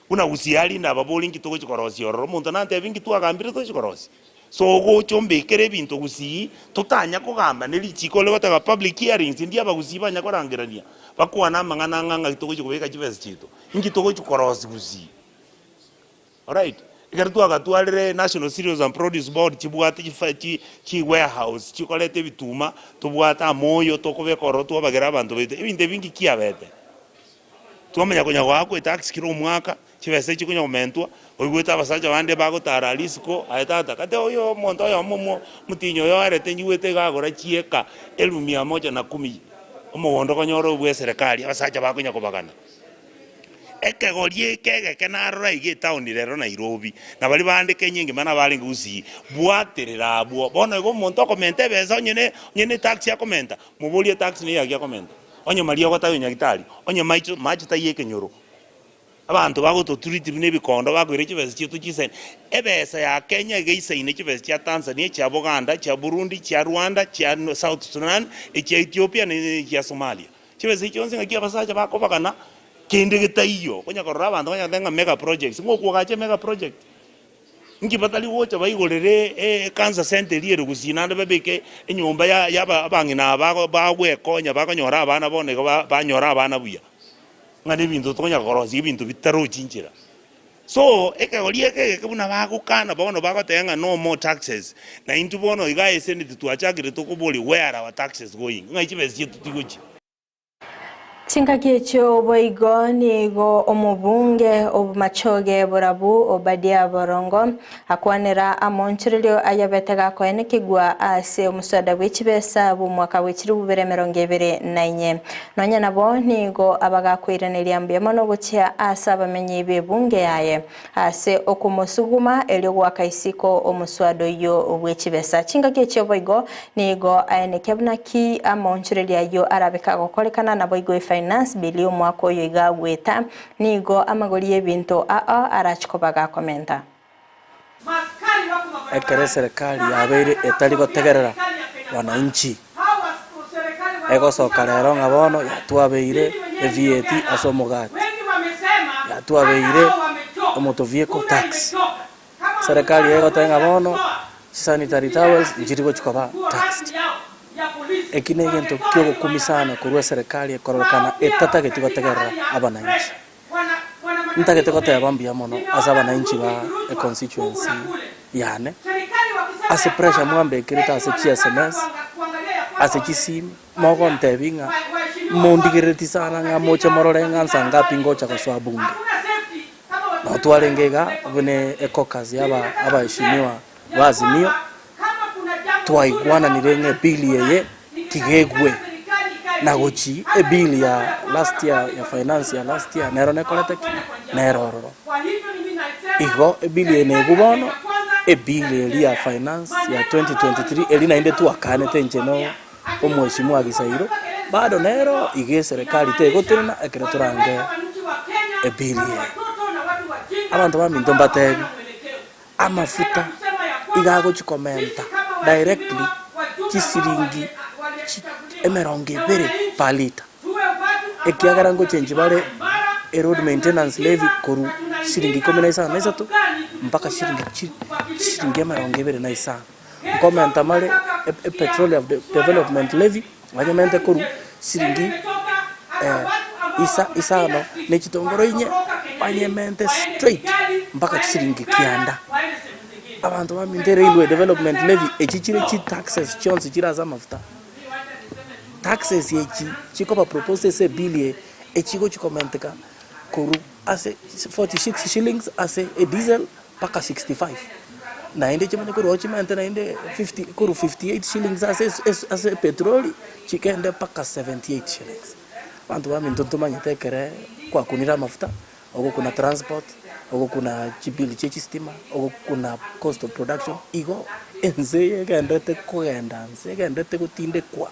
una usiali na baboli ngito kuchikorosi oro muntu nante bingi twagambire to chikorosi so go chombe kere bintu gusi tutanya kugamba nelichiko lebataga public hearings ndia bagusiba nyakorangirania bakwana mangana nganga gitoko chikubeka chivesi chito ngitoko chikorosi gusi alright ikartu agatwalire National Cereals and Produce Board chibwate chi warehouse chikolete bituma tubwata moyo tokobeka oro twabagera abantu bete ibinde bingi kiabete twamenya kunya gwako tax kiro mwaka chivese chikunya kumentwa oigweta abasaja bande bagotara risiko aetata kate oyo monto yo momo mutinyo yo arete nyiwete gagora chieka 1110 omogondo konyoro bwe serikali abasaja bakunya kubagana ekegorie kegeke narora ige town rero Nairobi na bali bande kenyingi mana bali ngusi bwaterera abo bona go monto komente beza nyene tax ya komenta mubolie tax ni ya komenta onye maria gwatayo nyagitali onye macho tayeke nyoro abantu bagoto treat n'ebikondo bagwire kibese cyitu kisen ebesa ya Kenya geisaine kibese cya Tanzania cya Buganda cya Burundi cya Rwanda cya South Sudan cya Ethiopia na Somalia kibese cyonse ngakiya basaja bakobagana kende gitaiyo konya korra abantu banyatenga mega projects ngoko gache mega project ngibatali wocha bayigorere cancer center liere gusinande babeke enyumba ya abangina bagwe konya bakanyora abana bone banyora abana buya ngani bintu tonya korosi bintu bitaro chinchira So eke kebuna bagukana bono bagotenga no more taxes na intu bono igae senate tuachagire tukubuli where are our taxes going ngaichibesi tutiguchi Chinkakiecho boigo nigo omubunge obumachoge borabu Obadia Borongo akwanira amonchirilio ayabetega koene kigwa ase omuswada w'ekibesa bumwaka w'ekiri 2024 nonya nabo nigo abagakwiraniria mbiyamo no gukia ase abamenyi b'ebunge yaye ase okumusuguma elio gwaka isiko omuswado yo w'ekibesa chinkakiecho boigo nigo aenekebnaki amonchirilio yo arabeka gokolekana na boigo finance bill mwako yo igagweta nigo amagori y'ebintu arachikobaga komenta ekere serikali yabeire etari gotegerera wananchi egosoka rero ngabono yatwabeire VAT asomogati yatwabeire omotovieco tax serikali egotenga bono sanitary towels njirigo chikoba tax ekine gento kyo kumisana kurwa serikali ekorokana etatageti gotegerera abananchi ntagete goteba mbia mono asa abananchi ba constituency yane ase pressure mwambe kirita ase SMS ase kisim mogo ntebinga mondigireti sana nga moche mororenga nsanga pingo cha kaswa bunge na twalengega bune ekokazi abaheshimiwa bazimio twaigwana nirenge bili yeye tigegwe na gochi ebili ya last year ya finance ya last year nero nekolete neroro igo ebili ene gubono ebili ya finance ya 2023 elina inde tu akane tenjeno omweshimwa gisairo bado nero ige serikali tegotirana ekereturange ebili abantu baminto mbategi amafuta igago chikomenta directly chisiringi emeronge bere palita ekiagara ngo change bare road maintenance levy koru siringi 13 mpaka siringi emeronge bere na isa komenta male petroleum development levy wanyamente koru siringi isa no nechitongoro inye wanyamente straight mpaka siringi kianda abantu baminde railway development levy echichire chi taxes chonse chiraza mafuta taxes yechi chikopa propose se bilie echigo chikomenteka koru ase 46 shillings ase a diesel paka 65 na inde chimane koru ochimente na inde 50 koru 58 shillings ase petroli chikende paka 78 shillings bantu baminde ntomanyete kere kwa kunira mafuta ogo kuna transport ogo kuna chibili chechi stima ogo kuna cost of production igo enze gendete kugenda nze gendete gutinde kwa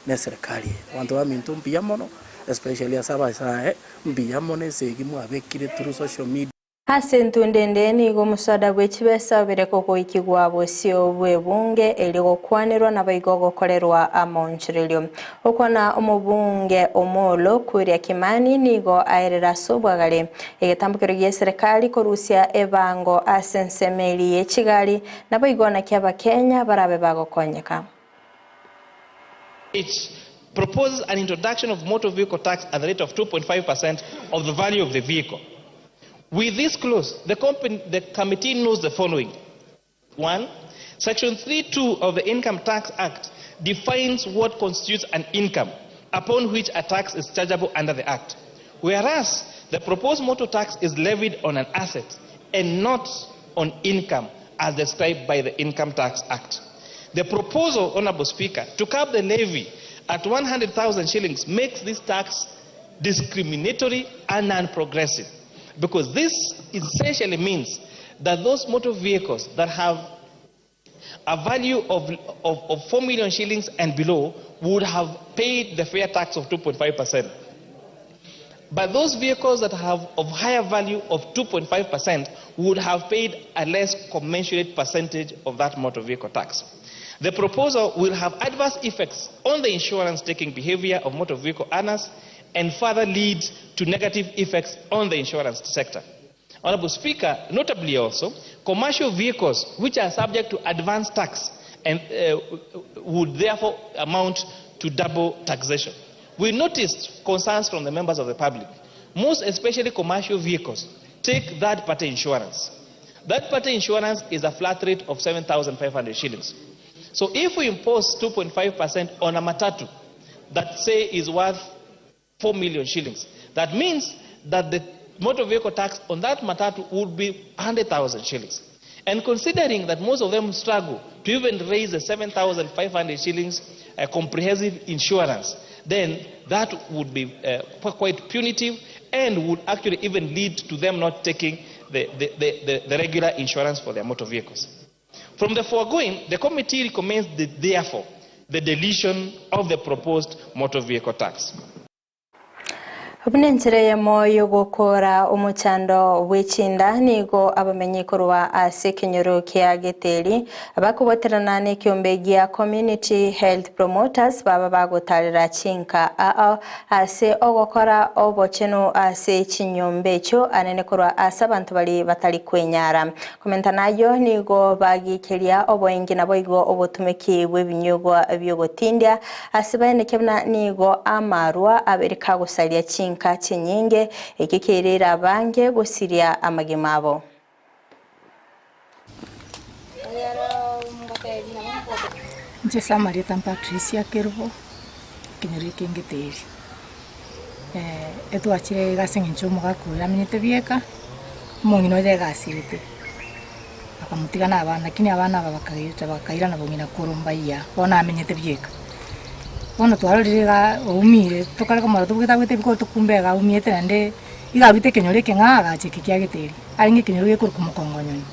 na serikali wantu wa mintu mbia mono especially asaba sae mbia mono segi mwabekire through social media Asentu ndende nigo musada w'ekibesa bireko ko ikigwa bosio bwebunge eligo kwanirwa na baigogo kolerwa amonchirilio okona omubunge omolo kuria Kimani nigo aerera sobwagale egetambukiro gye serikali korusia ebango asensemeli echigali na baigona kyaba Kenya barabe bagokonyeka. It proposes an introduction of motor vehicle tax at the rate of 2.5% of the value of the vehicle. With this clause, the committee knows the following. 1. Section 3(2) of the Income Tax Act defines what constitutes an income upon which a tax is chargeable under the Act, whereas the proposed motor tax is levied on an asset and not on income as described by the Income Tax Act. The proposal, Honourable Speaker, to cap the levy at 100,000 shillings makes this tax discriminatory and non-progressive, because this essentially means that those motor vehicles that have a value of 4 million shillings and below would have paid the fair tax of 2.5%. But those vehicles that have of higher value of 2.5% would have paid a less commensurate percentage of that motor vehicle tax. The proposal will have adverse effects on the insurance-taking behavior of motor vehicle owners and further lead to negative effects on the insurance sector. Honourable Speaker, notably also, commercial vehicles which are subject to advance tax and would therefore amount to double taxation. We noticed concerns from the members of the public, most especially commercial vehicles take third-party insurance. Third-party insurance is a flat rate of 7,500 shillings. So if we impose 2.5% on a matatu that say is worth 4 million shillings, that means that the motor vehicle tax on that matatu would be 100,000 shillings. And considering that most of them struggle to even raise the 7,500 shillings comprehensive insurance, then that would be quite punitive and would actually even lead to them not taking the regular insurance for their motor vehicles. From the foregoing, the committee recommends therefore the deletion of the proposed motor vehicle tax. Obunenjere ya moyo gukora umuchando wichinda nigo abamenyi kurwa ase kinyoro kya geteri abakuboterana ne kyombe gya community health promoters baba bagotarira chinka ase ogokora obocheno ase chinyombe cho anene kurwa ase abantu bali batali kwenyara komenta nayo nigo bagikeria oboingi nabo igo obotumeki bwebinyogo byogotindia ase bane kebna nigo amarwa aberika gusalia chinka kachinyinge ekikirira bange gusiria amagimabo. Nje Samaria Patricia Kervo kinyori kingeteri. Etu achire gasengi nchomo gakura minite bieka mungino de gasirite. Akamutigana abana lakini abana bakaira na bongina kurumbaia bona amenyete bieka. Bueno, twarorega umire tokareka mara tugita gwite biko tukumbega umiete nande igabite kenyore kengaga chikikia giteri aringe kenyore gekuru kumukongonyoni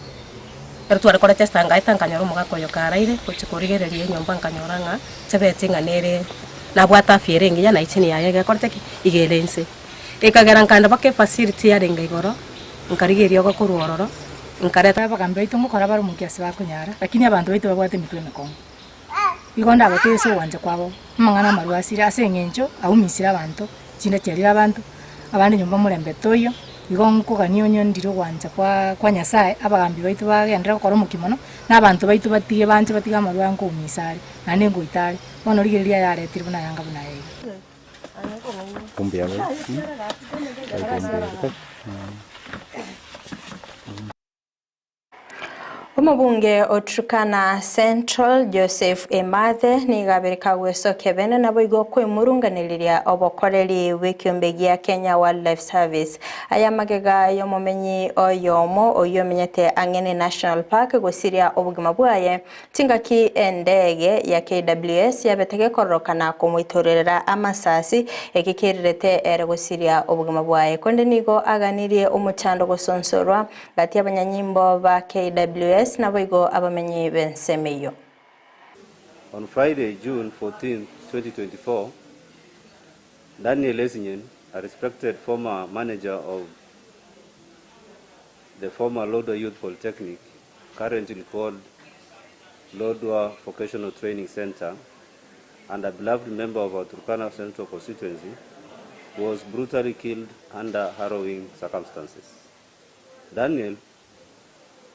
pero twarekora testanga itanganyoro mugakoyo karaire kuchikurigererie nyomba nkanyoranga chebetinga nere na bwata fierenge ya na ichini yaye gakorteki igelense ikagera nkanda bake facility ya renga igoro nkarigerio gokuruororo nkareta bakambe itungukora bari mukiasi bakunyara lakini abantu baitu babwate mitwe mekongo igonda abateso wanje kwabo mangana marwasira asengencho aumisira abantu chinda cyarira abantu abandi nyumba mulembe toyo igonko ganionyo ndiro wanje kwa nyasaye abagambi baitu bagendera gukora mukimono n'abantu baitu batige banje batiga marwango umisari nane ngo itari bono rigeria yaretire buna yanga buna yeye kumbe yawe Umubunge otrukana Central Joseph Emathe nigabereka gweso kebene nabo igo kwemurunganiriria obokoreri w'ikyombe gya Kenya Wildlife Service aya magega yo mumenyi oyomo oyomenyete angene National Park gosiria obugima bwaye tingaki endege ya KWS yabetege korokana kumwitorera amasasi ekikirete ere gosiria obugima bwaye konde nigo aganirie umuchando gosonsorwa gati abanyanyimbo ba KWS on Friday, June 14, 2024, Daniel Lesingen, a respected former manager of the former Lodwar Youth Polytechnic, currently called Lodwar Vocational Training Center, and a beloved member of our Turkana Central constituency, was brutally killed under harrowing circumstances. Daniel,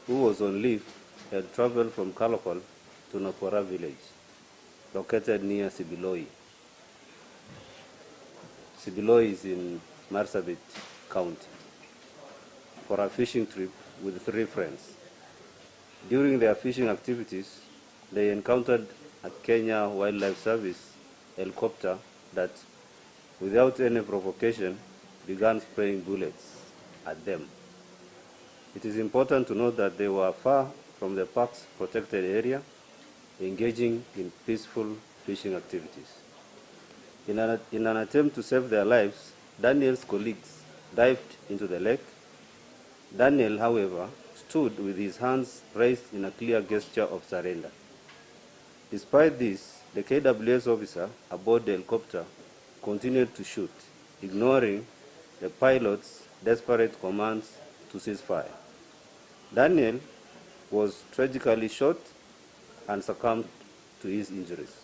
who was on leave, had traveled from Kalokol to Nopora village, located near Sibiloi. Sibiloi is in Marsabit County, for a fishing trip with 3 friends. During their fishing activities, they encountered a Kenya Wildlife Service helicopter that, without any provocation, began spraying bullets at them. It is important to note that they were far from the park's protected area, engaging in peaceful fishing activities. In an attempt to save their lives, Daniel's colleagues dived into the lake. Daniel, however, stood with his hands raised in a clear gesture of surrender. Despite this, the KWS officer aboard the helicopter continued to shoot, ignoring the pilot's desperate commands to cease fire. Daniel was tragically shot and succumbed to his injuries.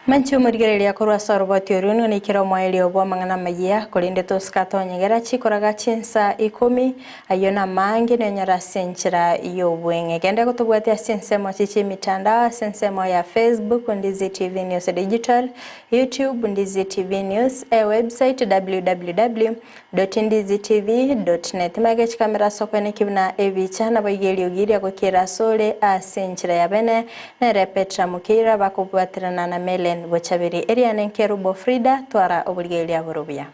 Manchu murigereria korwa soroboti orunu ni kiro mwaeli obwa mangana magia kolinde toskato nyegera chikoraga chinsa 10 ayona mangi nenyara senchira yobwenge gende kutubwatia sensemo chichi mitandao sensemo ya Facebook Ndizi TV News Digital, YouTube Ndizi TV News, website www.ndizitv.net magech kamera sokone kibna ebichana boigeli ogiria gukira sole asenchira yabene na repetra mukira bakubwatirana na mele Bochabiri area nenkerubo Frida twara obuligelia burubia.